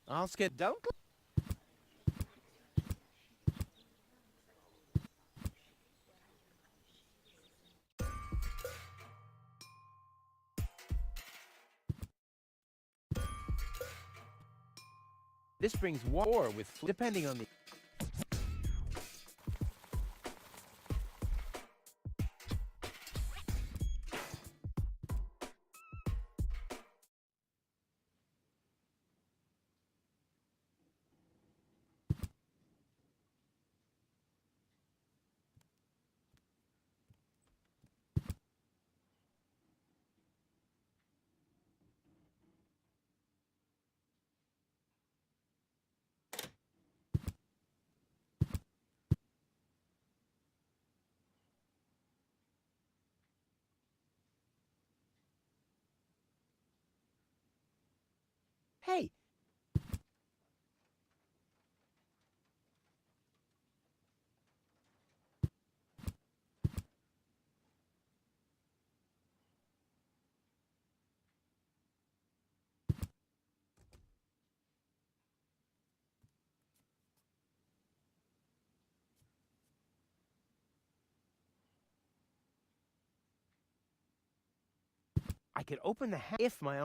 I'll skid... Don't... This brings war with... depending on the... Hey! I could open the hatch if my...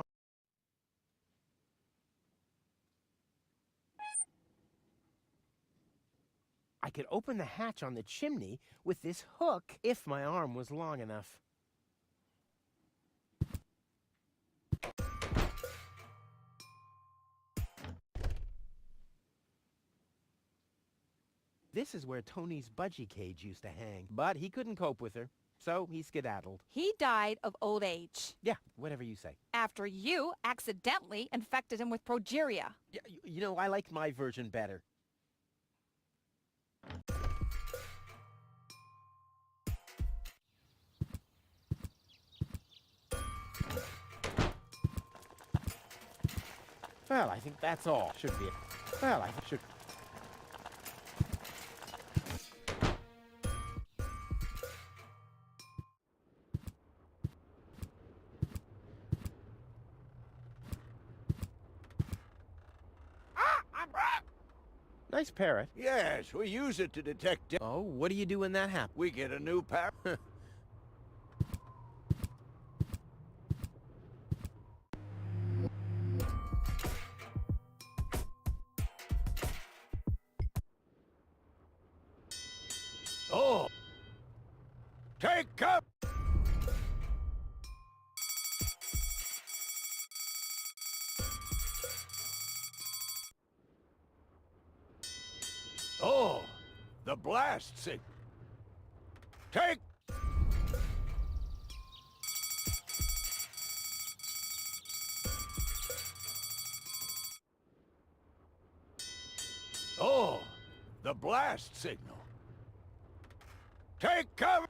I could open the hatch on the chimney with this hook if my arm was long enough. This is where Tony's budgie cage used to hang, but he couldn't cope with her, so he skedaddled. He died of old age. Yeah, whatever you say. After you accidentally infected him with progeria. Yeah, you know, I like my version better. Well, I think that's all. Should be it. Well, I should... Nice parrot. Yes, we use it to detect... Oh, what do you do when that happens? We get a new parrot. Oh! Take cover! Oh! The blast signal! Take... Oh! The blast signal! Take cover!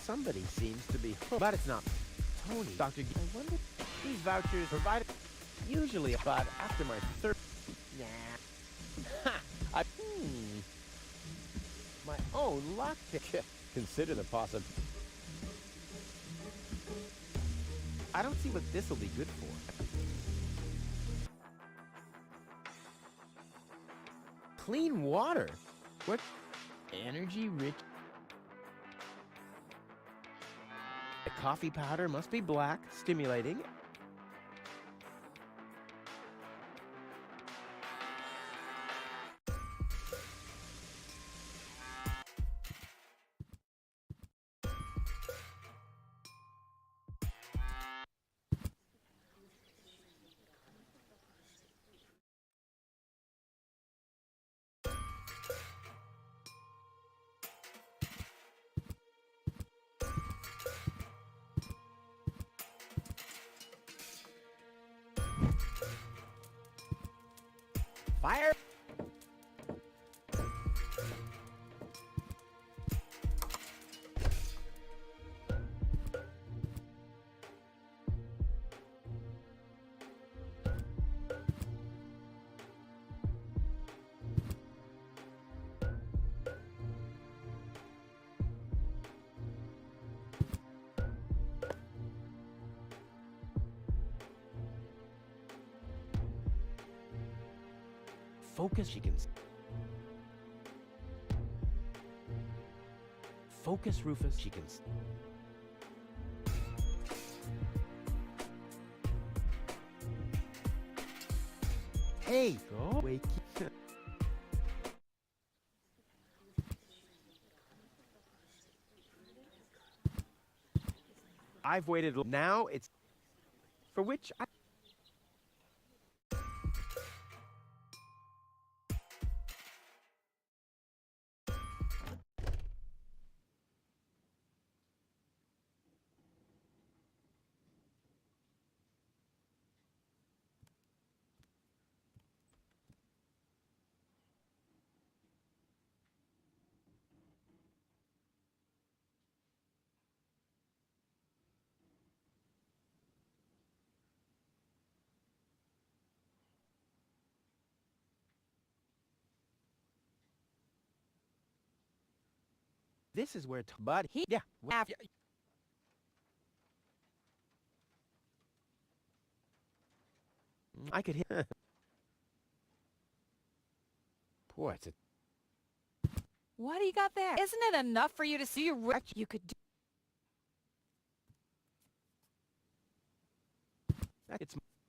Somebody seems to be hooked, but it's not Tony. Dr. I wonder if these vouchers provided usually about after my third... Nah. Ha! My own lockpick. Consider the possibility. I don't see what this will be good for. Clean water? What? Energy rich... The coffee powder must be black, stimulating. Fire! Focus, she can... Focus, Rufus, she can... Hey! Go away. I've waited... Now it's... For which I... This is where... But he... Yeah. After... I could hit. Boy, it's a... What do you got there? Isn't it enough for you to see you could do?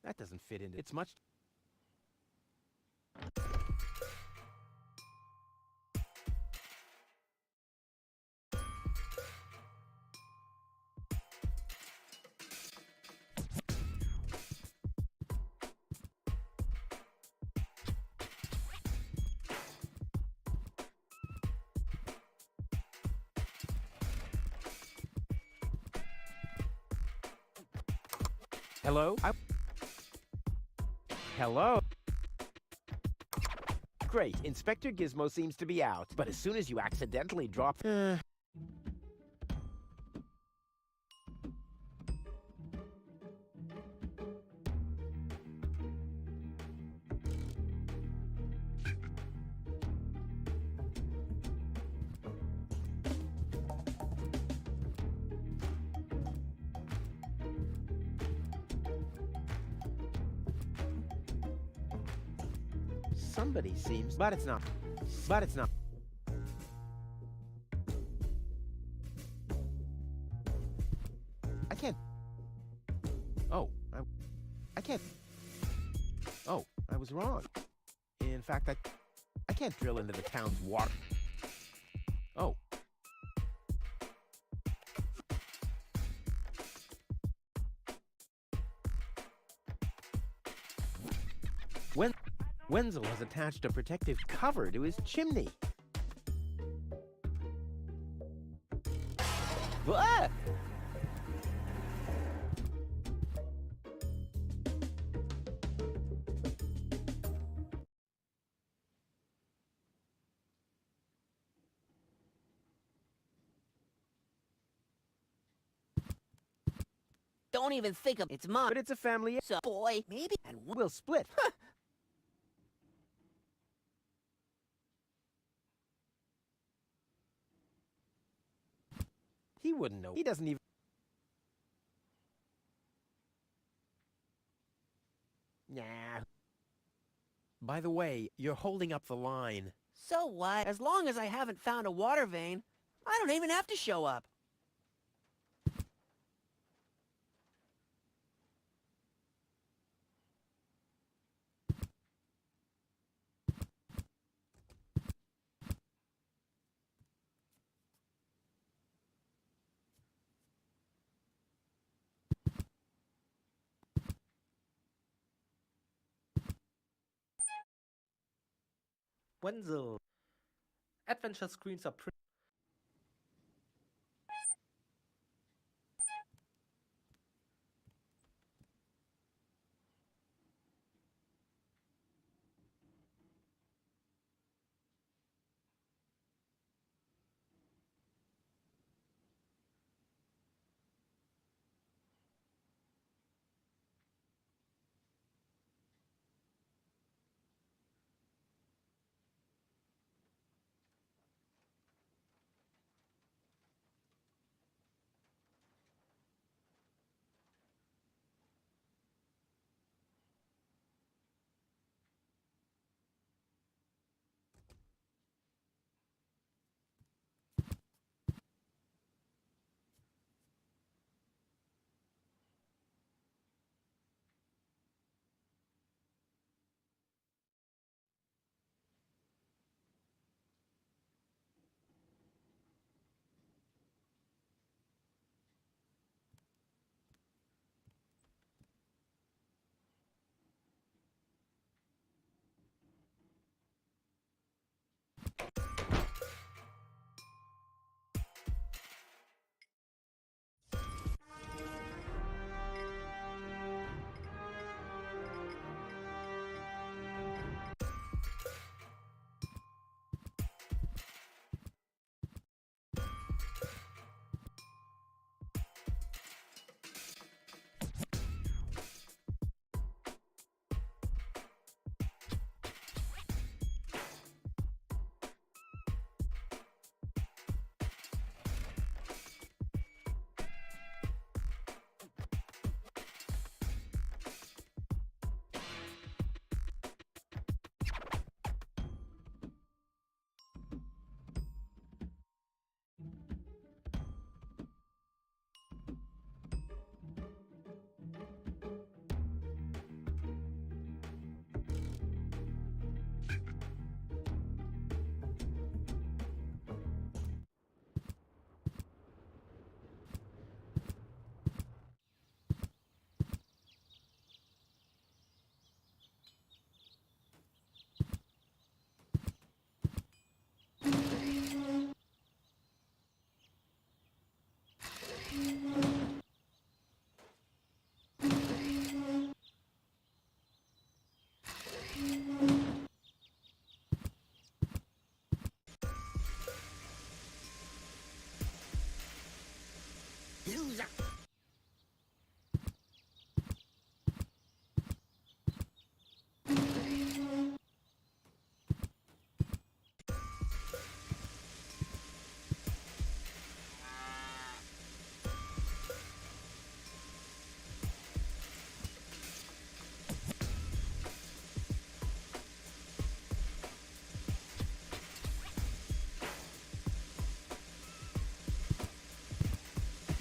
That doesn't fit into... It's much... Hello? Hello? Great, Inspector Gizmo seems to be out, but as soon as you accidentally drop... Somebody seems... But it's not. But it's not. I can't... Oh, I can't... Oh, I was wrong. In fact, I can't drill into the town's water. Oh. Wenzel has attached a protective cover to his chimney. Ah! Don't even think of it's mine. But it's a family... So, boy, maybe... And we'll split. He wouldn't know. He doesn't even... Nah. By the way, you're holding up the line. So what? As long as I haven't found a water vein, I don't even have to show up. Wenzel. Adventure screens are pretty...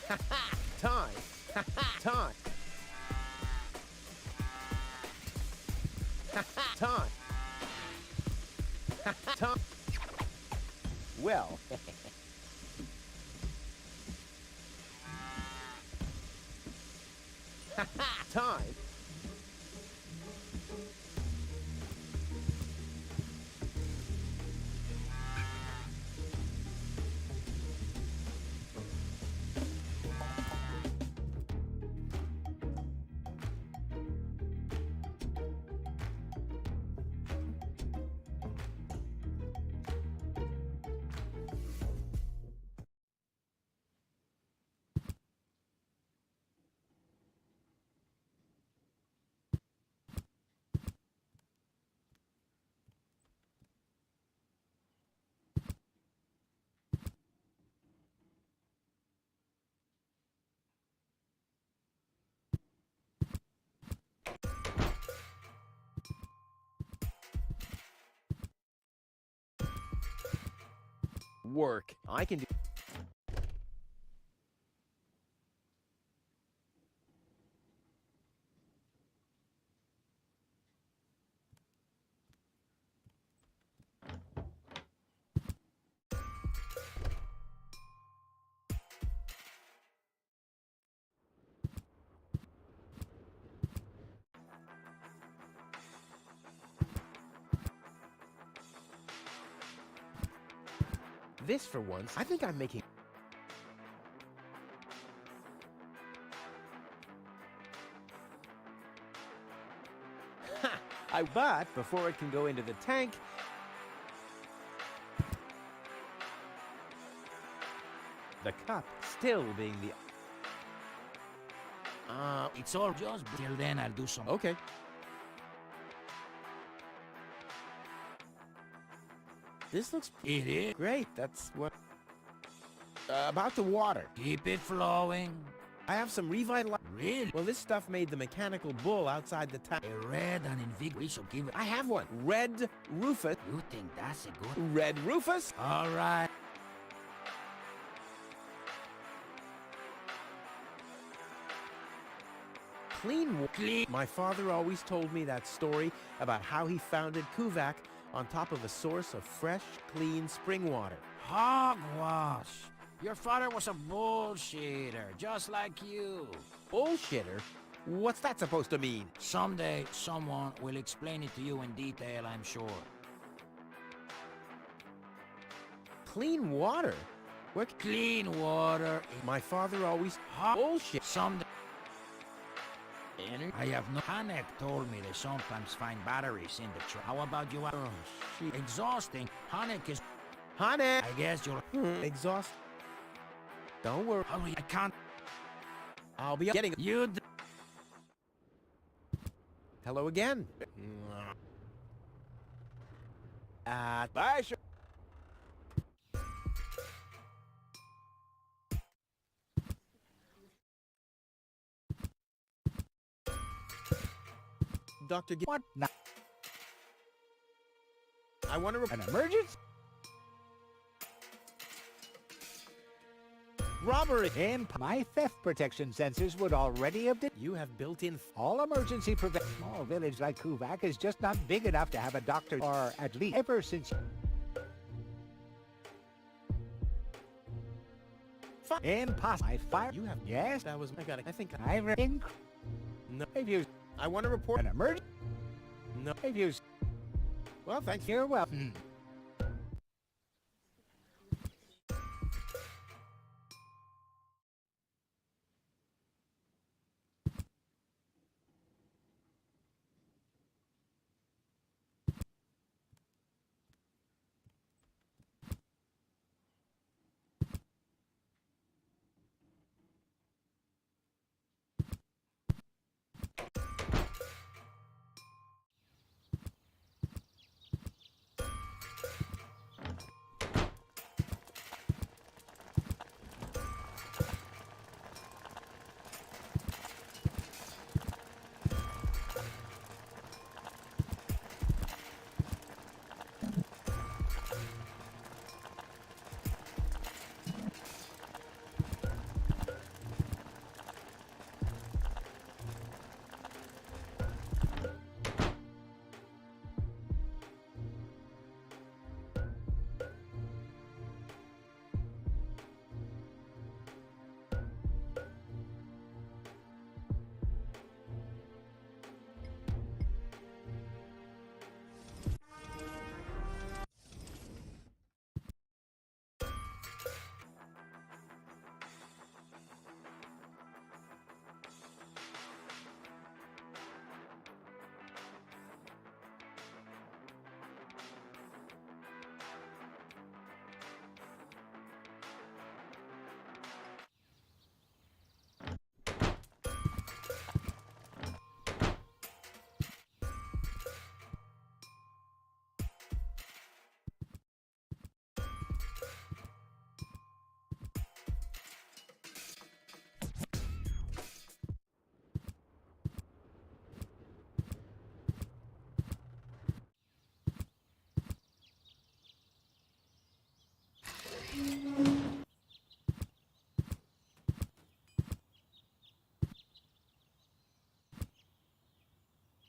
Time. Time. Time. Time. Well. Time. Work. I can do. This for once. I think I'm making. Ha! But before it can go into the tank, the cup still being the. It's all just till then I'll do some. Okay. This looks It is. great. That's what. About the water. Keep it flowing. I have some revitalize. Really? Well, this stuff made the mechanical bull outside the tank. A red and invigorating. So give it. I have one. Red Rufus. You think that's a good? Red Rufus. All right. Clean. My father always told me that story about how he founded Kuvak on top of a source of fresh, clean spring water. Hogwash. Your father was a bullshitter, just like you. Bullshitter? What's that supposed to mean? Someday, someone will explain it to you in detail, I'm sure. Clean water? What? Clean water. My father always... Bullshit. Someday... I have no... Hanek told me they sometimes find batteries in the truck. How about you? Oh, shit. Exhausting. Hanek is... Hanek! I guess you'll... Exhaust... Don't worry. Hurry, I can't... I'll be getting... You... Hello again. Bye, sir. Dr. What now? I want to... An emergency? Robbery! And my theft protection sensors would already have... You have built-in... All emergency prevention. Small village like Kuvak is just not big enough to have a doctor, or at least ever since... Impossible. I fire... You have... Yes? That was... I think... I... No. If you... I want to report... An emergency? No. If you... Well, thanks. You're welcome.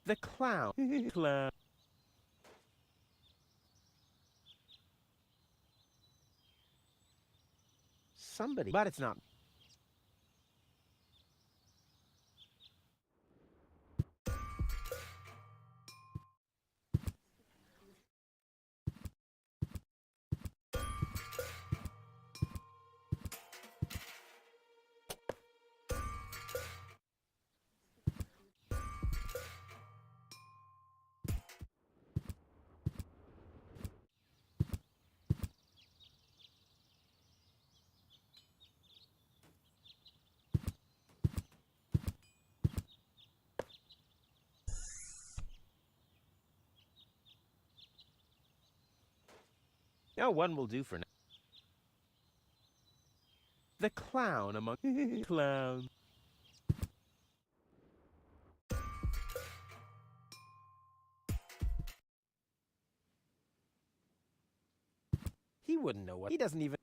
The clown. Clown. Somebody, but it's not. No, one will do for now. The clown among clowns. He wouldn't know what. He doesn't even.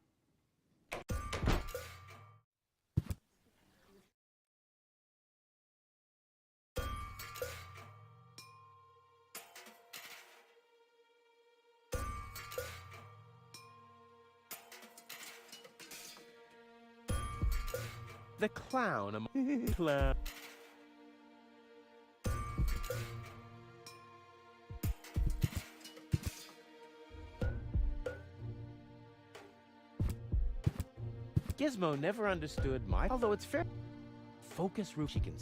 The clown among clown. Gizmo never understood my. Although it's fair. Focus roof. She can.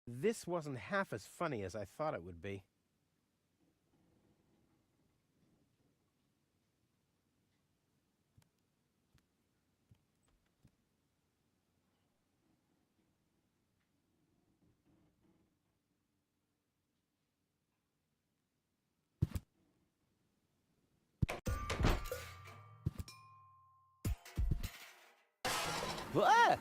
This wasn't half as funny as I thought it would be. Ah!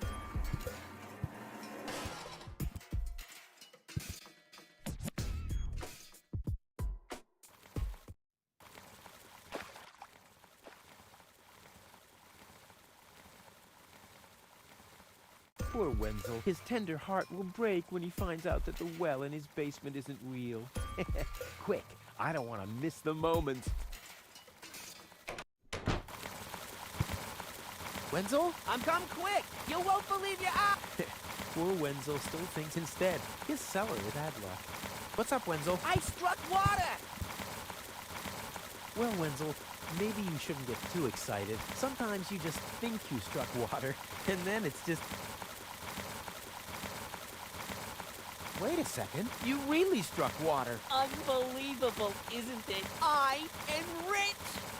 Poor Wenzel. His tender heart will break when he finds out that the well in his basement isn't real. Quick, I don't want to miss the moment. Wenzel? I'm come quick! You won't believe your eye! Poor Wenzel still thinks instead. His cellar is bad luck. What's up, Wenzel? I struck water! Well, Wenzel, maybe you shouldn't get too excited. Sometimes you just think you struck water, and then it's just... Wait a second. You really struck water. Unbelievable, isn't it? I am rich!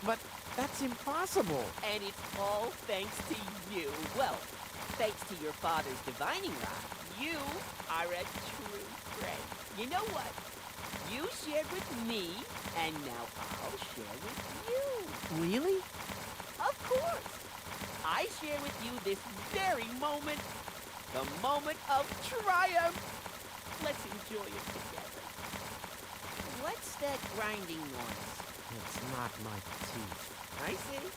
But that's impossible. And it's all thanks to you. Well, thanks to your father's divining rod. You are a true friend. You know what? You shared with me, and now I'll share with you. Really? Of course. I share with you this very moment. The moment of triumph. Let's enjoy it together. What's that grinding noise? It's not my teeth. I see.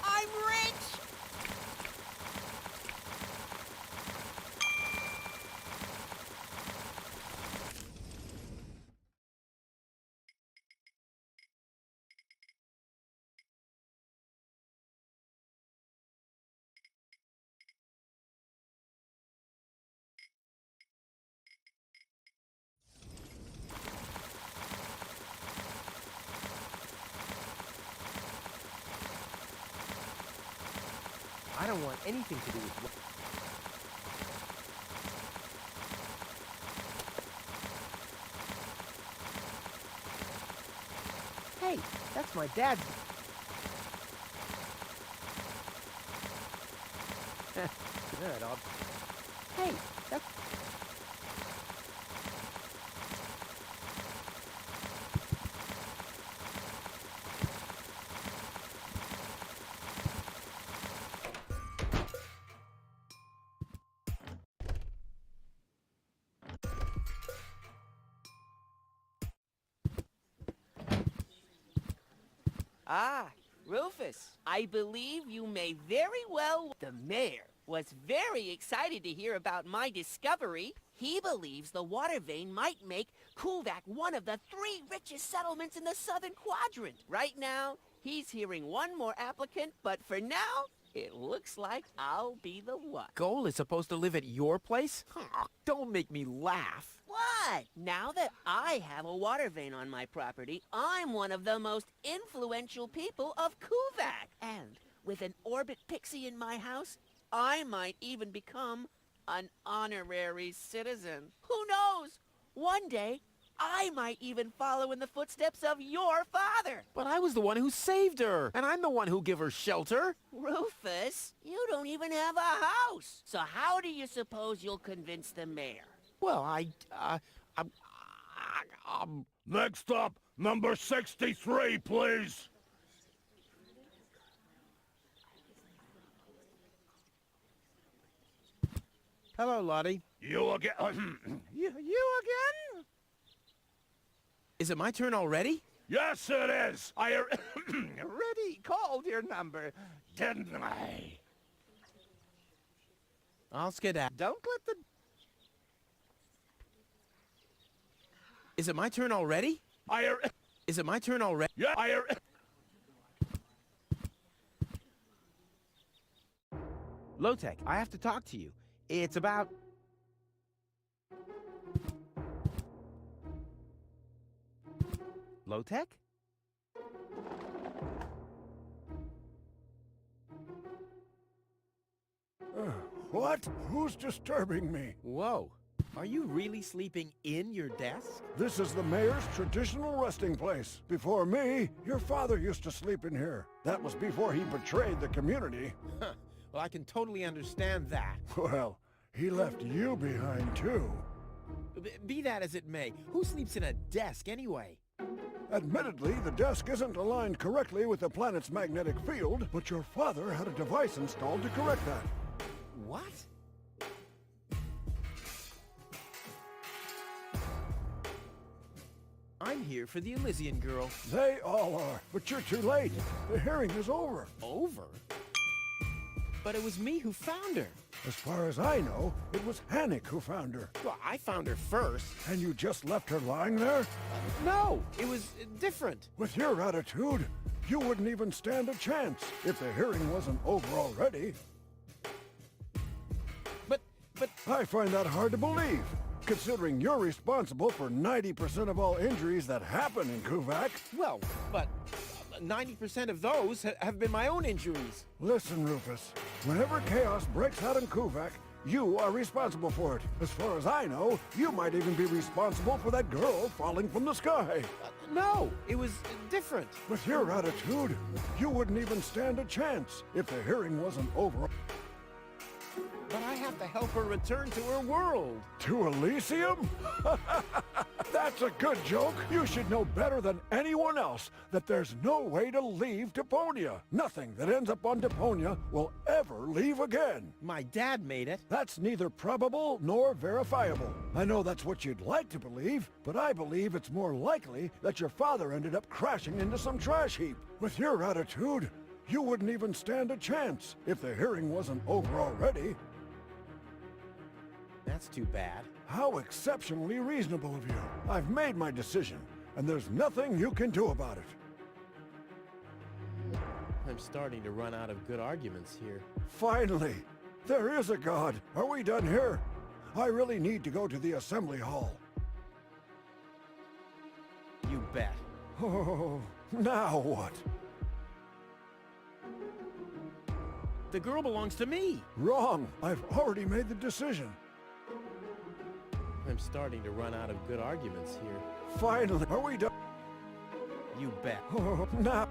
I'm rich! I don't want anything to do with... Hey, that's my dad's... Good, Hey, that's... Ah, Rufus, I believe you may very well... The mayor was very excited to hear about my discovery. He believes the water vein might make Kuvak one of the 3 richest settlements in the southern quadrant. Right now, he's hearing one more applicant, but for now, it looks like I'll be the one. Goal is supposed to live at your place? Oh, don't make me laugh. What? Now that I have a water vein on my property, I'm one of the most influential people of Kuvak. And with an orbit pixie in my house, I might even become an honorary citizen. Who knows? One day, I might even follow in the footsteps of your father. But I was the one who saved her, and I'm the one who gave her shelter. Rufus, you don't even have a house. So how do you suppose you'll convince the mayor? Well, Next up, number 63, please. Hello, Lottie. You again? You again? Is it my turn already? Yes, it is. I already called your number, didn't I? I'll skedaddle. Don't let the... Is it my turn already? Is it my turn already? Yeah, Low-Tech, I have to talk to you. It's about... Low-Tech? What? Who's disturbing me? Whoa. Are you really sleeping in your desk? This is the mayor's traditional resting place. Before me, your father used to sleep in here. That was before he betrayed the community. Huh. Well, I can totally understand that. Well, he left you behind, too. Be that as it may, who sleeps in a desk anyway? Admittedly, the desk isn't aligned correctly with the planet's magnetic field, but your father had a device installed to correct that. What? I'm here for the Elysian girl. They all are, but you're too late. The hearing is over. Over? But it was me who found her. As far as I know, it was Hannick who found her. Well, I found her first. And you just left her lying there? No, it was different. With your attitude, you wouldn't even stand a chance if the hearing wasn't over already. But... I find that hard to believe, considering you're responsible for 90% of all injuries that happen in Kuvak. Well, but 90% of those have been my own injuries. Listen, Rufus, whenever chaos breaks out in Kuvak, you are responsible for it. As far as I know, you might even be responsible for that girl falling from the sky. No, it was different. With your attitude, you wouldn't even stand a chance if the hearing wasn't over. But I have to help her return to her world. To Elysium? That's a good joke. You should know better than anyone else that there's no way to leave Deponia. Nothing that ends up on Deponia will ever leave again. My dad made it. That's neither probable nor verifiable. I know that's what you'd like to believe, but I believe it's more likely that your father ended up crashing into some trash heap. With your attitude, you wouldn't even stand a chance if the hearing wasn't over already. That's too bad. How exceptionally reasonable of you. I've made my decision, and there's nothing you can do about it. I'm starting to run out of good arguments here. Finally! There is a God! Are we done here? I really need to go to the assembly hall. You bet. Oh, now what? The girl belongs to me. Wrong! I've already made the decision. I'm starting to run out of good arguments here. Finally! Are we done? You bet. Oh, now.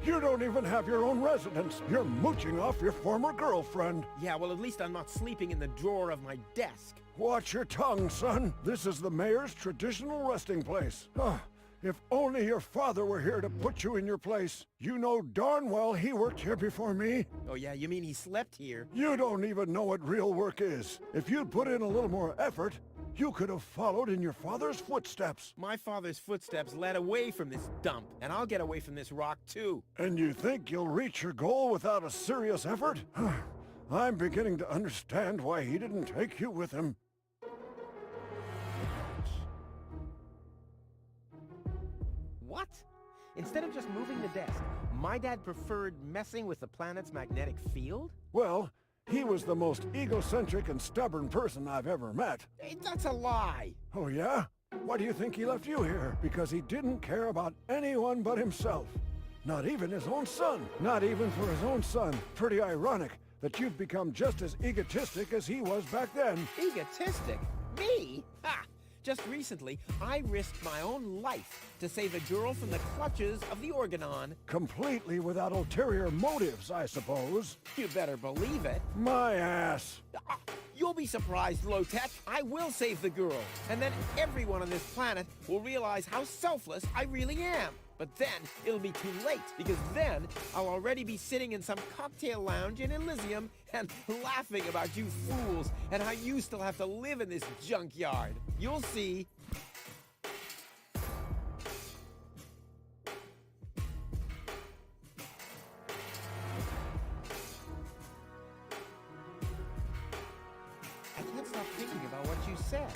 You don't even have your own residence. You're mooching off your former girlfriend. Yeah, well, at least I'm not sleeping in the drawer of my desk. Watch your tongue, son. This is the mayor's traditional resting place. If only your father were here to put you in your place. You know darn well he worked here before me. Oh yeah, you mean he slept here? You don't even know what real work is. If you'd put in a little more effort, you could have followed in your father's footsteps. My father's footsteps led away from this dump, and I'll get away from this rock too. And you think you'll reach your goal without a serious effort? I'm beginning to understand why he didn't take you with him. What? Instead of just moving the desk, my dad preferred messing with the planet's magnetic field? Well, he was the most egocentric and stubborn person I've ever met. Hey, that's a lie! Oh yeah? Why do you think he left you here? Because he didn't care about anyone but himself. Not even his own son. Not even for his own son. Pretty ironic that you've become just as egotistic as he was back then. Egotistic? Me? Ha! Just recently, I risked my own life to save a girl from the clutches of the Organon. Completely without ulterior motives, I suppose. You better believe it. My ass. You'll be surprised, Low-Tech. I will save the girl. And then everyone on this planet will realize how selfless I really am. But then it'll be too late, because then I'll already be sitting in some cocktail lounge in Elysium and laughing about you fools and how you still have to live in this junkyard. You'll see. I can't stop thinking about what you said,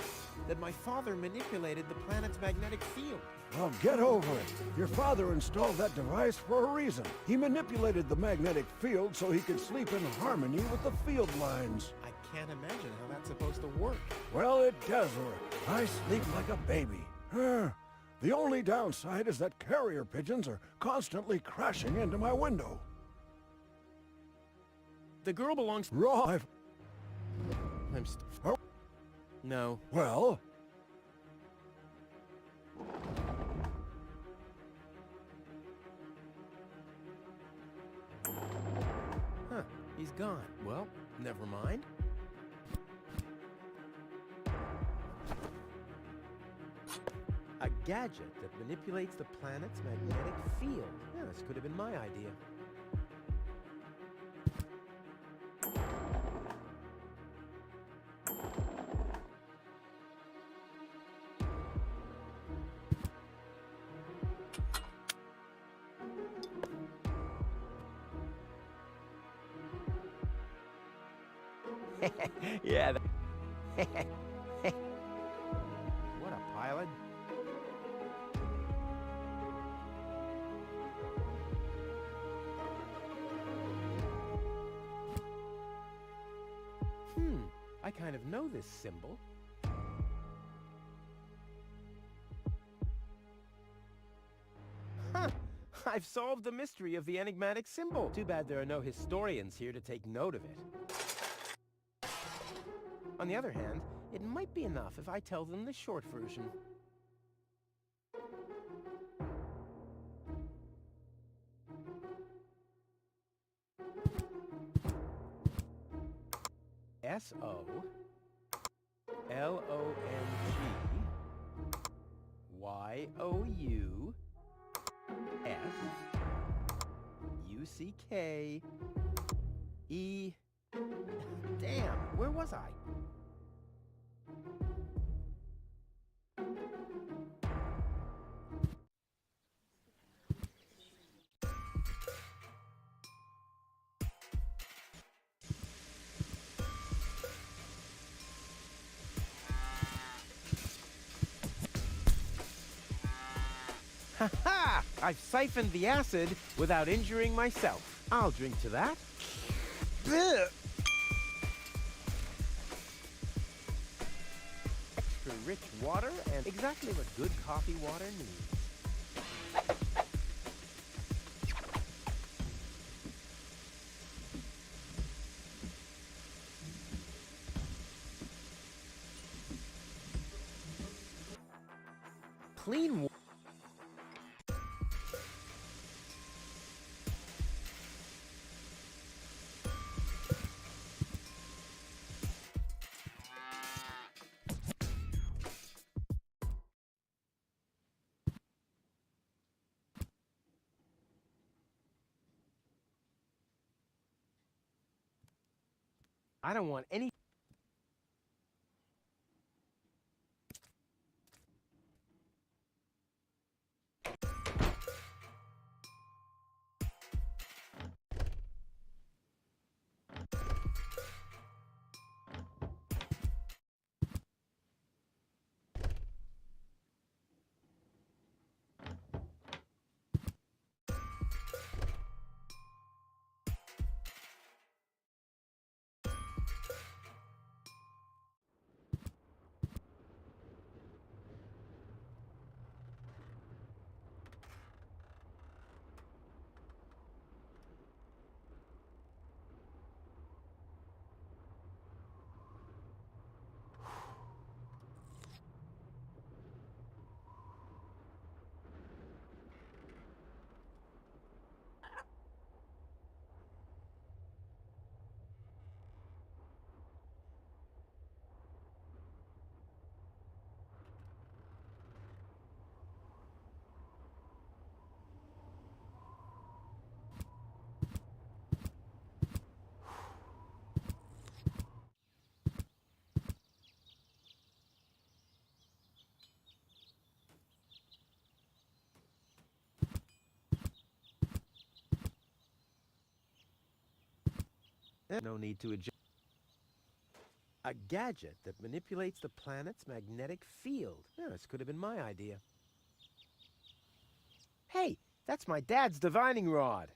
that my father manipulated the planet's magnetic field. Well, get over it. Your father installed that device for a reason. He manipulated the magnetic field so he could sleep in harmony with the field lines. I can't imagine how that's supposed to work. Well, it does work. I sleep like a baby. The only downside is that carrier pigeons are constantly crashing into my window. The girl belongs... Wrong. I'm No. Well... Huh, he's gone. Well, never mind. A gadget that manipulates the planet's magnetic field. Yeah, this could have been my idea. Yeah. What a pilot. I kind of know this symbol. Huh! I've solved the mystery of the enigmatic symbol. Too bad there are no historians here to take note of it. On the other hand, it might be enough if I tell them the short version. SOLONGYOUSUCKE. Damn, where was I? Ha-ha! I've siphoned the acid without injuring myself. I'll drink to that. Extra rich water and exactly what good coffee water needs. clean water. I don't want any... No need to adjust. A gadget that manipulates the planet's magnetic field. Yeah, this could have been my idea. Hey, that's my dad's divining rod.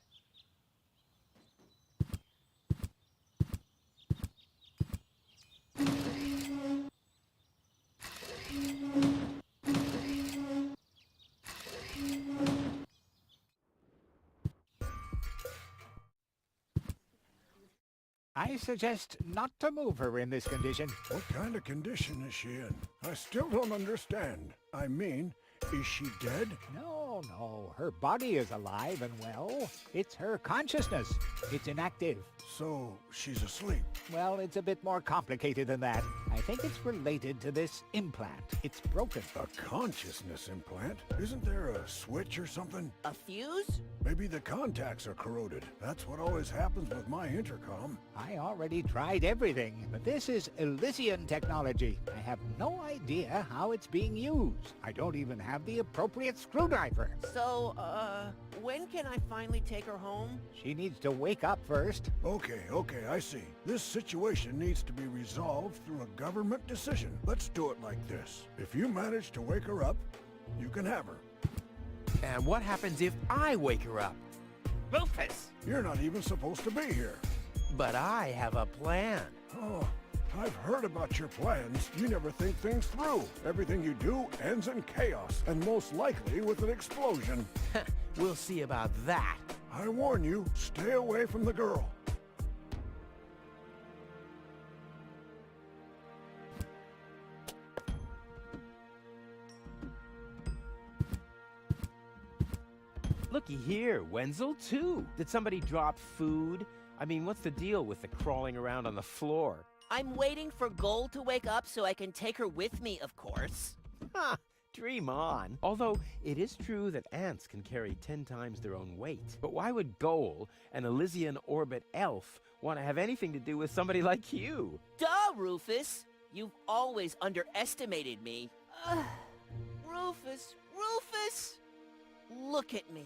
I suggest not to move her in this condition. What kind of condition is she in? I still don't understand. I mean, is she dead? No, no. Her body is alive and well. It's her consciousness. It's inactive. So, she's asleep. Well, it's a bit more complicated than that. I think it's related to this implant. It's broken. A consciousness implant? Isn't there a switch or something? A fuse? Maybe the contacts are corroded. That's what always happens with my intercom. I already tried everything, but this is Elysian technology. I have no idea how it's being used. I don't even have the appropriate screwdriver. So, when can I finally take her home? She needs to wake up first. Okay, I see. This situation needs to be resolved through a government decision. Let's do it like this. If you manage to wake her up, you can have her. And what happens if I wake her up? Rufus! You're not even supposed to be here. But I have a plan. Oh, I've heard about your plans. You never think things through. Everything you do ends in chaos, and most likely with an explosion. We'll see about that. I warn you, stay away from the girl. Looky here, Wenzel too. Did somebody drop food? I mean, what's the deal with the crawling around on the floor? I'm waiting for Gold to wake up so I can take her with me, of course. Ha! Dream on. Although, it is true that ants can carry 10 times their own weight. But why would Goal, an Elysian orbit elf, want to have anything to do with somebody like you? Duh, Rufus! You've always underestimated me. Rufus! Look at me.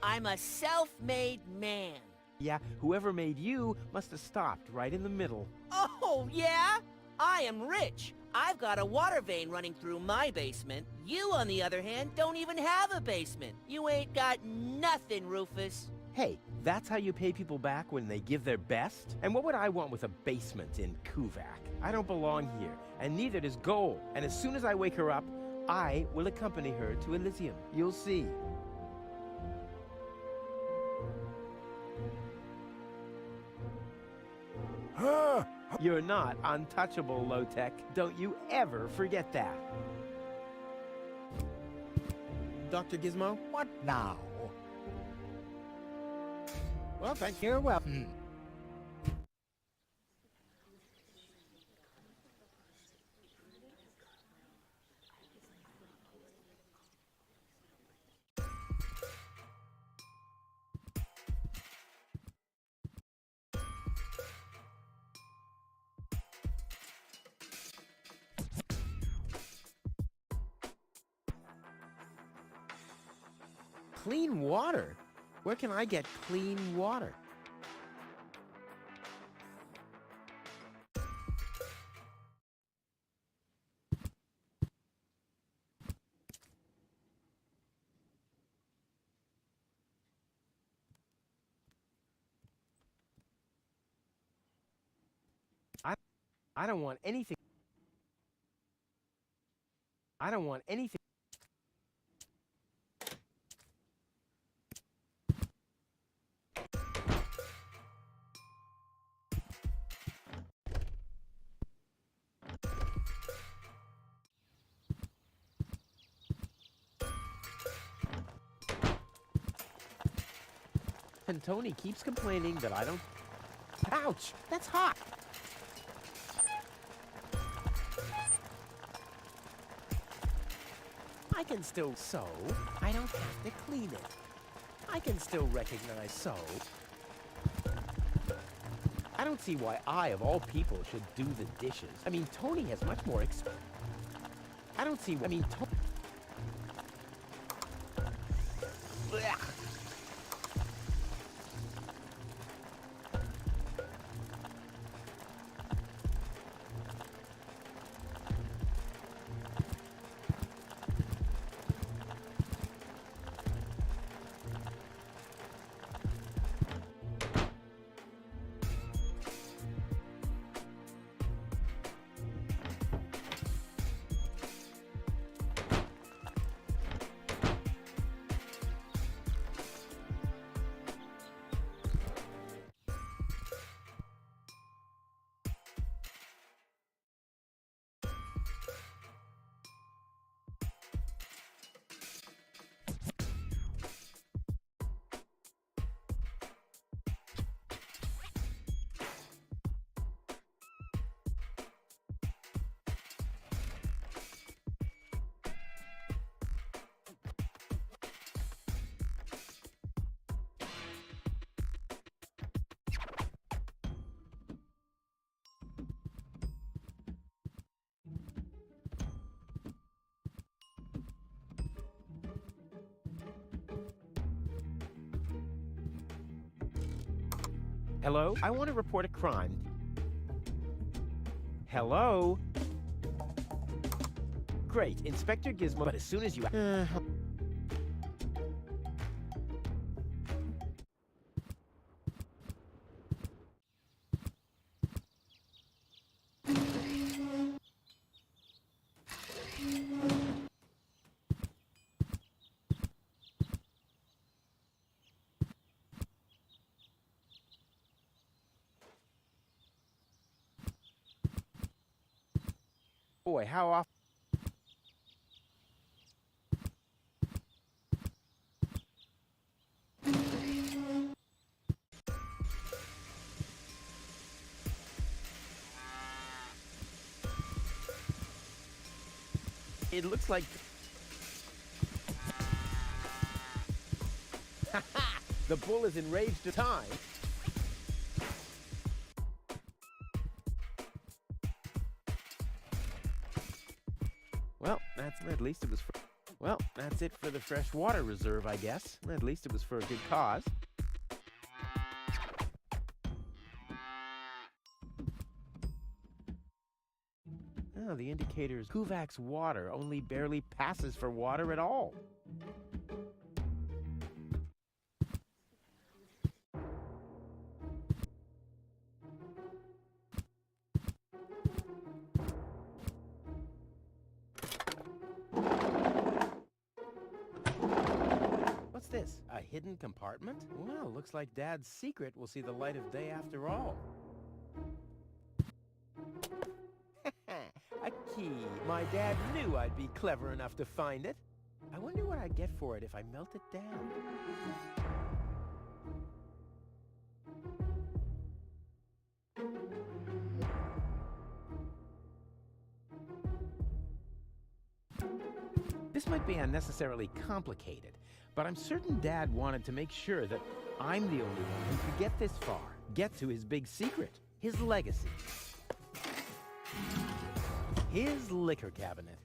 I'm a self-made man. Yeah, whoever made you must have stopped right in the middle. Oh, yeah? I am rich. I've got a water vein running through my basement. You, on the other hand, don't even have a basement. You ain't got nothing, Rufus. Hey, that's how you pay people back when they give their best? And what would I want with a basement in Kuvak? I don't belong here, and neither does Goal. And as soon as I wake her up, I will accompany her to Elysium. You'll see. You're not untouchable, Low-Tech. Don't you ever forget that. Dr. Gizmo? What now? Well, thank you. You're welcome. Clean water? Where can I get clean water? I don't want anything. I don't want anything. And Tony keeps complaining that I don't... Ouch! That's hot! I can still sew. I don't have to clean it. I can still recognize sew. I don't see why I, of all people, should do the dishes. I mean, Tony has much more I don't see why... I mean, Tony... Hello? I want to report a crime. Hello? Great, Inspector Gizmo, but as soon as you... Boy, how often... It looks like... The bull is enraged at time. Well, at least it was for... Well, that's it for the freshwater reserve, I guess. At least it was for a good cause. Oh, the indicator's Kuvak's water only barely passes for water at all. What's this? A hidden compartment? Well, looks like Dad's secret will see the light of day after all. A key. My dad knew I'd be clever enough to find it. I wonder what I'd get for it if I melt it down. This might be unnecessarily complicated, but I'm certain Dad wanted to make sure that I'm the only one who could get this far, get to his big secret, his legacy. His liquor cabinet.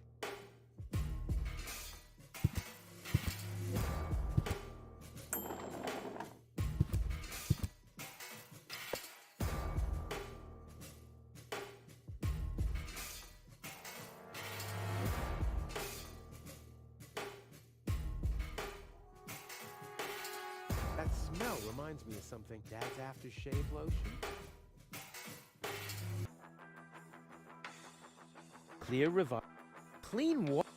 That smell reminds me of something. Dad's aftershave lotion? Clear revive. Clean water.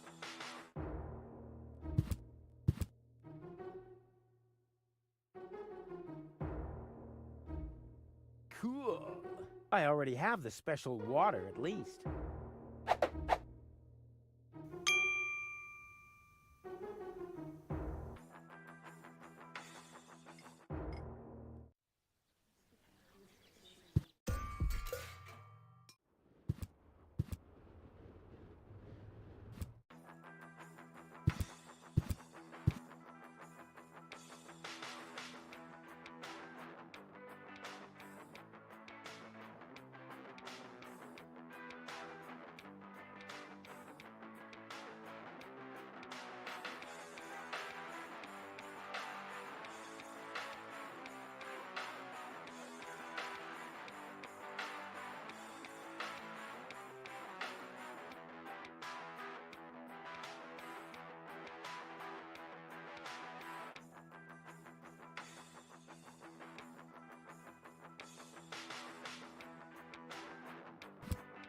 Cool. I already have the special water, at least.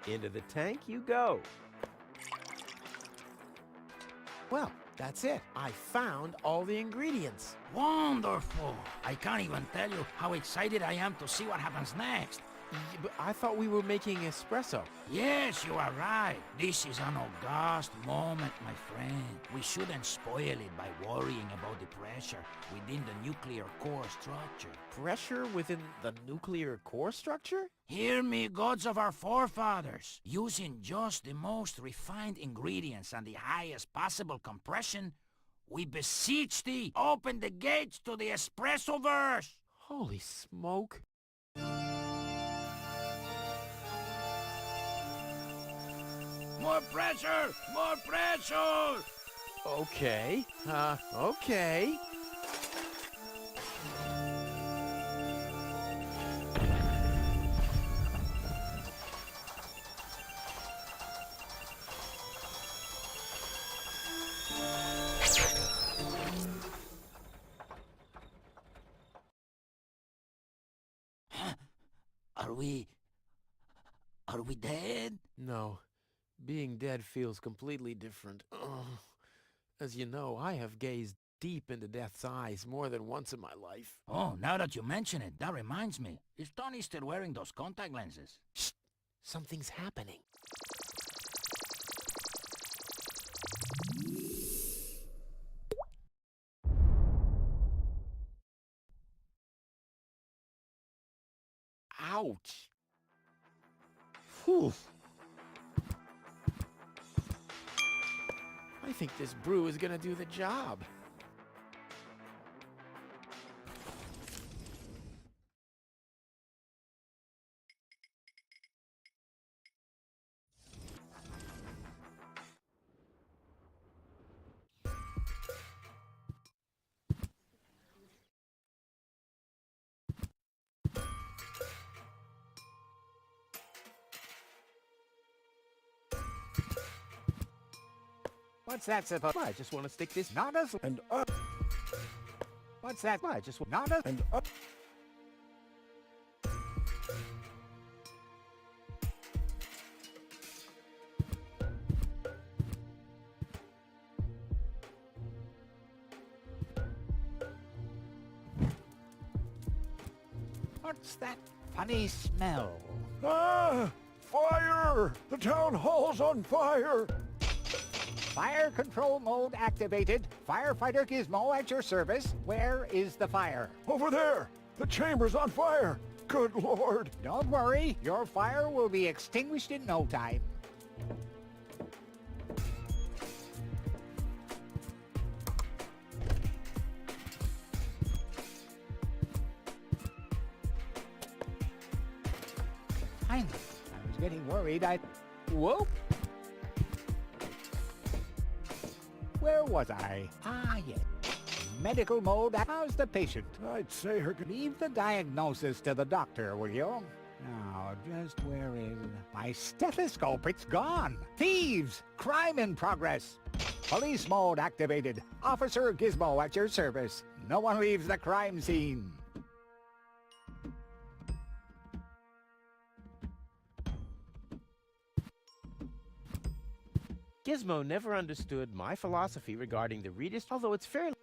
Into the tank you go. Well, that's it. I found all the ingredients. Wonderful! I can't even tell you how excited I am to see what happens next. But I thought we were making espresso. Yes, you are right. This is an august moment, my friend. We shouldn't spoil it by worrying about the pressure within the nuclear core structure. Pressure within the nuclear core structure? Hear me, gods of our forefathers. Using just the most refined ingredients and the highest possible compression, we beseech thee, open the gates to the espressoverse! Holy smoke. More pressure! More pressure! Okay. Okay. Are we dead? No. Being dead feels completely different. Ugh. As you know, I have gazed deep into death's eyes more than once in my life. Oh, now that you mention it, that reminds me. Is Tony still wearing those contact lenses? Shh! Something's happening. Ouch! Whew! I think this brew is gonna do the job. What's that supposed? I just want to stick this Not as And up. What's that? I just want Not as And up. What's that funny smell? Ah! Fire! The town hall's on fire! Fire control mode activated. Firefighter Gizmo at your service. Where is the fire? Over there! The chamber's on fire! Good Lord! Don't worry, your fire will be extinguished in no time. Finally, I was getting worried. Whoop! Where was I? Ah, yes. Medical mode. How's the patient? I'd say her... Leave the diagnosis to the doctor, will you? Now, just where is... My stethoscope, it's gone! Thieves! Crime in progress! Police mode activated. Officer Gizmo at your service. No one leaves the crime scene. Gizmo never understood my philosophy regarding the redistribution, although it's fairly...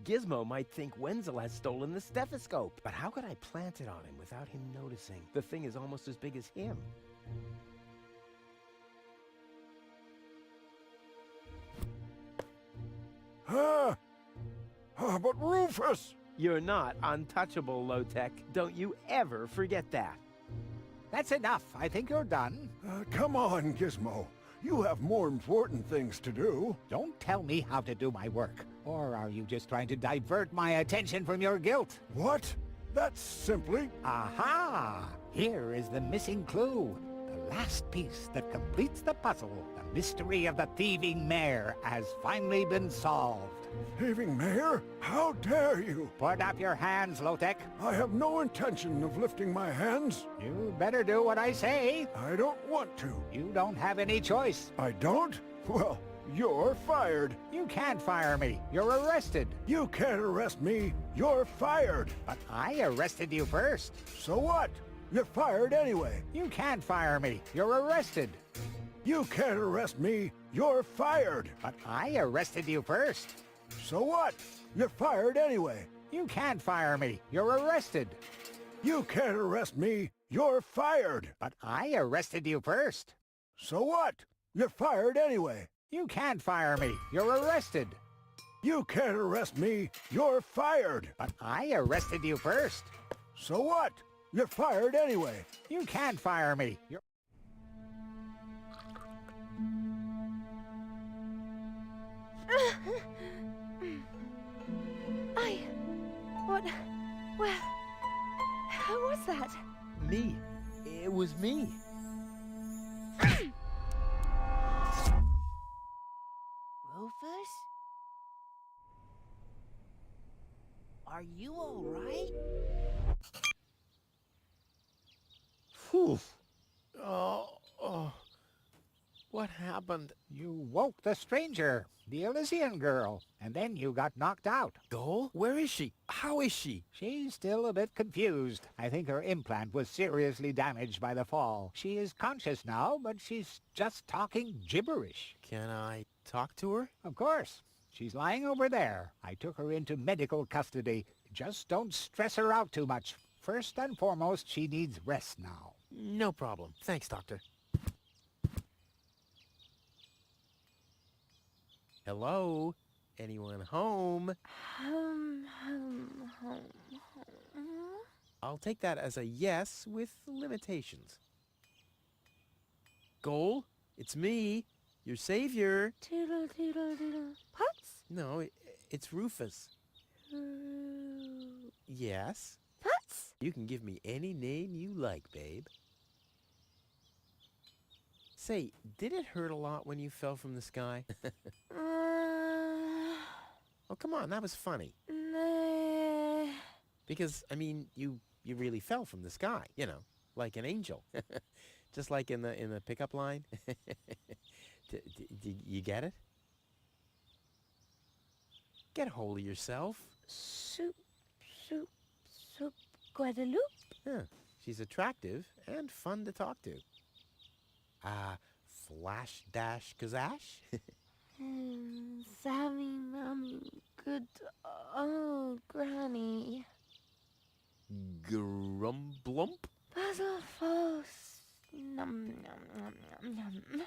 Gizmo might think Wenzel has stolen the stethoscope, but how could I plant it on him without him noticing? The thing is almost as big as him. But Rufus! You're not untouchable, Low-Tech. Don't you ever forget that. That's enough. I think you're done. Come on, Gizmo. You have more important things to do. Don't tell me how to do my work. Or are you just trying to divert my attention from your guilt? What? That's simply... Aha! Here is the missing clue. The last piece that completes the puzzle. The mystery of the thieving mayor has finally been solved. Thieving mayor? How dare you? Put up your hands, Low-Tech. I have no intention of lifting my hands. You better do what I say. I don't want to. You don't have any choice. I don't? Well, you're fired. You can't fire me. You're arrested. You can't arrest me. You're fired. But I arrested you first. So what? You're fired anyway. You can't fire me. You're arrested. You can't arrest me. You're fired. But I arrested you first. So what? You're fired anyway. You can't fire me. You're arrested. You can't arrest me. You're fired. But I arrested you first. So what? You're fired anyway. You can't fire me. You're arrested. You can't arrest me. You're fired. But I arrested you first. So what? You're fired anyway. You can't fire me. You're... What? Where was that? Me. It was me. Rufus? Are you all right? Phew. Oh. What happened? You woke the stranger, the Elysian girl, and then you got knocked out. Goal? Where is she? How is she? She's still a bit confused. I think her implant was seriously damaged by the fall. She is conscious now, but she's just talking gibberish. Can I talk to her? Of course. She's lying over there. I took her into medical custody. Just don't stress her out too much. First and foremost, she needs rest now. No problem. Thanks, Doctor. Hello? Anyone home? Home. I'll take that as a yes with limitations. Goal? It's me, your savior. Toodle. Putz? No, it's Rufus. Yes? Putz? You can give me any name you like, babe. Say, did it hurt a lot when you fell from the sky? Oh, come on, that was funny. Nah. Because, I mean, you really fell from the sky, you know, like an angel. Just like in the pickup line. You get it? Get a hold of yourself. Soup, Guadeloupe? Yeah, she's attractive and fun to talk to. Flash dash kazash? Sammy, Mommy, good, oh, Granny. Grumblump? Puzzle false. Nom, nom, nom, nom, nom.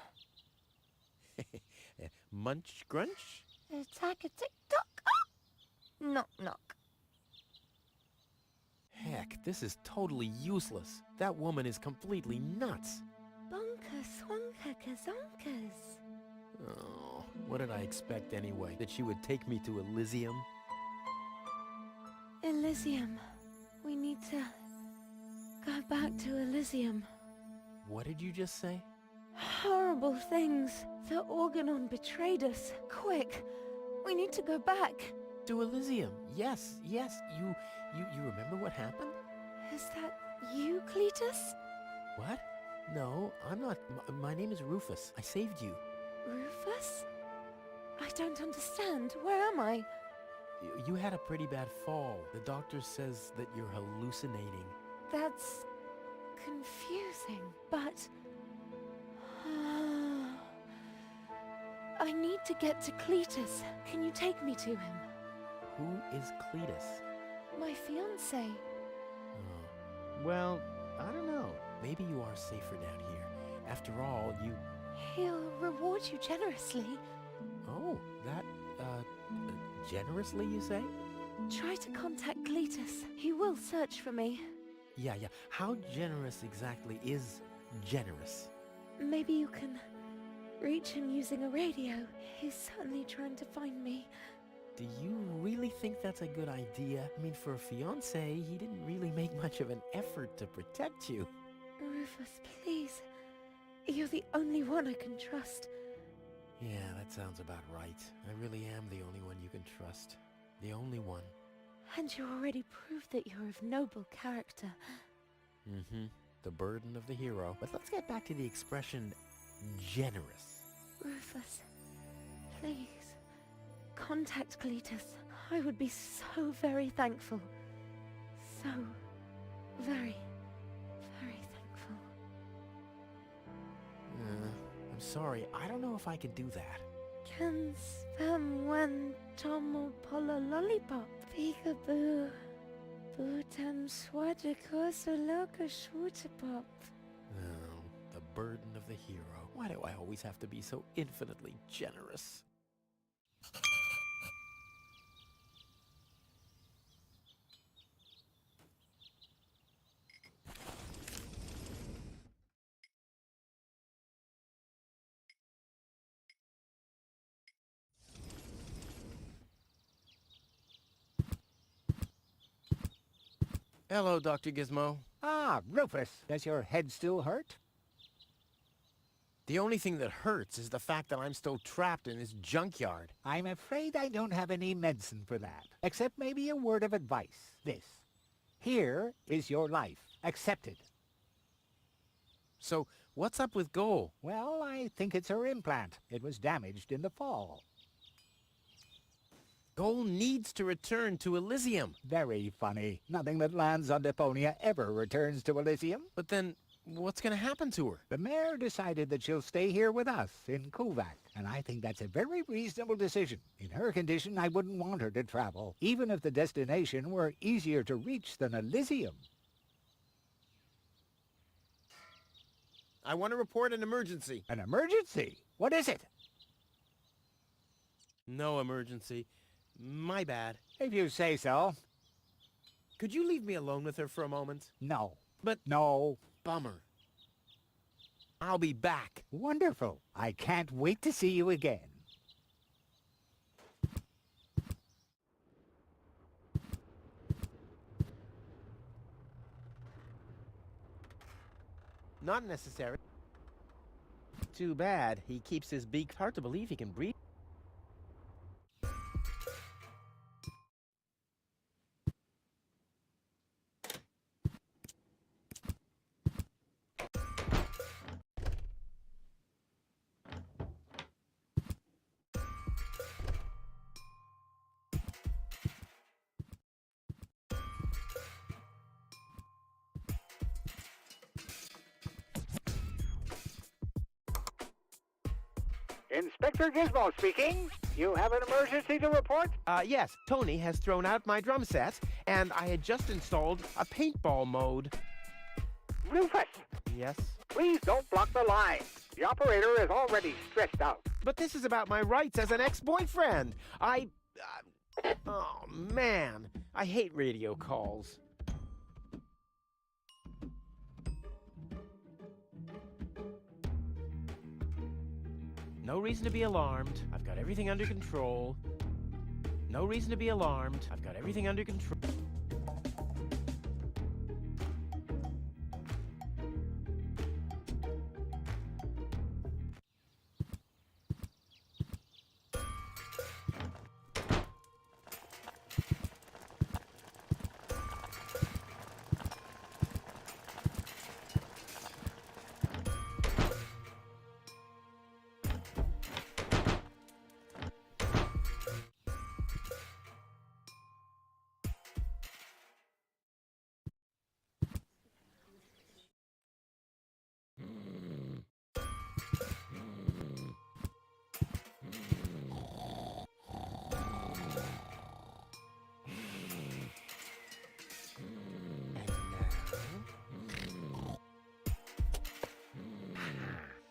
Munch Grunch? Attack a tick-tock. Ah! Knock, knock. Heck, this is totally useless. That woman is completely nuts. Bonker, swonker, kazonkers. Oh, what did I expect anyway? That she would take me to Elysium? Elysium. We need to go back to Elysium. What did you just say? Horrible things. The Organon betrayed us. Quick, we need to go back. To Elysium. Yes, yes. You remember what happened? Is that you, Cletus? What? No, I'm not. My name is Rufus. I saved you. Rufus? I don't understand. Where am I? You had a pretty bad fall. The doctor says that you're hallucinating. That's confusing, but... I need to get to Cletus. Can you take me to him? Who is Cletus? My fiancé. Oh. Well, I don't know. Maybe you are safer down here. After all, you... He'll reward you generously. Oh, that, generously, you say? Try to contact Cletus. He will search for me. Yeah. How generous exactly is generous? Maybe you can reach him using a radio. He's certainly trying to find me. Do you really think that's a good idea? I mean, for a fiancé, he didn't really make much of an effort to protect you. Rufus, please. You're the only one I can trust. Yeah, that sounds about right. I really am the only one you can trust. The only one. And you already proved that you're of noble character. Mm-hmm. The burden of the hero. But let's get back to the expression generous. Rufus, please. Contact Cletus. I would be so very thankful. So very, very thankful. I'm sorry. I don't know if I can do that. Can spam when tomo polo lollipop. Peekaboo. Bootam swadikosa loka shwootapop. Oh, the burden of the hero. Why do I always have to be so infinitely generous? Hello, Dr. Gizmo. Ah, Rufus, does your head still hurt? The only thing that hurts is the fact that I'm still trapped in this junkyard. I'm afraid I don't have any medicine for that, except maybe a word of advice. This. Here is your life. Accept it. So, what's up with Goal? Well, I think it's her implant. It was damaged in the fall. Goal needs to return to Elysium. Very funny. Nothing that lands on Deponia ever returns to Elysium. But then, what's going to happen to her? The mayor decided that she'll stay here with us in Kuvak, and I think that's a very reasonable decision. In her condition, I wouldn't want her to travel, even if the destination were easier to reach than Elysium. I want to report an emergency. An emergency? What is it? No emergency. My bad. If you say so. Could you leave me alone with her for a moment? No. But... No. Bummer. I'll be back. Wonderful. I can't wait to see you again. Not necessary. Too bad. He keeps his beak. Hard to believe he can breathe. Inspector Gizmo speaking. You have an emergency to report? Yes. Tony has thrown out my drum set, and I had just installed a paintball mode. Rufus! Yes? Please don't block the line. The operator is already stressed out. But this is about my rights as an ex-boyfriend. Oh, man. I hate radio calls. No reason to be alarmed. I've got everything under control. No reason to be alarmed. I've got everything under control.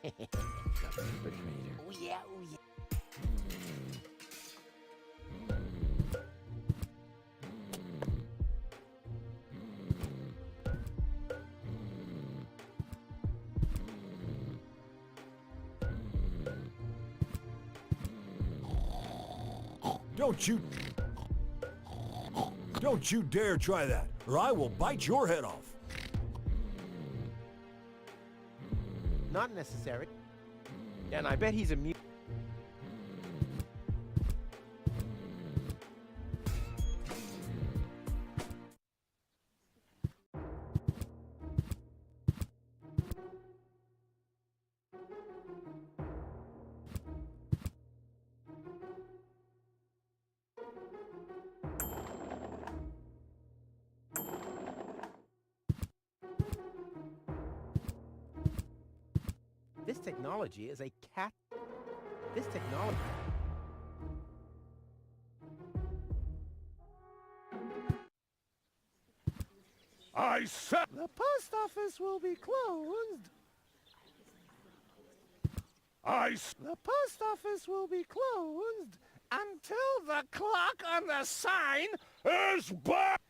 Oh yeah, oh yeah. Don't you dare try that, or I will bite your head off. Not necessary. And I bet he's immune. This technology is a cat. This technology. I said The post office will be closed. The post office will be closed until the clock on the sign is back.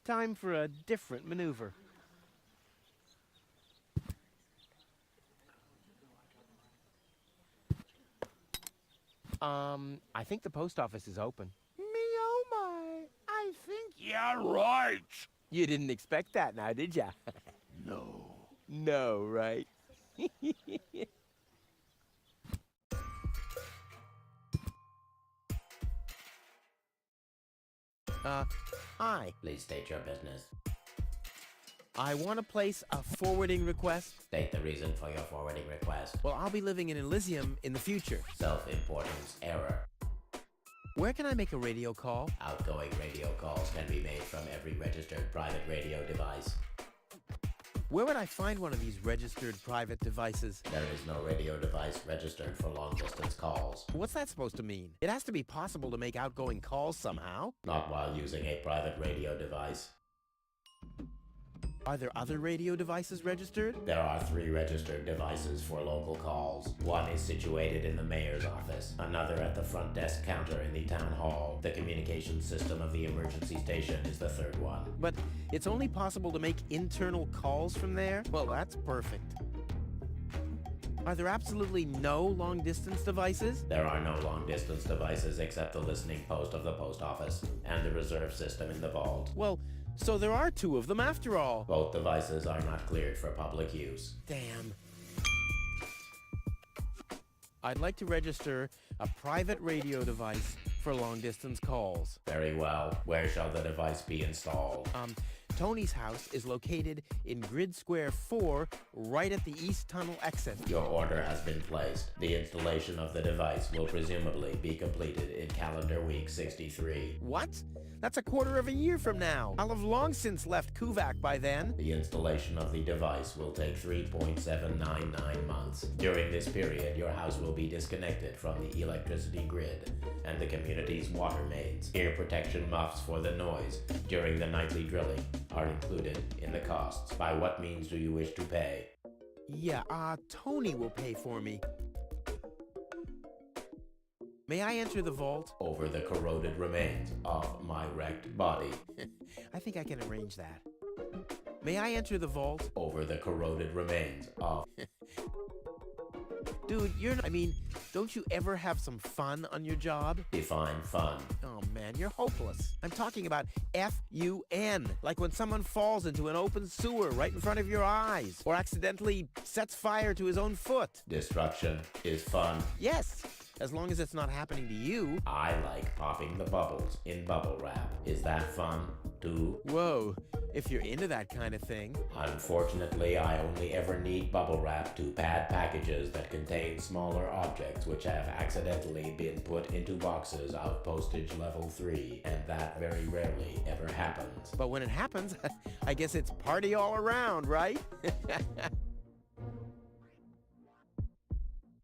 Time for a different maneuver. I think the post office is open. Me oh my, I think you're right. You didn't expect that now, did ya? No. No, right? Hi. Please state your business. I want to place a forwarding request. State the reason for your forwarding request. Well, I'll be living in Elysium in the future. Self-importance error. Where can I make a radio call? Outgoing radio calls can be made from every registered private radio device. Where would I find one of these registered private devices? There is no radio device registered for long-distance calls. What's that supposed to mean? It has to be possible to make outgoing calls somehow. Not while using a private radio device. Are there other radio devices registered? There are 3 registered devices for local calls. One is situated in the mayor's office, another at the front desk counter in the town hall. The communication system of the emergency station is the 3rd one. But it's only possible to make internal calls from there? Well, that's perfect. Are there absolutely no long-distance devices? There are no long-distance devices except the listening post of the post office and the reserve system in the vault. Well, so there are 2 of them after all. Both devices are not cleared for public use. Damn. I'd like to register a private radio device for long-distance calls. Very well. Where shall the device be installed? Tony's house is located in Grid Square 4, right at the East Tunnel exit. Your order has been placed. The installation of the device will presumably be completed in calendar week 63. What? That's a quarter of a year from now. I'll have long since left Kuvak by then. The installation of the device will take 3.799 months. During this period, your house will be disconnected from the electricity grid and the community's water mains. Ear protection muffs for the noise during the nightly drilling are included in the costs. By what means do you wish to pay? Yeah, Tony will pay for me. May I enter the vault? Over the corroded remains of my wrecked body. I think I can arrange that. May I enter the vault? Over the corroded remains of... Dude, don't you ever have some fun on your job? Define fun. Oh man, you're hopeless. I'm talking about F-U-N. Like when someone falls into an open sewer right in front of your eyes, or accidentally sets fire to his own foot. Destruction is fun. Yes, as long as it's not happening to you. I like popping the bubbles in bubble wrap. Is that fun, too? Whoa, if you're into that kind of thing. Unfortunately, I only ever need bubble wrap to pad packages that contain smaller objects which have accidentally been put into boxes of postage level 3, and that very rarely ever happens. But when it happens, I guess it's party all around, right?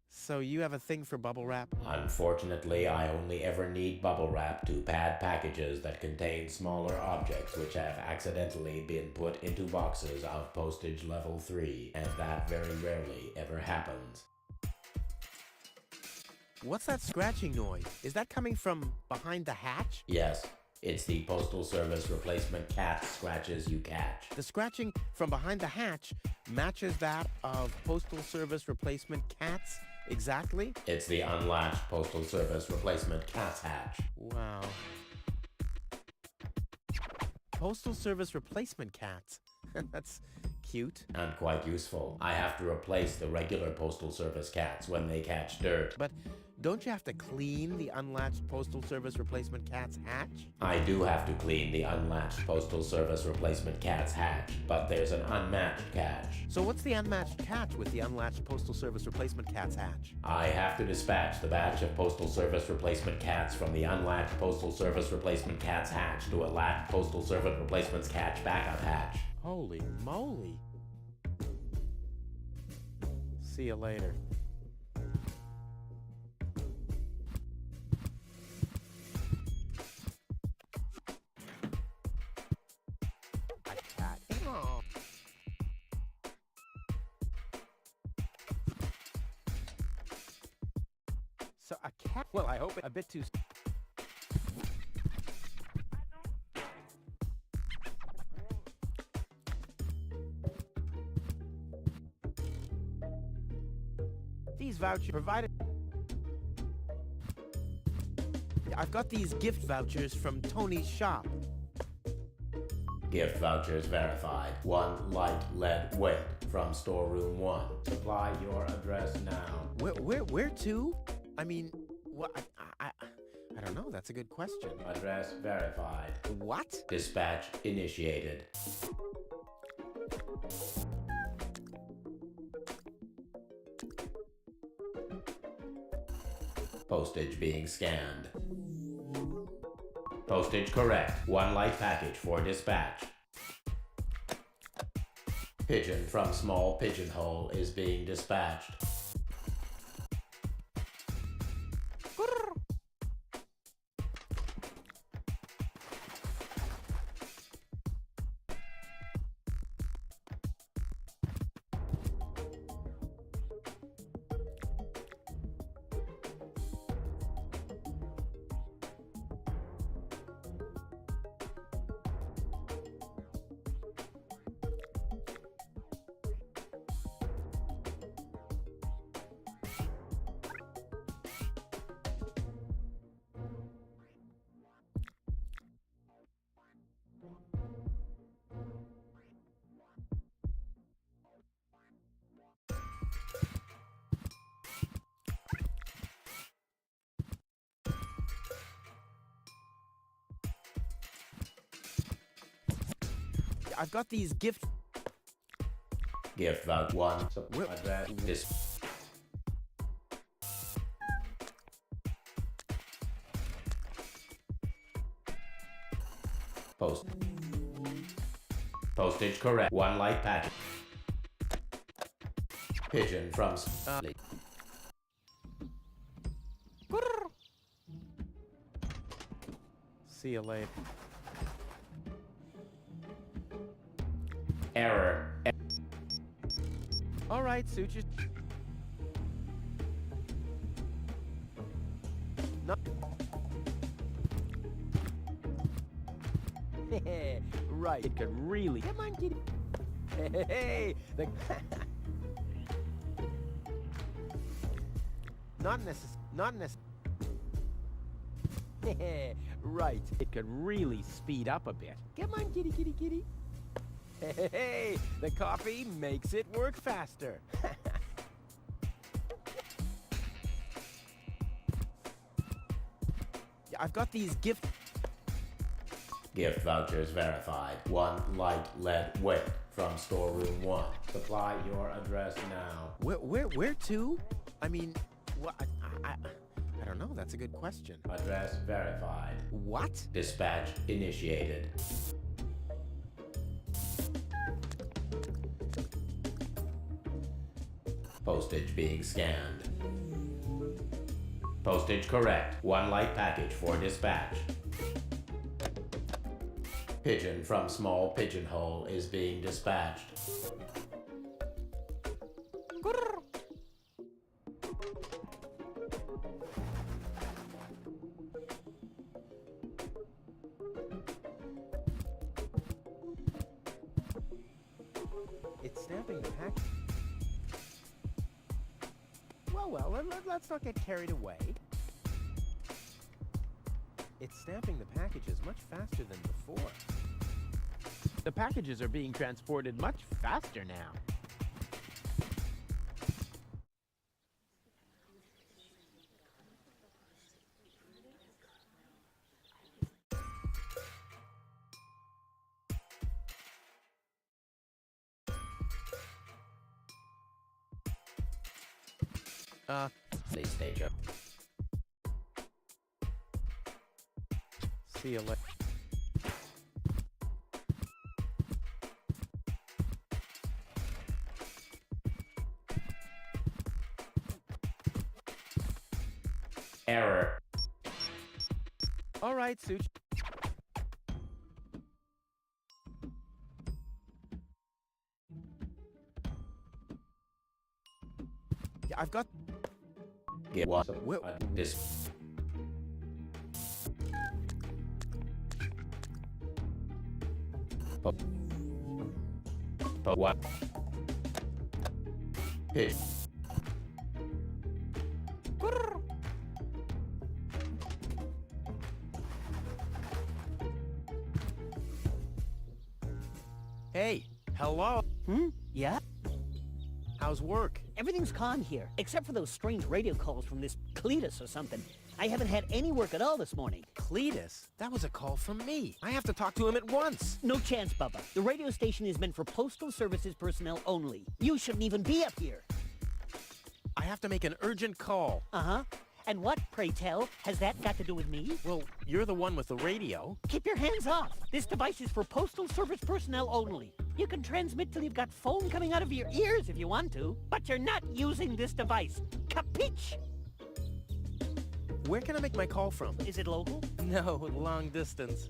So you have a thing for bubble wrap? Unfortunately, I only ever need bubble wrap to pad packages that contain smaller objects which have accidentally been put into boxes of postage level 3, and that very rarely ever happens. What's that scratching noise? Is that coming from behind the hatch? Yes. It's the Postal Service replacement cat scratches you catch. The scratching from behind the hatch matches that of Postal Service replacement cats? Exactly? It's the unlatched Postal Service replacement cat's hatch. Wow. Postal Service replacement cats. That's cute. And quite useful. I have to replace the regular Postal Service cats when they catch dirt. But don't you have to clean the unlatched Postal Service replacement cat's hatch? I do have to clean the unlatched Postal Service replacement cat's hatch, but there's an unmatched catch. So what's the unmatched catch with the unlatched Postal Service replacement cat's hatch? I have to dispatch the batch of Postal Service replacement cats from the unlatched Postal Service replacement cat's hatch to a latched Postal Service replacement cat's backup hatch. Holy moly. See you later. So a cat? Well, I hope it's a bit too... These vouchers provided... I've got these gift vouchers from Tony's shop. Gift vouchers verified. 1 light lead weight from storeroom 1. Supply your address now. Where to? I mean, what? I don't know. That's a good question. Address verified. What? Dispatch initiated. Postage being scanned. Postage correct. 1 light package for dispatch. Pigeon from small pigeonhole is being dispatched. I've got these gift voucher 1. Address. This. Postage correct. 1 light package. Pigeon from. See you later. Error. All right, suit you. No. Right. It could really. Come on, kitty. Hey, the. Not necessary. Right. It could really speed up a bit. Come on, kitty, kitty, kitty. Hey, the coffee makes it work faster. Yeah, I've got these gift vouchers verified. 1 light lead weight from storeroom 1. Supply your address now. Where to? I mean, what? I don't know. That's a good question. Address verified. What? Dispatch initiated. Postage being scanned. Postage correct. 1 light package for dispatch. Pigeon from small pigeonhole is being dispatched. It's stamping the package. Well, let's not get carried away. It's stamping the packages much faster than before. The packages are being transported much faster now. Please stage up. See you later. Error. All right, Such. Yeah, I've got. Get what? This. What? Pitch. Hey, hello. Yeah? How's work? Everything's calm here, except for those strange radio calls from this Cletus or something. I haven't had any work at all this morning. Cletus? That was a call from me. I have to talk to him at once. No chance, Bubba. The radio station is meant for postal services personnel only. You shouldn't even be up here. I have to make an urgent call. Uh-huh. And what, pray tell, has that got to do with me? Well, you're the one with the radio. Keep your hands off. This device is for postal service personnel only. You can transmit till you've got foam coming out of your ears if you want to, but you're not using this device. Capiche? Where can I make my call from? Is it local? No, long distance.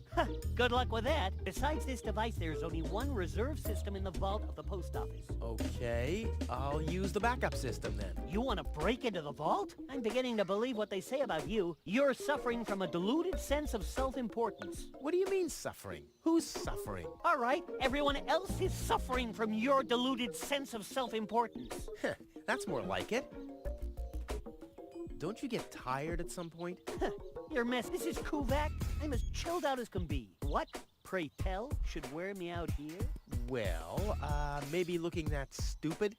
Good luck with that. Besides this device, there's only one reserve system in the vault of the post office. Okay, I'll use the backup system then. You want to break into the vault? I'm beginning to believe what they say about you. You're suffering from a deluded sense of self-importance. What do you mean suffering? Who's suffering? All right, everyone else is suffering from your deluded sense of self-importance. That's more like it. Don't you get tired at some point? You're a mess. This is Kuvak. I'm as chilled out as can be. What, pray tell, should wear me out here? Well, maybe looking that stupid?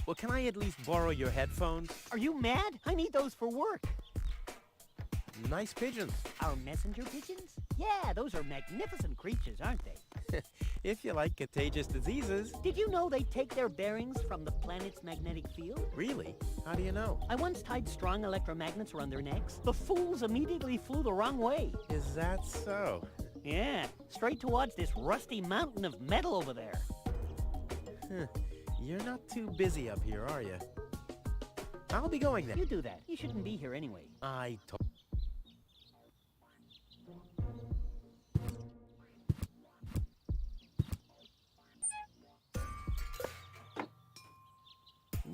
Well, can I at least borrow your headphones? Are you mad? I need those for work. Nice pigeons. Our messenger pigeons? Yeah, those are magnificent creatures, aren't they? If you like contagious diseases. Did you know they take their bearings from the planet's magnetic field? Really? How do you know? I once tied strong electromagnets around their necks. The fools immediately flew the wrong way. Is that so? Yeah, straight towards this rusty mountain of metal over there. You're not too busy up here, are you? I'll be going then. You do that. You shouldn't be here anyway.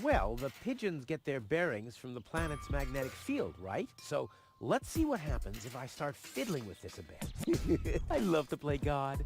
Well, the pigeons get their bearings from the planet's magnetic field, right? So let's see what happens if I start fiddling with this a bit. I love to play God.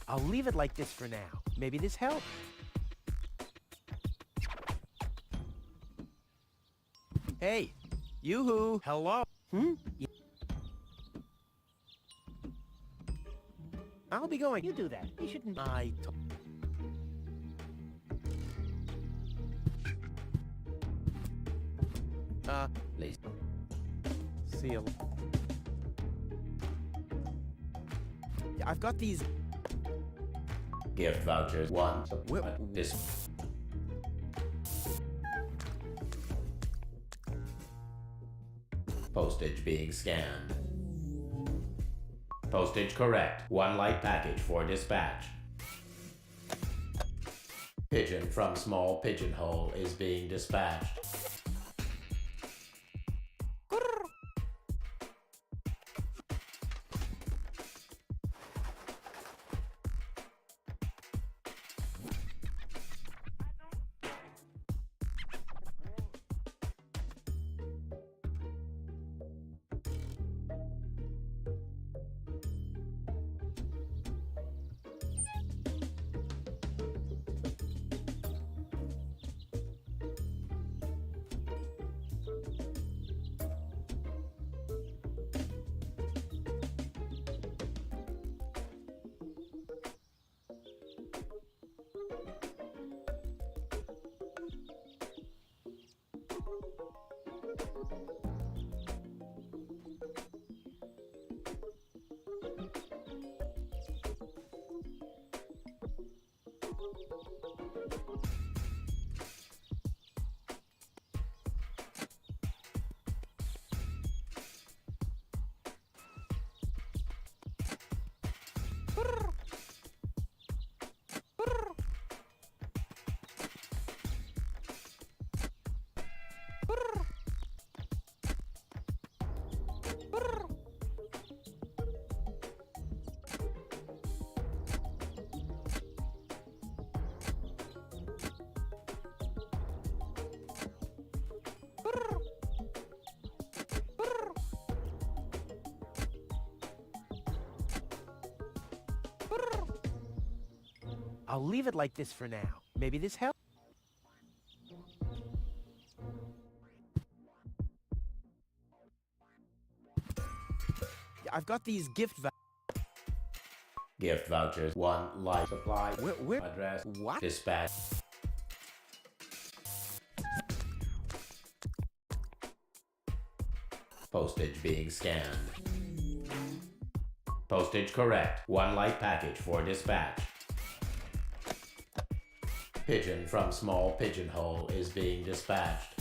I'll leave it like this for now. Maybe this helps. Hey, yoo-hoo, hello. I'll be going. You do that. You shouldn't. Please. Seal. I've got these gift vouchers. This. Postage being scanned. Postage correct. 1 light package for dispatch. Pigeon from small pigeonhole is being dispatched. I'll leave it like this for now. Maybe this helps. I've got these gift vouchers. 1 life supply. Where? Address. What? Dispatch. Postage being scanned. Postage correct. 1 light package for dispatch. Pigeon from small pigeonhole is being dispatched.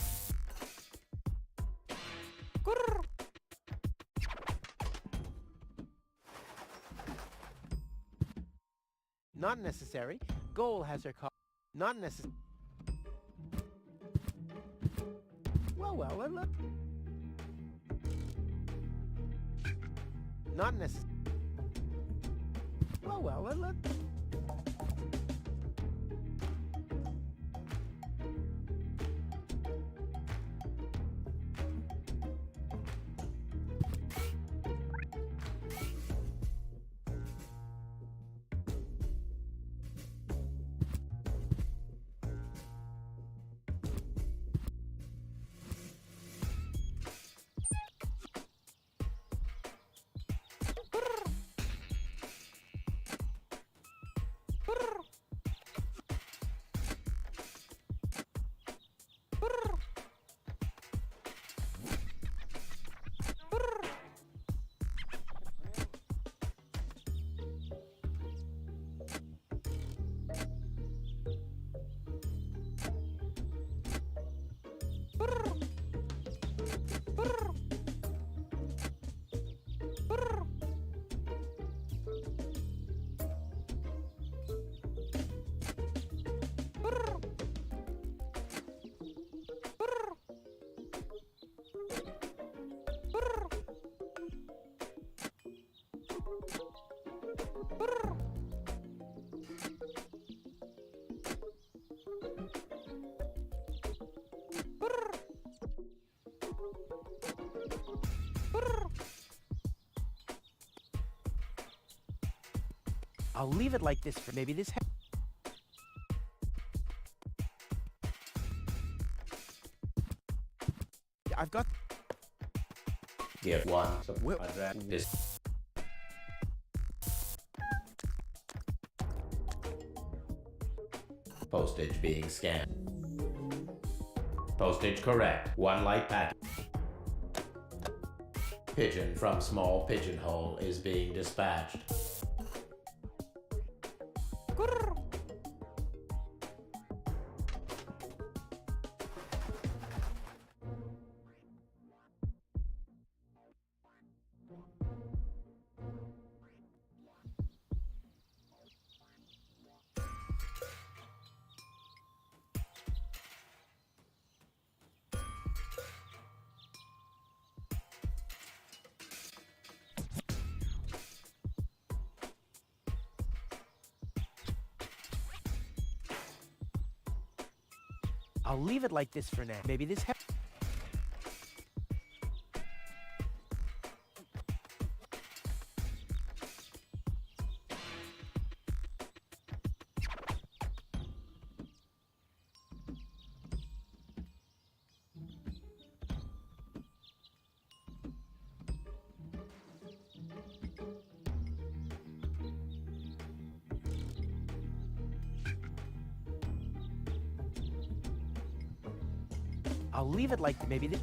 Not necessary. Goal has her call. Not necessary. Well, look. Not necessary. Well, look. I'll leave it like this for maybe this. I've got. Gift 1. Address. This. Postage being scanned. Postage correct. 1 light packet. Pigeon from small pigeonhole is being dispatched. I'll leave it like this for now. Maybe this. I'll leave it like maybe this.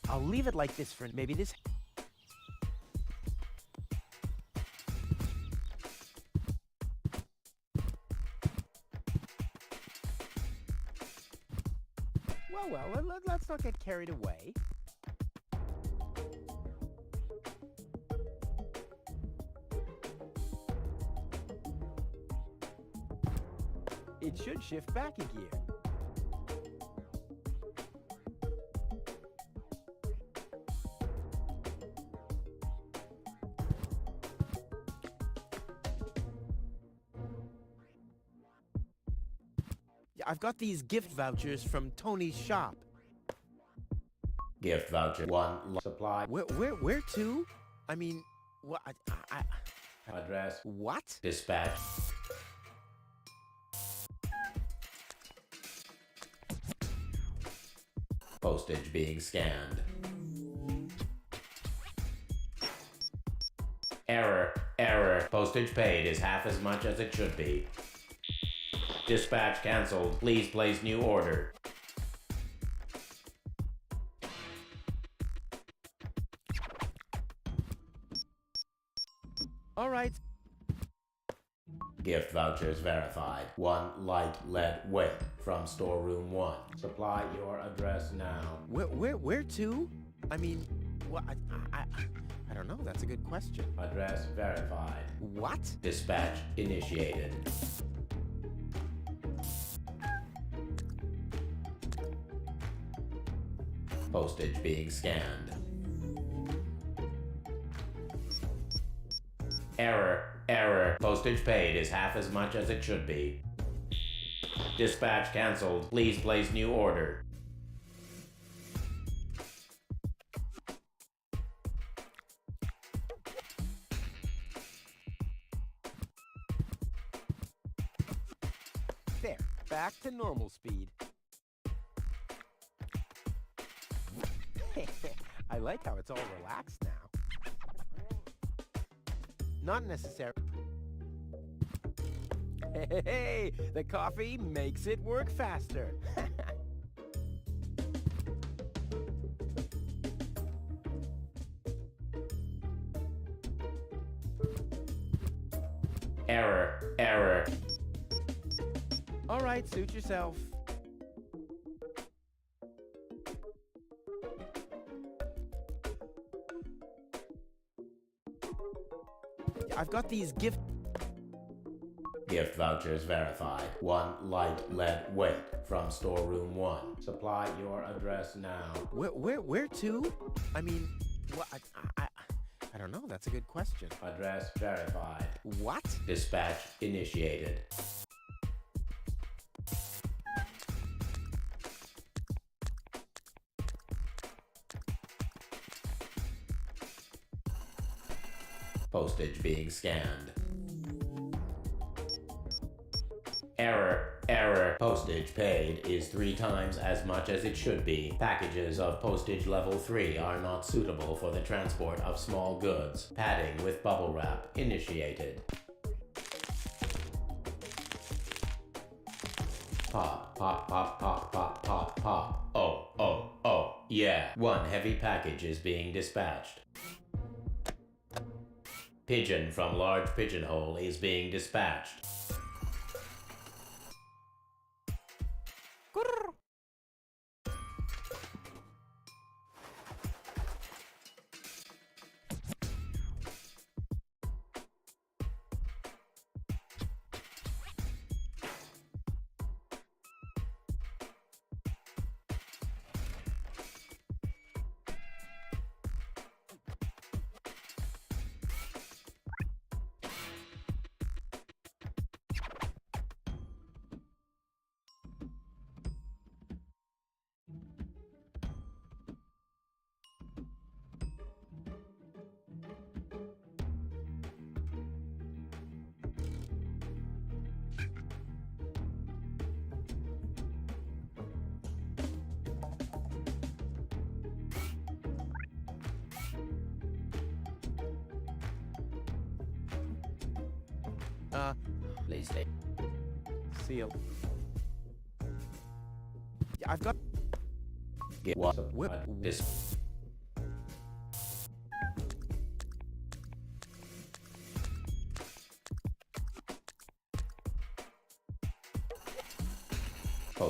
I'll leave it like this for maybe this. Well, let's not get carried away. It should shift back a gear. I've got these gift vouchers from Tony's shop. Gift voucher 1 supply. Where to? I mean, what? Address. What? Dispatch. Postage being scanned. Error. Postage paid is half as much as it should be. Dispatch cancelled. Please place new order. All right. Gift vouchers verified. 1 light lead weight from storeroom 1. Supply your address now. Where to? I mean, what? I don't know. That's a good question. Address verified. What? Dispatch initiated. Postage being scanned. Error. Postage paid is half as much as it should be. Dispatch cancelled. Please place new order. There. Back to normal speed. I like how it's all relaxed now. Not necessary. Hey, the coffee makes it work faster. Error. All right, suit yourself. I've got these gift vouchers verified. 1 light lead weight from storeroom 1. Supply your address now. Where to? I mean, what? I don't know. That's a good question. Address verified. What? Dispatch initiated. Postage being scanned. Error. Postage paid is 3 times as much as it should be. Packages of postage level 3 are not suitable for the transport of small goods. Padding with bubble wrap initiated. Pop. Oh. Yeah. 1 heavy package is being dispatched. Pigeon from large pigeonhole is being dispatched. Please stay. Seal. I've got. This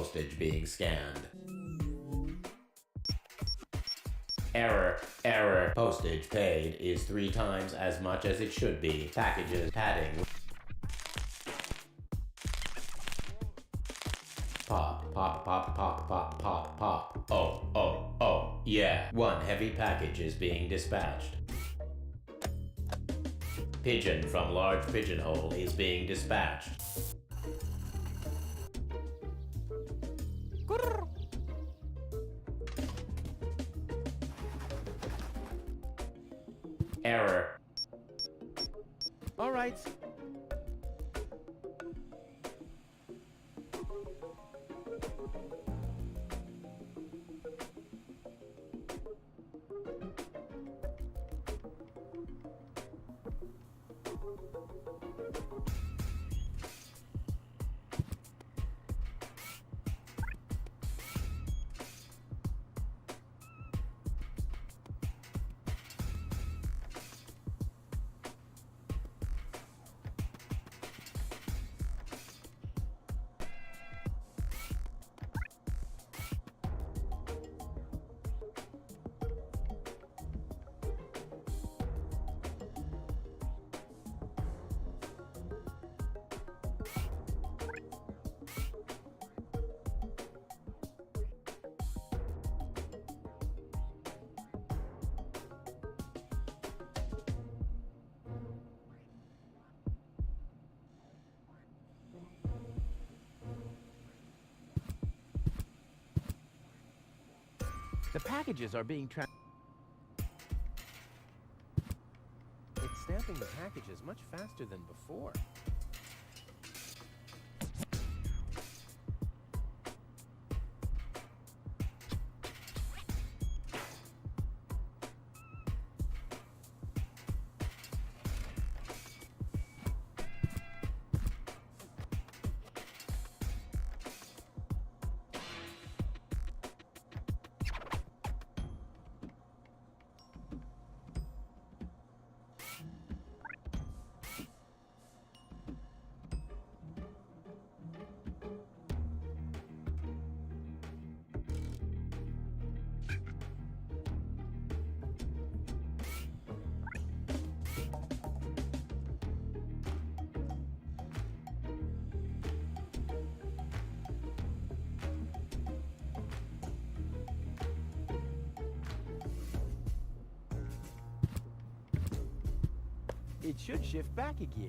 Postage being scanned. Error, error. Postage paid is 3 times as much as it should be. Packages, padding. Pop, pop, pop, pop, pop, pop, pop. Oh, oh, oh, yeah. 1 heavy package is being dispatched. Pigeon from large pigeonhole is being dispatched. Error. All right. The packages are being It's stamping the packages much faster than before. It should shift back a gear.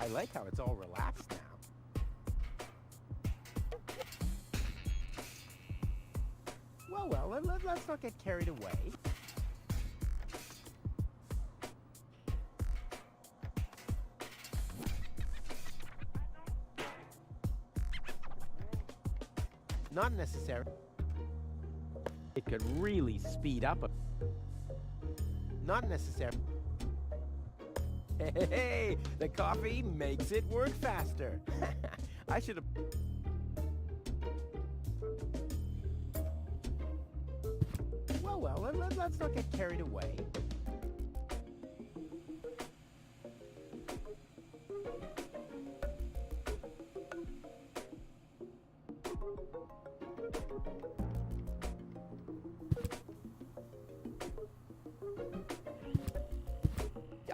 I like how it's all relaxed now. Well, let's not get carried away. Not necessary. It could really speed up a... Not necessary. Hey, the coffee makes it work faster. I should have... Well, let's not get carried away.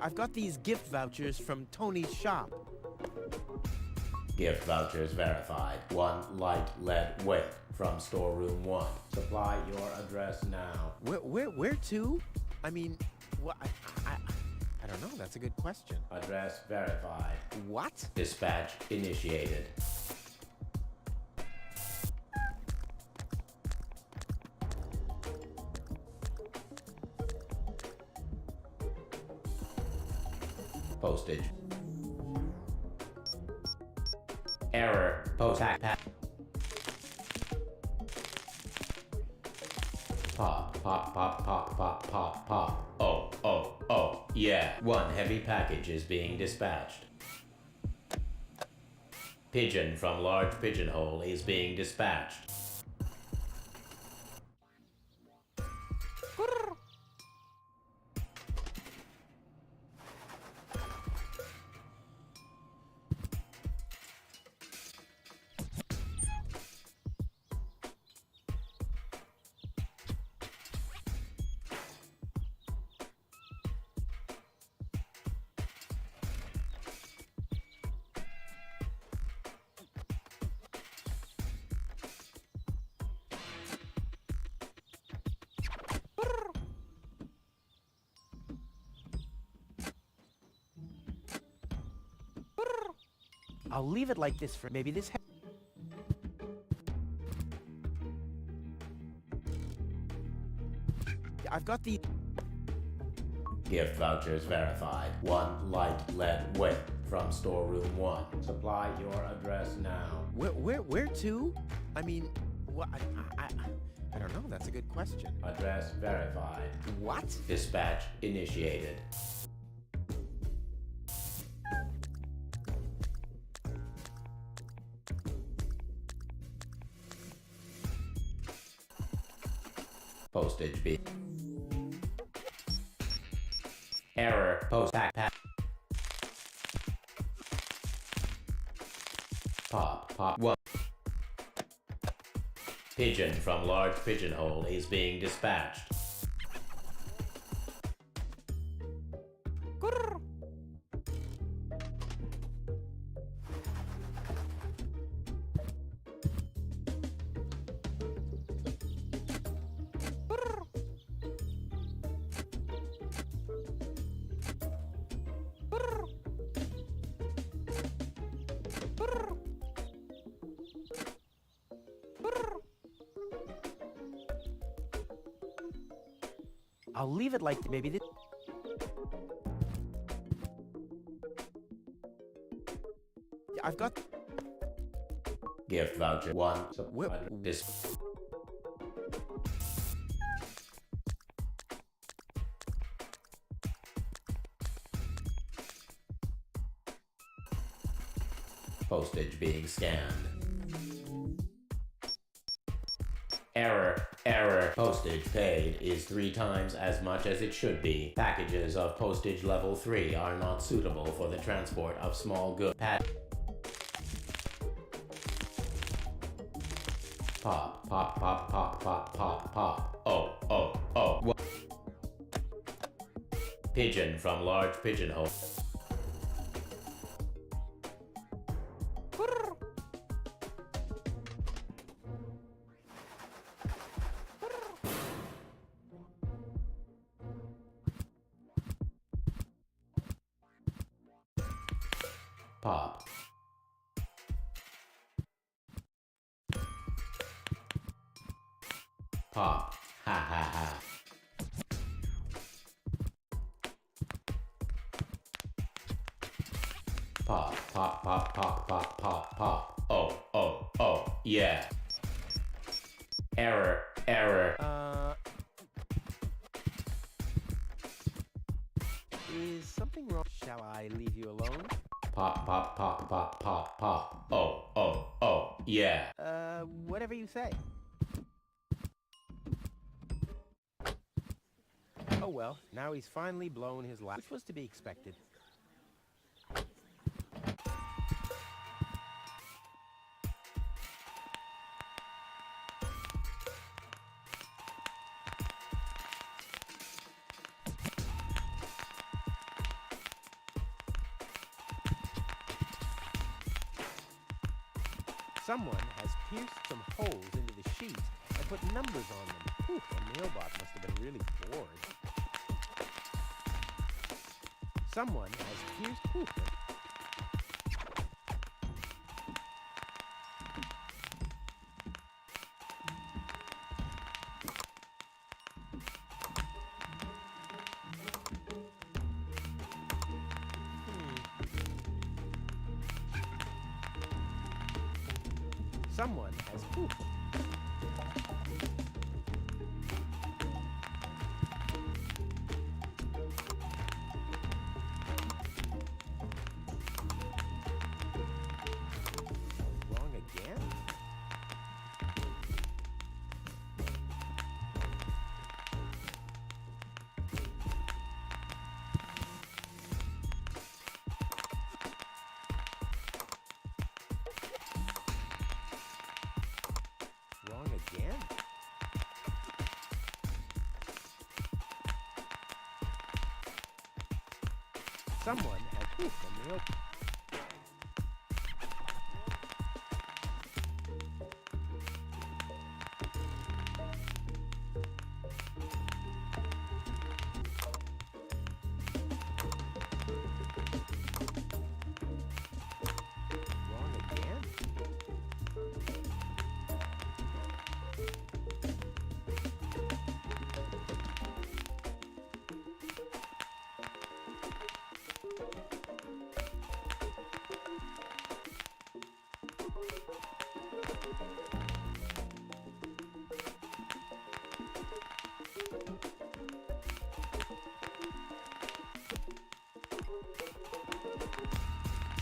I've got these gift vouchers from Tony's shop. Gift vouchers verified. 1 light lead weight from storeroom 1. Supply your address now. Where to? I mean, what? I don't know. That's a good question. Address verified. What? Dispatch initiated. Postage. Error. Post hack. Pop, pop, pop, pop, pop, pop, pop. Oh, oh, oh, yeah. 1 heavy package is being dispatched. Pigeon from large pigeonhole is being dispatched. I'll leave it like this for maybe this. I've got the Gift vouchers verified. 1 light lead weight from storeroom 1. Supply your address now. Where to? I mean, what? I don't know. That's a good question. Address verified. What? Dispatch initiated. Postage B. Error. Post pack. Pop. What? Pigeon from large pigeonhole is being dispatched. I'll leave it like maybe this. I've got Gift voucher 1. This. Postage being scanned. Error. Postage paid is 3 times as much as it should be. Packages of postage level 3 are not suitable for the transport of small goods. Pop. Oh. What? Pigeon from large pigeonhole. Pop. Pop. Ha. Pop. Oh. Yeah. Error. Is something wrong? Shall I leave you alone? Pop. Oh. Yeah. Whatever you say. Oh well, now he's finally blown his last, which was to be expected. Someone has pierced some holes into the sheet and put numbers on them. Whew, the mailbot must have been really bored. Someone has pierced... Someone has... Wrong again? Wrong again? Someone has pooped on the open.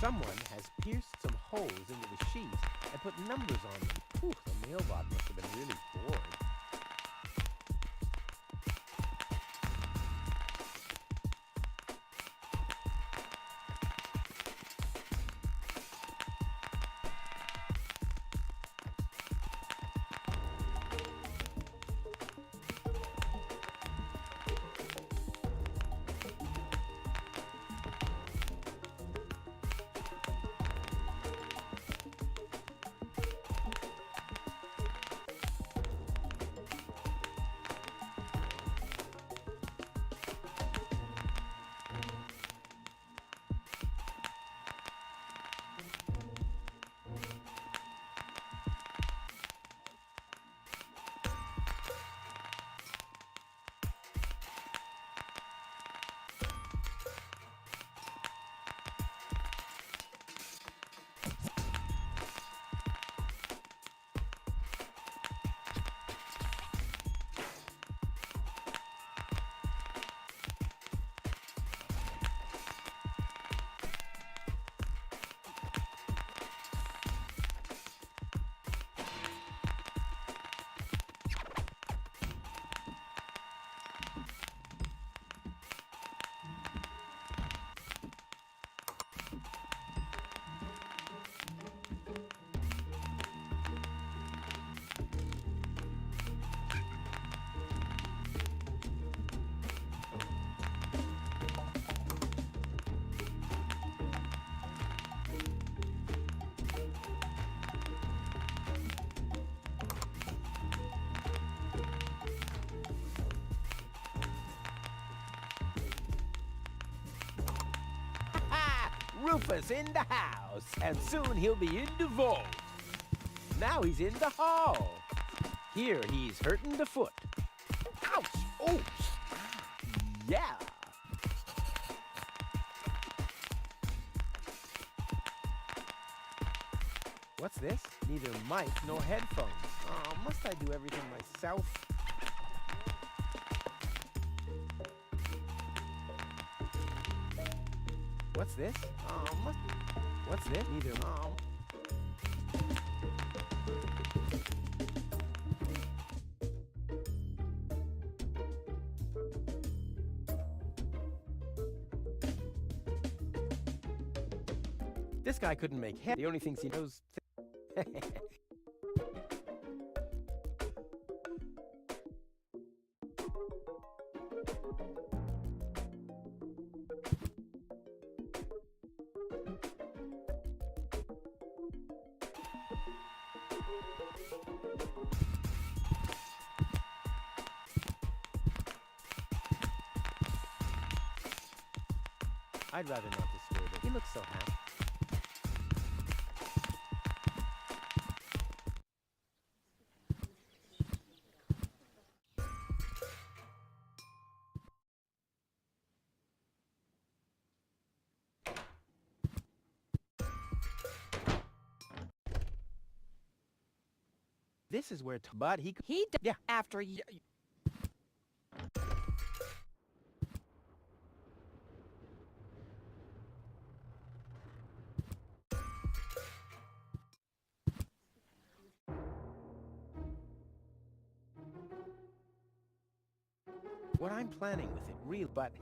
Someone has pierced some holes into the sheets and put numbers on them. Whew, the mailbot must have been really bored. Rufus in the house, and soon he'll be in the vault. Now he's in the hall. Here he's hurting the foot. Ouch! Oh! Yeah! What's this? Neither mic nor headphones. Oh, must I do everything myself? What's this? What's this? Neither. This guy couldn't make head. The only things he knows. I'd rather not disturb him. He looks so happy. This is where Bud he yeah after you. What I'm planning with it, real, but